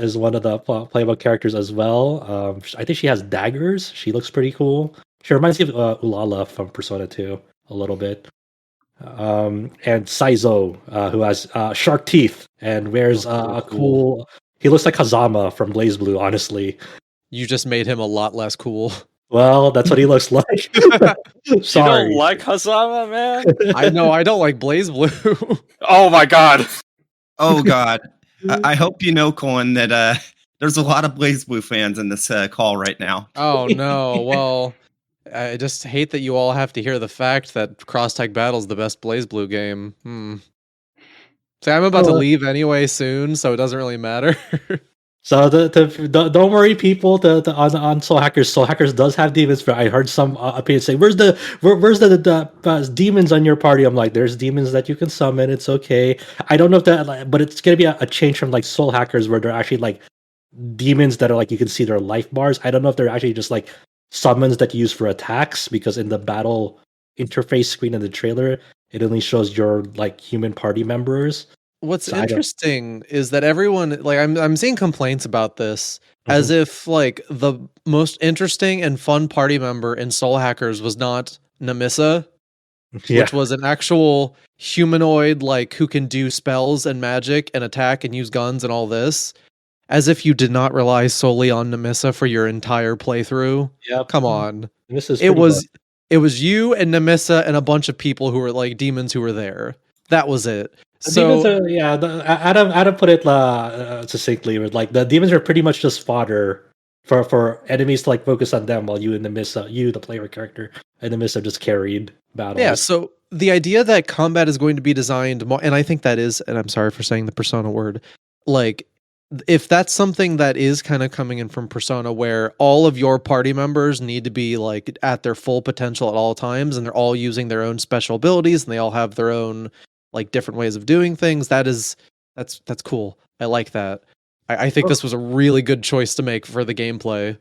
is one of the playable characters as well. I think she has daggers. She looks pretty cool. She reminds me of Ulala from Persona 2 a little bit. And Saizo, who has shark teeth and wears a cool. He looks like Hazama from Blaze Blue. Honestly, you just made him a lot less cool. Well, that's what he looks like. Sorry. You don't like Hazama, man? I know, I don't like Blaze Blue. Oh my god. Oh god. I hope you know, Colin, that there's a lot of Blaze Blue fans in this call right now. Oh no, well, I just hate that you all have to hear the fact that Cross Tag Battle's the best Blaze Blue game. See, I'm about to leave anyway soon, so it doesn't really matter. So don't worry, people. On Soul Hackers, Soul Hackers does have demons. I heard some opinions say, "Where's the demons on your party?" I'm like, "There's demons that you can summon. It's okay." I don't know if that, but it's gonna be a change from like Soul Hackers, where they're actually like demons that are like you can see their life bars. I don't know if they're actually just like summons that you use for attacks, because in the battle interface screen in the trailer, it only shows your like human party members. What's interesting is that everyone, like, I'm seeing complaints about this as if like the most interesting and fun party member in Soul Hackers was not Nemissa, which was an actual humanoid like who can do spells and magic and attack and use guns and all this. As if you did not rely solely on Nemissa for your entire playthrough. Yep. Come on. It was you and Nemissa and a bunch of people who were like demons who were there. That was it. So Adam put it succinctly. Like the demons are pretty much just fodder for enemies to like focus on them, while you and the player character and Nemissa just carried battles. Yeah. So the idea that combat is going to be designed, and I think that is, and I'm sorry for saying the Persona word, like if that's something that is kind of coming in from Persona, where all of your party members need to be like at their full potential at all times, and they're all using their own special abilities, and they all have their own like different ways of doing things. That's cool. I like that. I think this was a really good choice to make for the gameplay.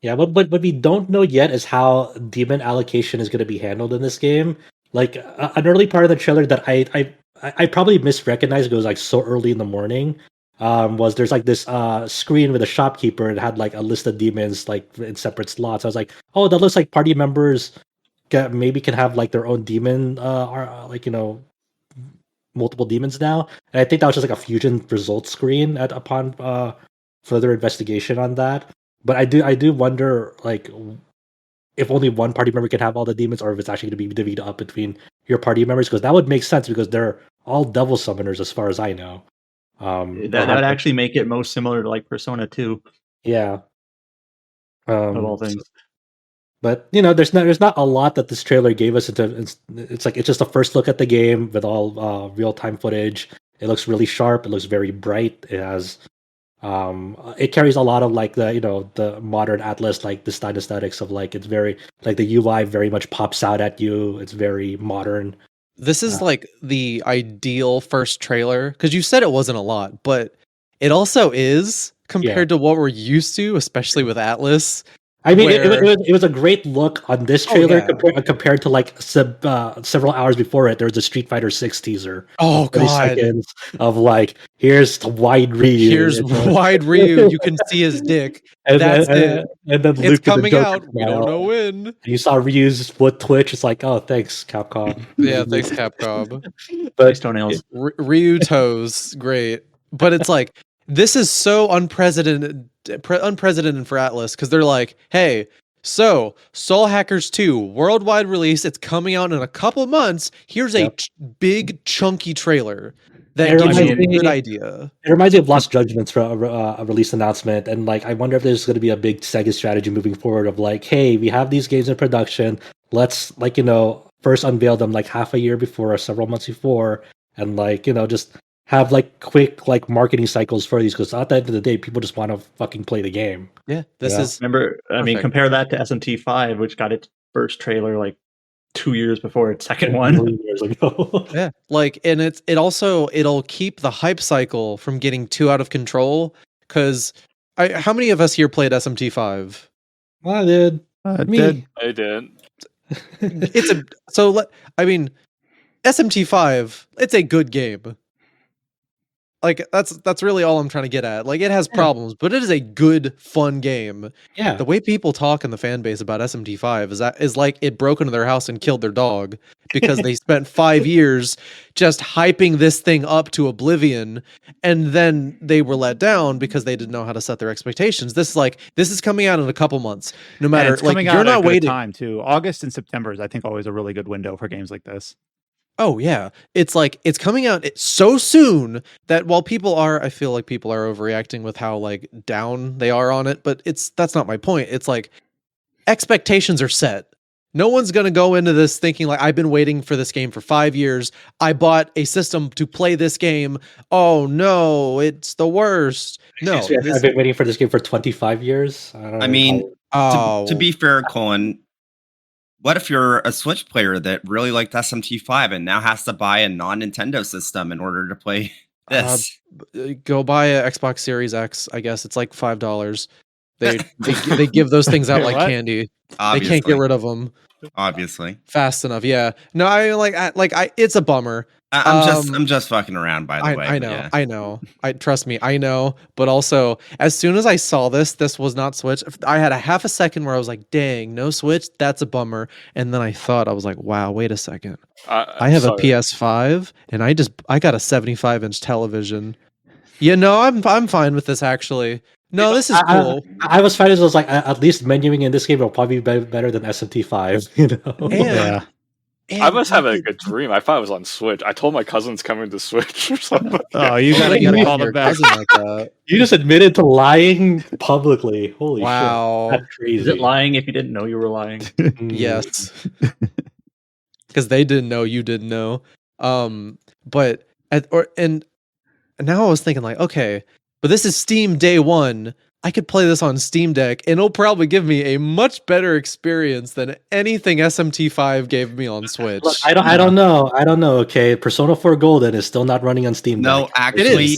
Yeah, but what we don't know yet is how demon allocation is going to be handled in this game. Like an early part of the trailer that I probably misrecognized, it was like so early in the morning. Was there's like this screen with a shopkeeper, and had like a list of demons like in separate slots. I was like, oh, that looks like party members maybe can have like their own demon, multiple demons now. And I think that was just like a fusion results screen upon further investigation on that. But I do wonder like if only one party member can have all the demons, or if it's actually going to be divvied up between your party members, because that would make sense, because they're all devil summoners as far as I know. That would actually make it most similar to like Persona 2. Yeah. Of all things. But there's not a lot that this trailer gave us. It's just a first look at the game with all real time footage. It looks really sharp. It looks very bright. It has it carries a lot of like the modern Atlas like the style aesthetics of like, it's very like the UI very much pops out at you. It's very modern. This is like the ideal first trailer, because you said it wasn't a lot, but it also is compared to what we're used to, especially with Atlas. I mean, it was a great look on this trailer compared to like several hours before it. There was a Street Fighter 6 teaser. Oh god! Seconds of like, here's the wide Ryu. Here's wide Ryu. You can see his dick. That's it. And then it's coming out. We don't know when. And you saw Ryu's foot twitch. It's like, oh, thanks, Capcom. Yeah, thanks, Capcom. But nice toenails. Ryu toes, great. But it's like, this is so unprecedented for Atlas, because they're like, hey, so Soul Hackers 2 worldwide release, it's coming out in a couple months. Here's a big chunky trailer that gives you a good idea. It reminds me of Lost Judgment's a release announcement, and like I wonder if there's going to be a big Sega strategy moving forward of like, hey, we have these games in production. Let's first unveil them like half a year before or several months before, and like just have like quick like marketing cycles for these, because at the end of the day, people just want to fucking play the game. Yeah, this is. Remember, I mean, compare that to SMT5, which got its first trailer like 2 years before its second one. 3 years ago. Yeah, like, and it'll keep the hype cycle from getting too out of control. Because how many of us here played SMT5? I did. I did. I did. SMT5, it's a good game. Like that's really all I'm trying to get at. Like it has problems, but it is a good, fun game. Yeah. The way people talk in the fan base about SMT5 is like it broke into their house and killed their dog because they spent 5 years just hyping this thing up to oblivion, and then they were let down because they didn't know how to set their expectations. This is coming out in a couple months. No matter, it's like, coming you're out not at a good waiting. time too. August and September is, I think, always a really good window for games like this. Oh yeah, it's like it's coming out so soon that while I feel like people are overreacting with how like down they are on it, but that's not my point. It's like expectations are set. No one's gonna go into this thinking like, I've been waiting for this game for 5 years. I bought a system to play this game. Oh no, it's the worst. No, I've been waiting for this game for 25 years. I mean, to be fair, Colin, what if you're a Switch player that really liked SMT5 and now has to buy a non-Nintendo system in order to play this? Go buy a Xbox Series X. I guess it's like $5. They give those things out like candy. Obviously. They can't get rid of them. Obviously, fast enough. Yeah. No, I it's a bummer. I'm just fucking around, by the way. I know. Trust me, I know. But also, as soon as I saw this was not Switch. I had a half a second where I was like, "Dang, no Switch. That's a bummer." And then I was like, "Wow, wait a second. I have a PS5, and I got a 75-inch television." I'm fine with this actually. No, this is cool. I was fine as I was like, at least menuing in this game will probably be better than SMT5. You know? Yeah. I must have a good dream. I thought it was on Switch. I told my cousins coming to Switch or something. Oh, you gotta call them back. Like that. You just admitted to lying publicly. Holy wow. shit. That's crazy. Is it lying if you didn't know you were lying? Yes. Because they didn't know, you didn't know. But now I was thinking like, okay, but this is Steam day one. I could play this on Steam Deck, and it'll probably give me a much better experience than anything SMT5 gave me on Switch. Look, I don't know. Okay, Persona 4 Golden is still not running on Steam Deck. No, actually,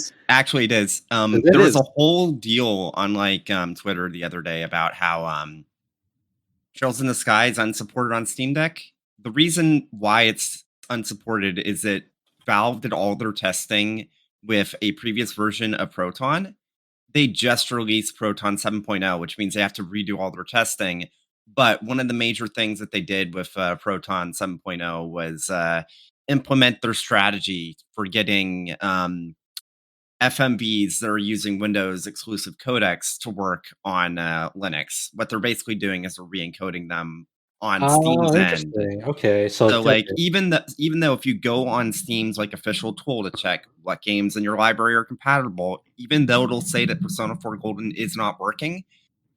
it is. There was a whole deal on Twitter the other day about how Trails in the Sky is unsupported on Steam Deck. The reason why it's unsupported is that Valve did all their testing with a previous version of Proton. They just released Proton 7.0, which means they have to redo all their testing. But one of the major things that they did with Proton 7.0 was implement their strategy for getting FMVs that are using Windows exclusive codecs to work on Linux. What they're basically doing is they're re-encoding them on Steam's end. Okay, so even though if you go on Steam's official tool to check what games in your library are compatible, even though it'll say that Persona 4 Golden is not working,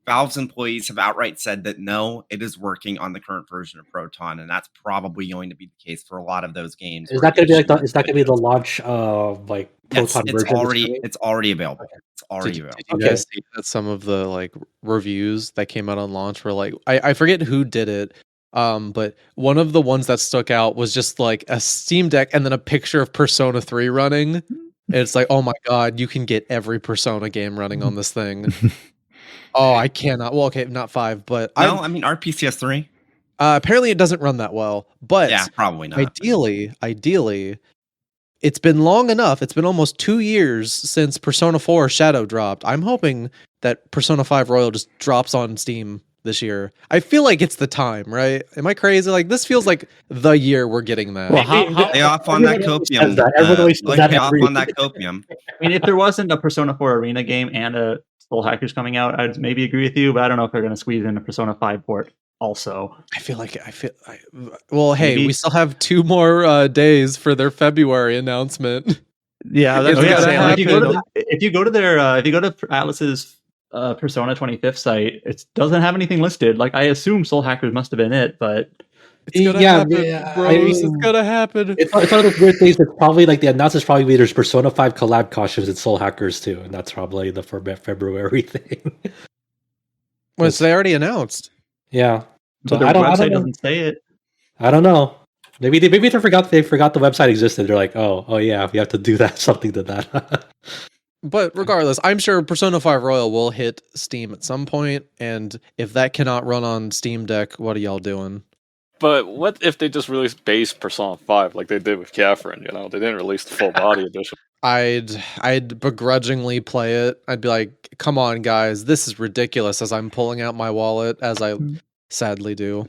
Valve's employees have outright said that no, it is working on the current version of Proton, and that's probably going to be the case for a lot of those games. Is that going to be the launch of Proton version? It's already available. It's already available. Did you guys see that some of the reviews that came out on launch were I forget who did it, but one of the ones that stuck out was just a Steam Deck and then a picture of Persona 3 running. And it's like, oh my god, you can get every Persona game running on this thing. Oh, I cannot. Well, okay, not 5, but RPCS 3. Apparently, it doesn't run that well. But yeah, probably not. Ideally, it's been long enough. It's been almost 2 years since Persona 4 Shadow dropped. I'm hoping that Persona 5 Royal just drops on Steam this year. I feel like it's the time, right? Am I crazy? This feels like the year we're getting that. Well, lay off on that copium. Lay off on that copium. I mean, if there wasn't a Persona 4 Arena game and a Soul Hackers coming out, I'd maybe agree with you, but I don't know if they're going to squeeze in a Persona 5 port also. Well, hey, we still have 2 more days for their February announcement. Yeah, that's if you go to Atlas's Persona 25th site, it doesn't have anything listed. I assume Soul Hackers must have been it, but it's gonna happen, bros. It's gonna happen. It's one of those weird things. It's probably the announcement is probably there's Persona 5 collab costumes and Soul Hackers too, and that's probably the February thing. Well, so they already announced. Yeah, so their website doesn't say it. I don't know. Maybe they forgot the website existed. They're like, oh yeah, we have to do that something to that. But regardless, I'm sure Persona 5 Royal will hit Steam at some point, and if that cannot run on Steam Deck, what are y'all doing? But what if they just released base Persona 5 like they did with Catherine? You know, they didn't release the full body edition. I'd begrudgingly play it. I'd be like, "Come on, guys, this is ridiculous." As I'm pulling out my wallet, as I sadly do.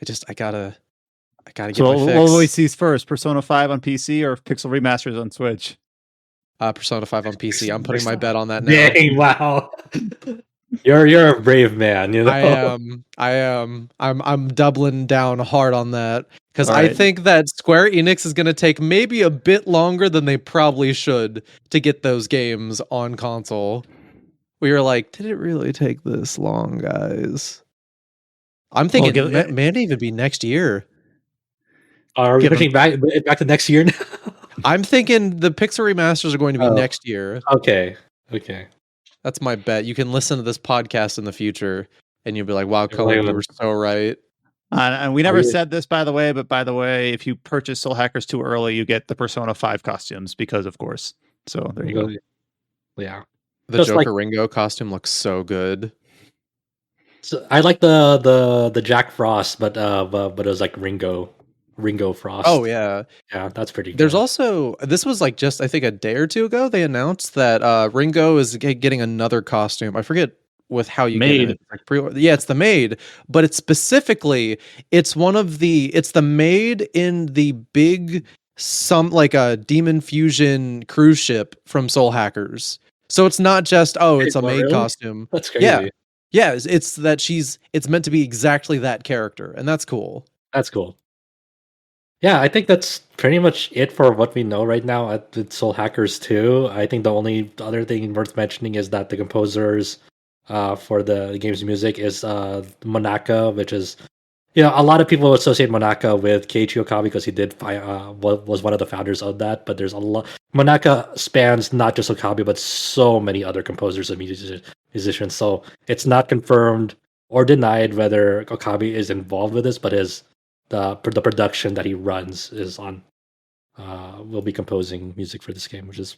I gotta get my fix. What will we see first? Persona 5 on PC or Pixel remasters on Switch? Persona 5 on PC. I'm putting my bet on that now. Dang! Wow. You're a brave man, you know. I am. I'm doubling down hard on that because Right. I think that Square Enix is going to take maybe a bit longer than they probably should to get those games on console. We were like, did it really take this long, guys? I'm thinking it may even be next year. Are we pushing back to next year now? I'm thinking the Pixel remasters are going to be next year. Okay. That's my bet. You can listen to this podcast in the future, and you'll be like, "Wow, Cohen, you were so right." And we never said this, by the way, but by the way, if you purchase Soul Hackers too early, you get the Persona 5 costumes because, of course. So there you go. Yeah, the Joker Ringo costume looks so good. So I like the Jack Frost, but it was like Ringo Frost. Oh yeah, that's pretty good. There's also, this was like just I think a day or two ago, they announced that Ringo is getting another costume. I forget with how you get it. Like it's the maid, but it's specifically it's the maid in the big like a Demon Fusion cruise ship from Soul Hackers. So it's not just it's a maid costume. That's crazy. Yeah, it's that it's meant to be exactly that character, and that's cool. That's cool. Yeah, I think that's pretty much it for what we know right now at Soul Hackers 2. I think the only other thing worth mentioning is that the composers for the game's music is Monaka, which is, you know, a lot of people associate Monaka with Keiichi Okabe because he was one of the founders of that. But there's a lot. Monaka spans not just Okabe, but so many other composers and musicians. So it's not confirmed or denied whether Okabe is involved with this, but the production that he runs is on will be composing music for this game, which is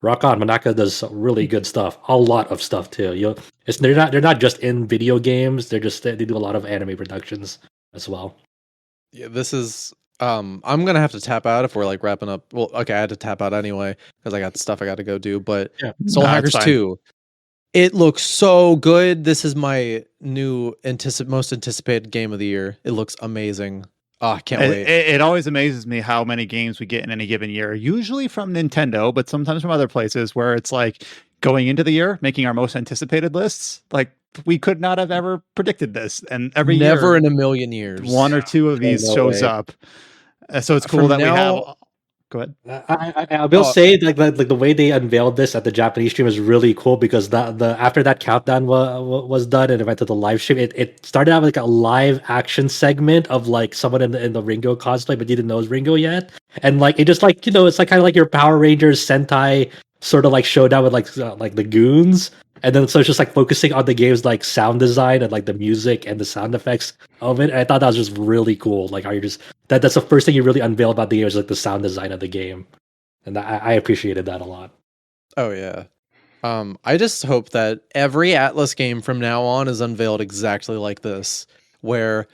rock on. Monaka does really good stuff, a lot of stuff too. They're not just in video games. They do a lot of anime productions as well. Yeah, this is I'm gonna have to tap out if we're like wrapping up. Well, okay, I had to tap out anyway because I got stuff I got to go do. But Soul Hackers 2. It looks so good. This is my new most anticipated game of the year. It looks amazing. Oh, I can't wait. It always amazes me how many games we get in any given year, usually from Nintendo, but sometimes from other places where it's like going into the year, making our most anticipated lists. Like we could not have ever predicted this. And every year, never in a million years, one or two of these shows up. So it's cool that we have... Go ahead. I will say like the way they unveiled this at the Japanese stream is really cool because the after that countdown was done and it went to the live stream, it started out with like a live action segment of like someone in the Ringo cosplay, but you didn't know it was Ringo yet, and like it just like, you know, it's like kind of like your Power Rangers Sentai sort of like showdown with like the goons. And then so it's just like focusing on the game's like sound design and like the music and the sound effects of it. And I thought that was just really cool. Like how you're just that's the first thing you really unveil about the game is like the sound design of the game. And I appreciated that a lot. Oh yeah. I just hope that every Atlas game from now on is unveiled exactly like this, where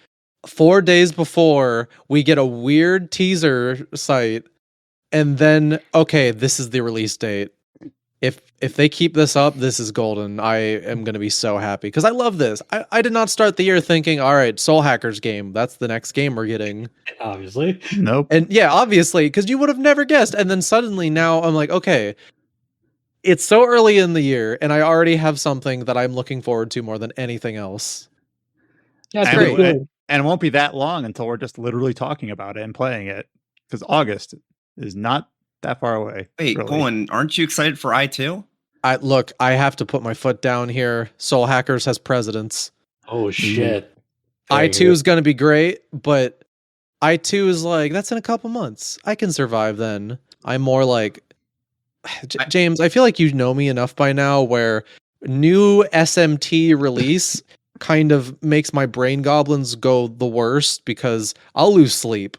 4 days before we get a weird teaser site, and then okay, this is the release date. If they keep this up, this is golden. I am going to be so happy because I love this. I did not start the year thinking, all right, Soul Hackers game, that's the next game we're getting. Obviously. Nope. And yeah, obviously, because you would have never guessed. And then suddenly now I'm like, okay, it's so early in the year and I already have something that I'm looking forward to more than anything else. Yeah, it's great. And it won't be that long until we're just literally talking about it and playing it because August is not that far away. Wait, really. Colin, aren't you excited for I2? I have to put my foot down here. Soul Hackers has precedence. Oh shit. I2 is going to be great, but I2 is like, that's in a couple months. I can survive then. I'm more like, James, I feel like you know me enough by now where new SMT release kind of makes my brain goblins go the worst because I'll lose sleep.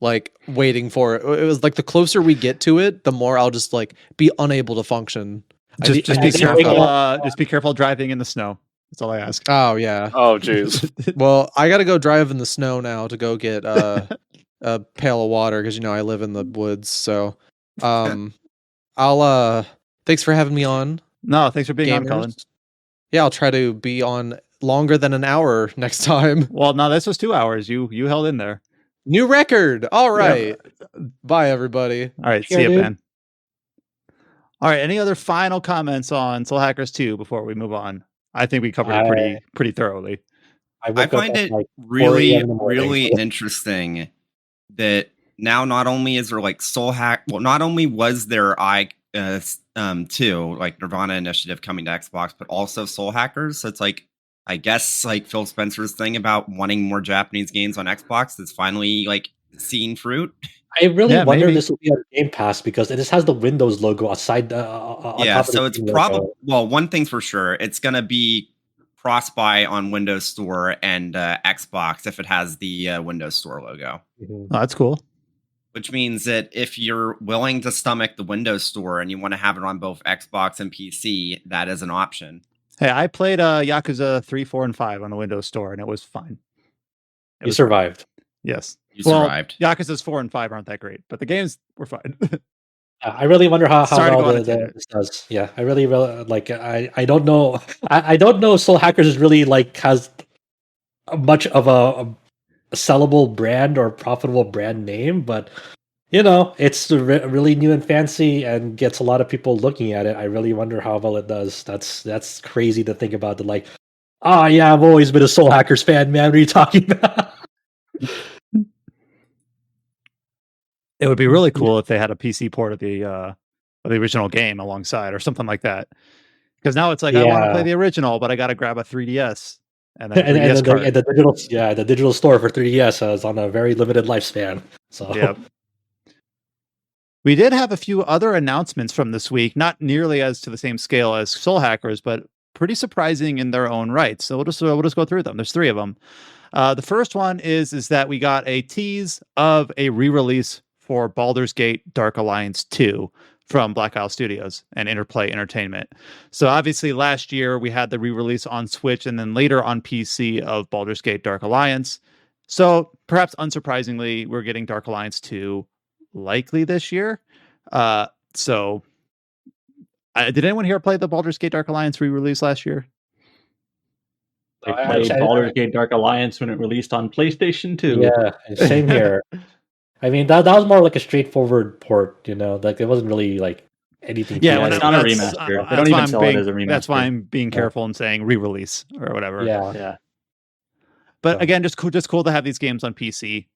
Like waiting for it. It was like the closer we get to it, the more I'll just like be unable to function. Just be careful. Just be careful driving in the snow. That's all I ask. Oh yeah. Oh jeez. Well, I gotta go drive in the snow now to go get a pail of water because I live in the woods. So, I'll thanks for having me on. No, thanks for being on, Gamers. Colin. Yeah, I'll try to be on longer than an hour next time. Well, no, this was 2 hours. You held in there. New record. All right. Bye, everybody. All right, see you, Ben. All right, any other final comments on Soul Hackers 2 before we move on? I think we covered it pretty thoroughly. I find it really interesting that now not only is there like not only was there 2 like Nirvana Initiative coming to Xbox, but also Soul Hackers. So it's like, I guess like Phil Spencer's thing about wanting more Japanese games on Xbox is finally like seeing fruit. I really wonder if this will be on Game Pass because it just has the Windows logo aside. So it's probably one thing's for sure, it's gonna be cross-buy on Windows Store and Xbox if it has the Windows Store logo. Oh, that's cool. Which means that if you're willing to stomach the Windows Store and you want to have it on both Xbox and PC, that is an option. Hey, I played Yakuza 3, 4, and 5 on the Windows Store, and it was fine. You survived. Yes. You survived. Yakuza's 4 and 5 aren't that great, but the games were fine. I really wonder how well this does. Yeah, I really like. I don't know. I don't know. Soul Hackers is really like has much of a sellable brand or profitable brand name, but it's really new and fancy and gets a lot of people looking at it. I really wonder how well it does. That's crazy to think about. Yeah, I've always been a Soul Hackers fan, man. What are you talking about? It would be really cool if they had a PC port of the original game alongside or something like that. Because now it's like, I want to play the original, but I got to grab a 3DS. And the digital store for 3DS is on a very limited lifespan. So yep. We did have a few other announcements from this week, not nearly as to the same scale as Soul Hackers, but pretty surprising in their own right. So we'll just go through them. There's 3 of them. The first one is that we got a tease of a re-release for Baldur's Gate Dark Alliance 2 from Black Isle Studios and Interplay Entertainment. So obviously last year we had the re-release on Switch and then later on PC of Baldur's Gate Dark Alliance. So perhaps unsurprisingly, we're getting Dark Alliance 2 likely this year. Did anyone here play the Baldur's Gate Dark Alliance re-release last year? I played Baldur's Gate Dark Alliance when it released on PlayStation 2. Yeah, same here. I mean, that was more like a straightforward port, like it wasn't really like anything. Yeah, it's not a remaster. They don't even sell it as a remaster. That's why I'm being careful and saying re-release or whatever. Yeah. But again, just cool to have these games on PC,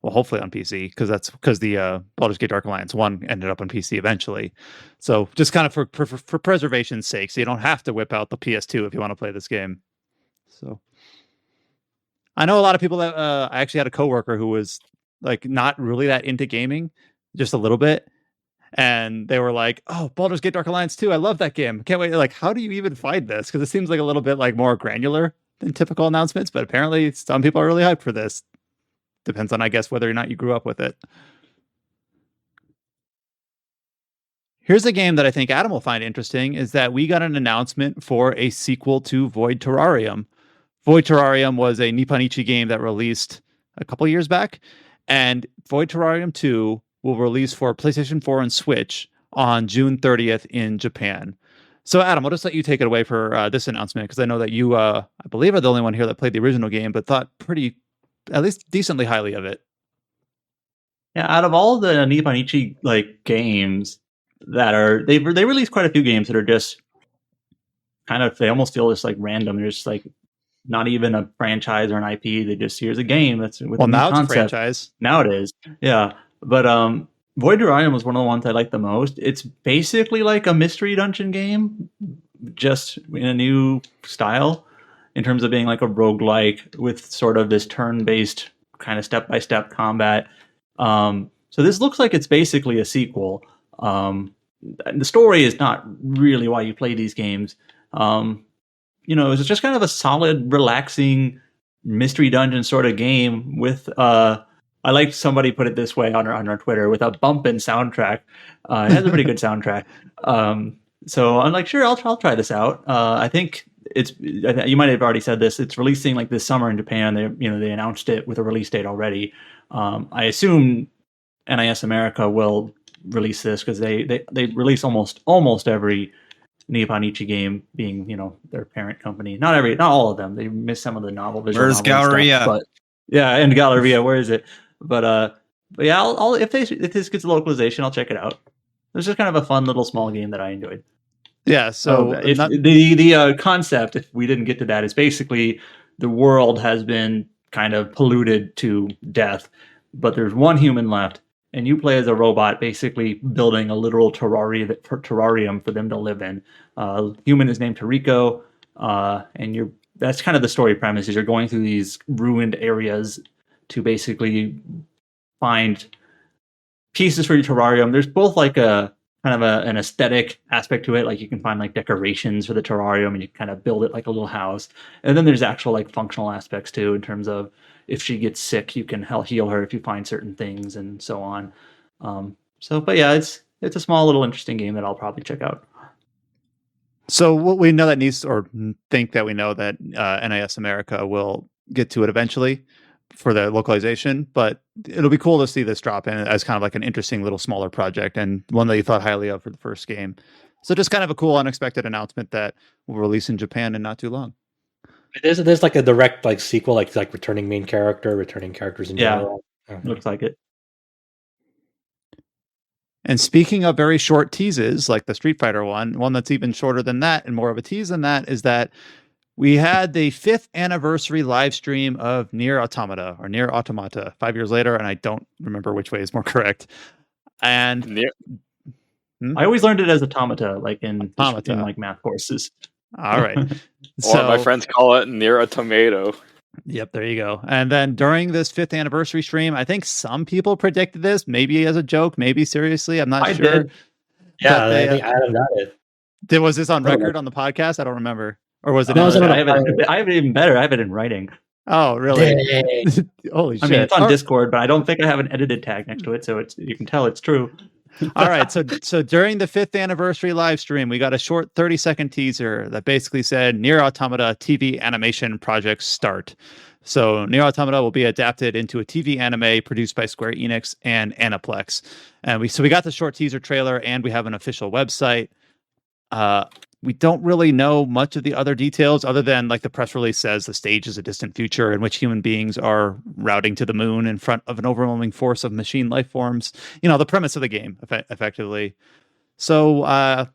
hopefully on PC, because the Baldur's Gate Dark Alliance 1 ended up on PC eventually. So just kind of for preservation's sake, so you don't have to whip out the PS2 if you want to play this game. So I know a lot of people that I actually had a coworker who was like not really that into gaming, just a little bit. And they were like, "Oh, Baldur's Gate Dark Alliance 2, I love that game. Can't wait." Like, how do you even find this? Because it seems like a little bit like more granular than typical announcements, but apparently some people are really hyped for this. Depends on, I guess, whether or not you grew up with it. Here's a game that I think Adam will find interesting, is that we got an announcement for a sequel to Void Terrarium. Void Terrarium was a Nipponichi game that released a couple years back, and Void Terrarium 2 will release for PlayStation 4 and Switch on June 30th in Japan. So, Adam, I'll just let you take it away for this announcement, because I know that you, I believe, are the only one here that played the original game, but thought at least decently highly of it. Yeah, out of all the Nipponichi games that are, they released quite a few games that are just kind of, they almost feel just random. They're just not even a franchise or an IP. They just, here's a game that's with a new now concept. It's a franchise. Now it is, yeah. But Void Terrarium was one of the ones I liked the most. It's basically like a mystery dungeon game, just in a new style, in terms of being like a roguelike with sort of this turn-based kind of step-by-step combat. So this looks like it's basically a sequel. The story is not really why you play these games. It's just kind of a solid, relaxing mystery dungeon sort of game with, I like somebody put it this way on our Twitter, with a bumpin' soundtrack. It has a pretty good soundtrack. So I'm like, sure, I'll try this out. I think you might have already said this. It's releasing like this summer in Japan. They announced it with a release date already. I assume NIS America will release this because they release almost every Nippon Ichi game, being their parent company. Not all of them. They miss some of the visual Where's novel Galleria? stuff, but yeah, and Galleria, where is it? But yeah, I'll if this gets a localization, I'll check it out. It's just kind of a fun little small game that I enjoyed. Yeah. So the concept, if we didn't get to that, is basically the world has been kind of polluted to death, but there's one human left, and you play as a robot, basically building a literal terrarium for them to live in. Human is named Toriko, and that's kind of the story premise. Is you're going through these ruined areas to basically find pieces for your terrarium. There's both like a kind of an aesthetic aspect to it, like you can find like decorations for the terrarium and you kind of build it like a little house. And then there's actual like functional aspects too, in terms of if she gets sick, you can heal her if you find certain things and so on. But yeah, it's a small little interesting game that I'll probably check out. So what we know that think that we know that NIS America will get to it eventually for the localization, but it'll be cool to see this drop in as kind of like an interesting little smaller project and one that you thought highly of for the first game. So just kind of a cool, unexpected announcement that will release in Japan in not too long. There's like a direct like sequel, like returning characters in general. Looks like it. And speaking of very short teases, like the Street Fighter one that's even shorter than that and more of a tease than that is that we had the 5th anniversary live stream of NieR Automata 5 years later, and I don't remember which way is more correct. And I always learned it as automata, like in like math courses. All right. Or my friends call it NieR a tomato. Yep, there you go. And then during this 5th anniversary stream, I think some people predicted this, maybe as a joke, maybe seriously. I'm not sure. Did. Yeah, I think Adam got it. Was this on record on the podcast? I don't remember. Or was it? No, I have it even better. I have it in writing. Oh, really? Holy shit! I mean, it's on Discord, but I don't think I have an edited tag next to it, so you can tell it's true. All right, so during the 5th anniversary live stream, we got a short 30-second teaser that basically said NieR Automata TV animation project start. So NieR Automata will be adapted into a TV anime produced by Square Enix and Aniplex. And we got the short teaser trailer, and we have an official website. We don't really know much of the other details other than like the press release says the stage is a distant future in which human beings are routing to the moon in front of an overwhelming force of machine life forms. The premise of the game effectively. So I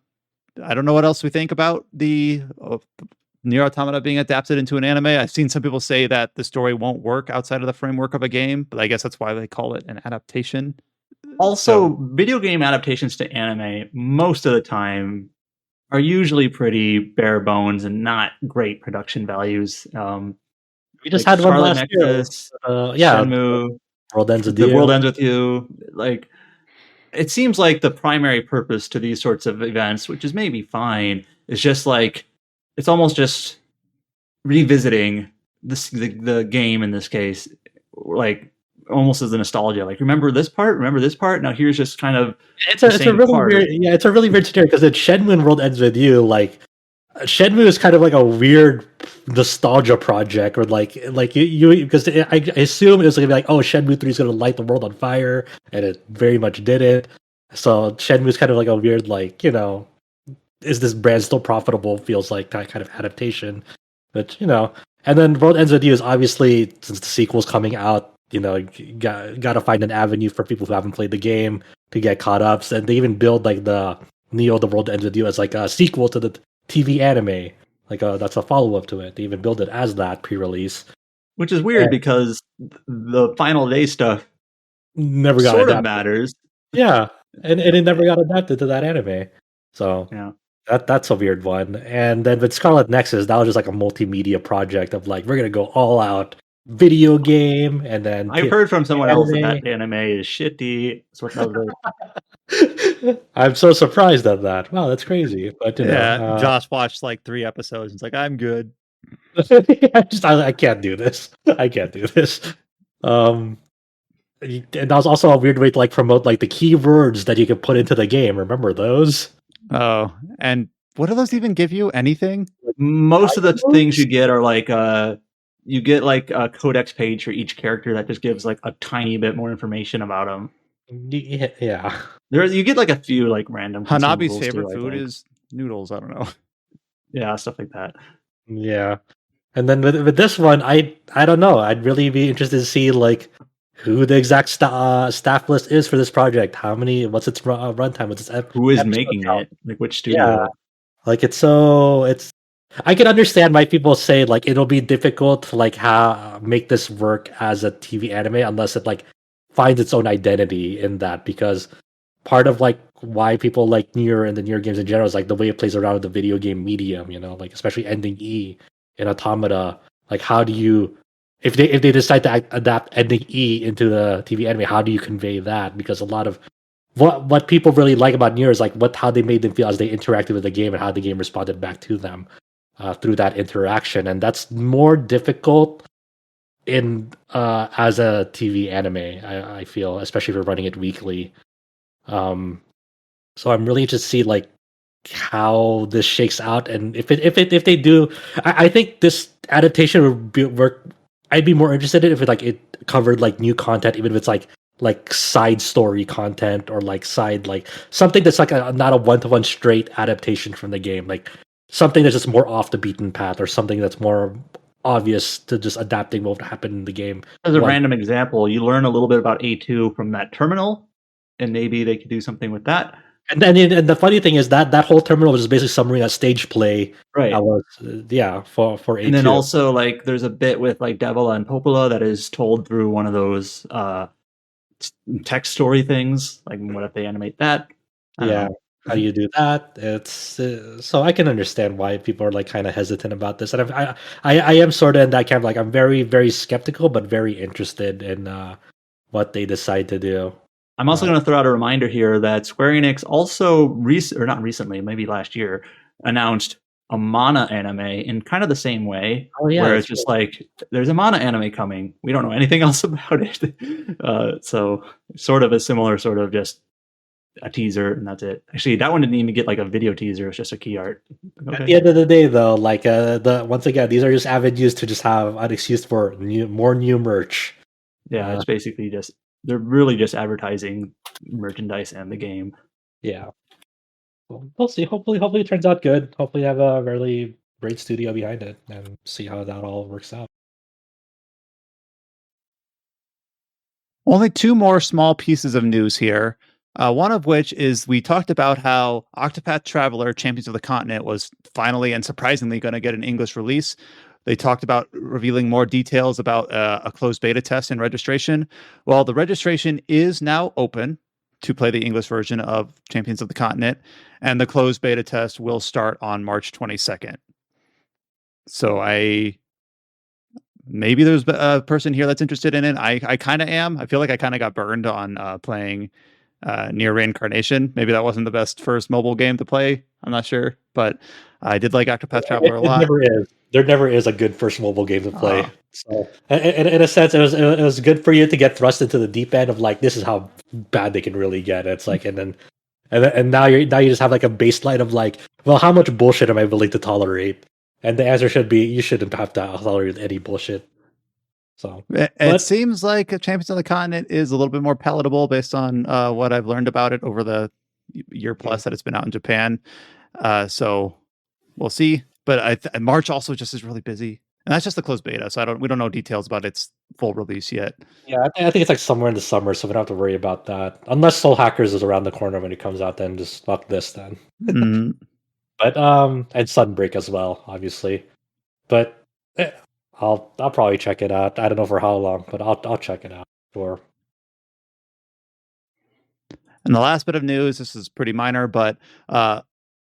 don't know what else we think about the NieR Automata being adapted into an anime. I've seen some people say that the story won't work outside of the framework of a game, but I guess that's why they call it an adaptation. Also, video game adaptations to anime most of the time are usually pretty bare bones and not great production values. We just had one last year. Shenmue, World Ends With The You. World Ends With You. Like, it seems like the primary purpose to these sorts of events, which is maybe fine, is just like it's almost just revisiting the game in this case, like almost as a nostalgia. Like, remember this part? Now here's just kind of it's a really weird. Yeah, it's a really weird scenario because it's Shenmue and World Ends With You. Like, Shenmue is kind of like a weird nostalgia project, or like you because I assume it was gonna be like, oh, Shenmue 3 is gonna light the world on fire, and it very much did it. So Shenmue is kind of like a weird, like, is this brand still profitable? Feels like that kind of adaptation, but and then World Ends With You is obviously, since the sequel's coming out, got to find an avenue for people who haven't played the game to get caught up. And they even build like the Neo: The World Ends With You as like a sequel to the TV anime, like that's a follow up to it. They even build it as that pre-release, which is weird because the Final Day stuff never got sort of matters. Yeah, and it never got adapted to that anime. So yeah. That's a weird one. And then with Scarlet Nexus, that was just like a multimedia project of like, we're gonna go all out video game. And then I've heard from someone else that anime is shitty. I'm so surprised at that. Wow, that's crazy. But Josh watched like 3 episodes and it's like, I'm good. I can't do this. And that was also a weird way to like promote like the keywords that you could put into the game. Remember those? Oh, and what do those even give you? Anything? Most of the things you get are like you get like a codex page for each character that just gives like a tiny bit more information about them. Yeah. You get like a few like random Hanabi's consumables favorite too, I food think. is noodles. I don't know. Yeah, stuff like that. Yeah. And then with this one, I don't know. I'd really be interested to see like who the exact staff list is for this project. How many? What's its runtime? What's its Who is episode making count? it? Like which Yeah, studio? like it's. I can understand why people say like it'll be difficult to like make this work as a TV anime unless it like finds its own identity in that, because part of like why people like NieR and the NieR games in general is like the way it plays around with the video game medium, like especially ending E in Automata. Like how do you, if they decide to adapt ending E into the TV anime, how do you convey that? Because a lot of what people really like about NieR is like how they made them feel as they interacted with the game and how the game responded back to them through that interaction, and that's more difficult in as a TV anime. I feel, especially if you're running it weekly. So I'm really interested to see like how this shakes out, and if they do, I think this adaptation would work. I'd be more interested in if it covered like new content, even if it's like side story content or like side like something that's like not a one-to-one straight adaptation from the game, like something that's just more off the beaten path or something that's more obvious to just adapting what happened in the game. As a random example, you learn a little bit about A2 from that terminal, and maybe they could do something with that. And then and the funny thing is that whole terminal was basically summarizing that stage play. Right. That was for A2. And then also like there's a bit with like Devila and Popola that is told through one of those text story things. Like what if they animate that? Yeah. How do you do that? It's so I can understand why people are like kind of hesitant about this, and I am sort of in that camp. Like I'm very very skeptical, but very interested in what they decide to do. I'm also going to throw out a reminder here that Square Enix also or not recently, maybe last year, announced a mana anime in kind of the same way, where it's just like there's a mana anime coming. We don't know anything else about it, so sort of a similar sort of just a teaser and that's it. Actually, that one didn't even get like a video teaser; it's just a key art. Okay. At the end of the day, though, like once again, these are just avenues to just have an excuse for more new merch. Yeah, it's basically just they're really just advertising merchandise and the game. Yeah. We'll see. Hopefully it turns out good. Hopefully they have a really great studio behind it and see how that all works out. Only two more small pieces of news here. One of which is we talked about how Octopath Traveler Champions of the Continent was finally and surprisingly going to get an English release. They talked about revealing more details about a closed beta test and registration. Well, the registration is now open to play the English version of Champions of the Continent, and the closed beta test will start on March 22nd. So maybe there's a person here that's interested in it. I kind of am. I feel like I kind of got burned on playing NieR Reincarnation. Maybe that wasn't the best first mobile game to play. I'm not sure, but I did like Octopath Traveler a lot. Never is. There never is a good first mobile game to play. So, in a sense, it was good for you to get thrust into the deep end of like this is how bad they can really get. It's like, and now you just have like a baseline of like, well, how much bullshit am I willing to tolerate? And the answer should be you shouldn't have to tolerate any bullshit. So it seems like Champions of the Continent is a little bit more palatable based on what I've learned about it over the year plus that it's been out in Japan. So we'll see. But March also just is really busy, and that's just the closed beta. So we don't know details about its full release yet. Yeah, I think it's like somewhere in the summer, so we don't have to worry about that. Unless Soul Hackers is around the corner when it comes out, then just fuck this then. Mm-hmm. But and Sunbreak as well, obviously. But I'll probably check it out. I don't know for how long, but I'll check it out for. And the last bit of news, this is pretty minor, but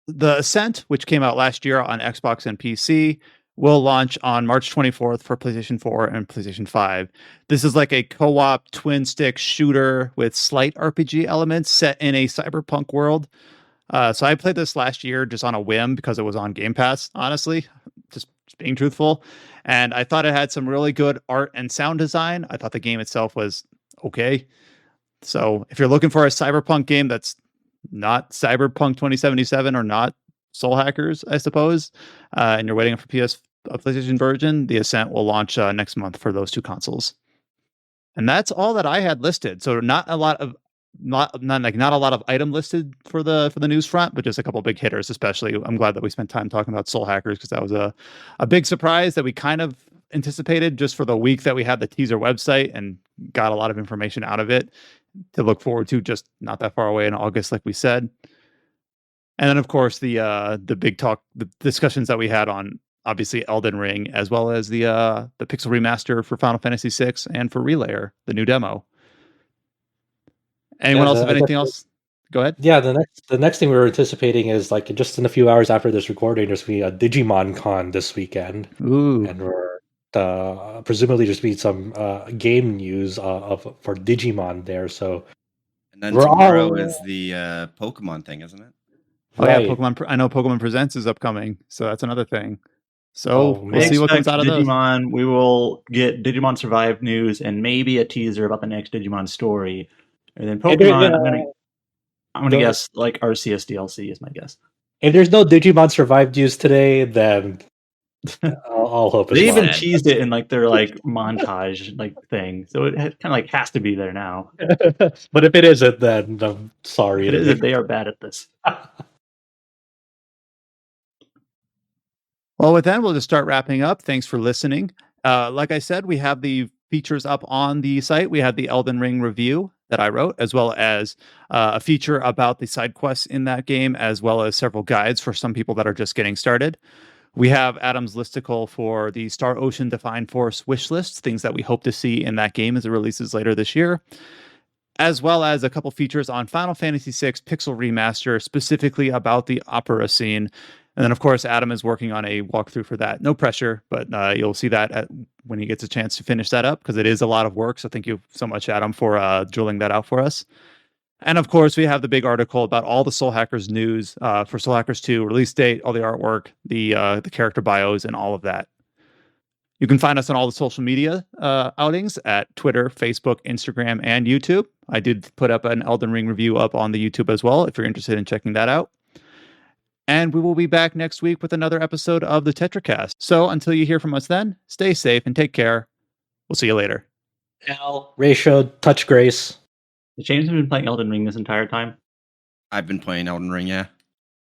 The Ascent, which came out last year on Xbox and PC, will launch on March 24th for PlayStation 4 and PlayStation 5. This is like a co-op twin stick shooter with slight RPG elements set in a cyberpunk world. So I played this last year just on a whim because it was on Game Pass, honestly, just being truthful. And I thought it had some really good art and sound design. I thought the game itself was okay. So if you're looking for a cyberpunk game that's not Cyberpunk 2077 or not Soul Hackers, I suppose, and you're waiting for PlayStation version, The Ascent will launch next month for those two consoles. And that's all that I had listed. So not a lot of not a lot of item listed for the news front, but just a couple big hitters. Especially, I'm glad that we spent time talking about Soul Hackers because that was a big surprise that we kind of anticipated just for the week that we had the teaser website and got a lot of information out of it to look forward to just not that far away in August, like we said. And then, of course, the big talk, the discussions that we had on obviously Elden Ring, as well as the Pixel Remaster for Final Fantasy VI and for Relayer, the new demo. Anyone else have anything else? Go ahead. Yeah, the next thing we were anticipating is like just in a few hours after this recording, there's going to be a Digimon Con this weekend. Ooh. And we're presumably just be some game news for Digimon there. So, and then tomorrow is the Pokemon thing, isn't it? Oh right. Yeah, Pokemon. I know Pokemon Presents is upcoming, so that's another thing. So we'll see what comes out of Digimon. We will get Digimon Survive news and maybe a teaser about the next Digimon story, and then Pokemon. I'm gonna guess like Arceus DLC is my guess. If there's no Digimon Survive news today, then I'll hope they even teased it in like their like montage like thing, so it kind of like has to be there now. But if it isn't, then I'm sorry. If it isn't, they are bad at this. Well, with that, we'll just start wrapping up. Thanks for listening. Like I said, we have the features up on the site. We have the Elden Ring review that I wrote, as well as a feature about the side quests in that game, as well as several guides for some people that are just getting started. We have Adam's listicle for the Star Ocean Defined Force wish lists, things that we hope to see in that game as it releases later this year, as well as a couple features on Final Fantasy VI Pixel Remaster, specifically about the opera scene. And then, of course, Adam is working on a walkthrough for that. No pressure, but you'll see that when he gets a chance to finish that up, because it is a lot of work. So thank you so much, Adam, for drilling that out for us. And, of course, we have the big article about all the Soul Hackers news for Soul Hackers 2, release date, all the artwork, the character bios, and all of that. You can find us on all the social media outings at Twitter, Facebook, Instagram, and YouTube. I did put up an Elden Ring review up on the YouTube as well, if you're interested in checking that out. And we will be back next week with another episode of the Tetracast. So until you hear from us then, stay safe and take care. We'll see you later. Ratio, touch grace. James has been playing Elden Ring this entire time. I've been playing Elden Ring, yeah.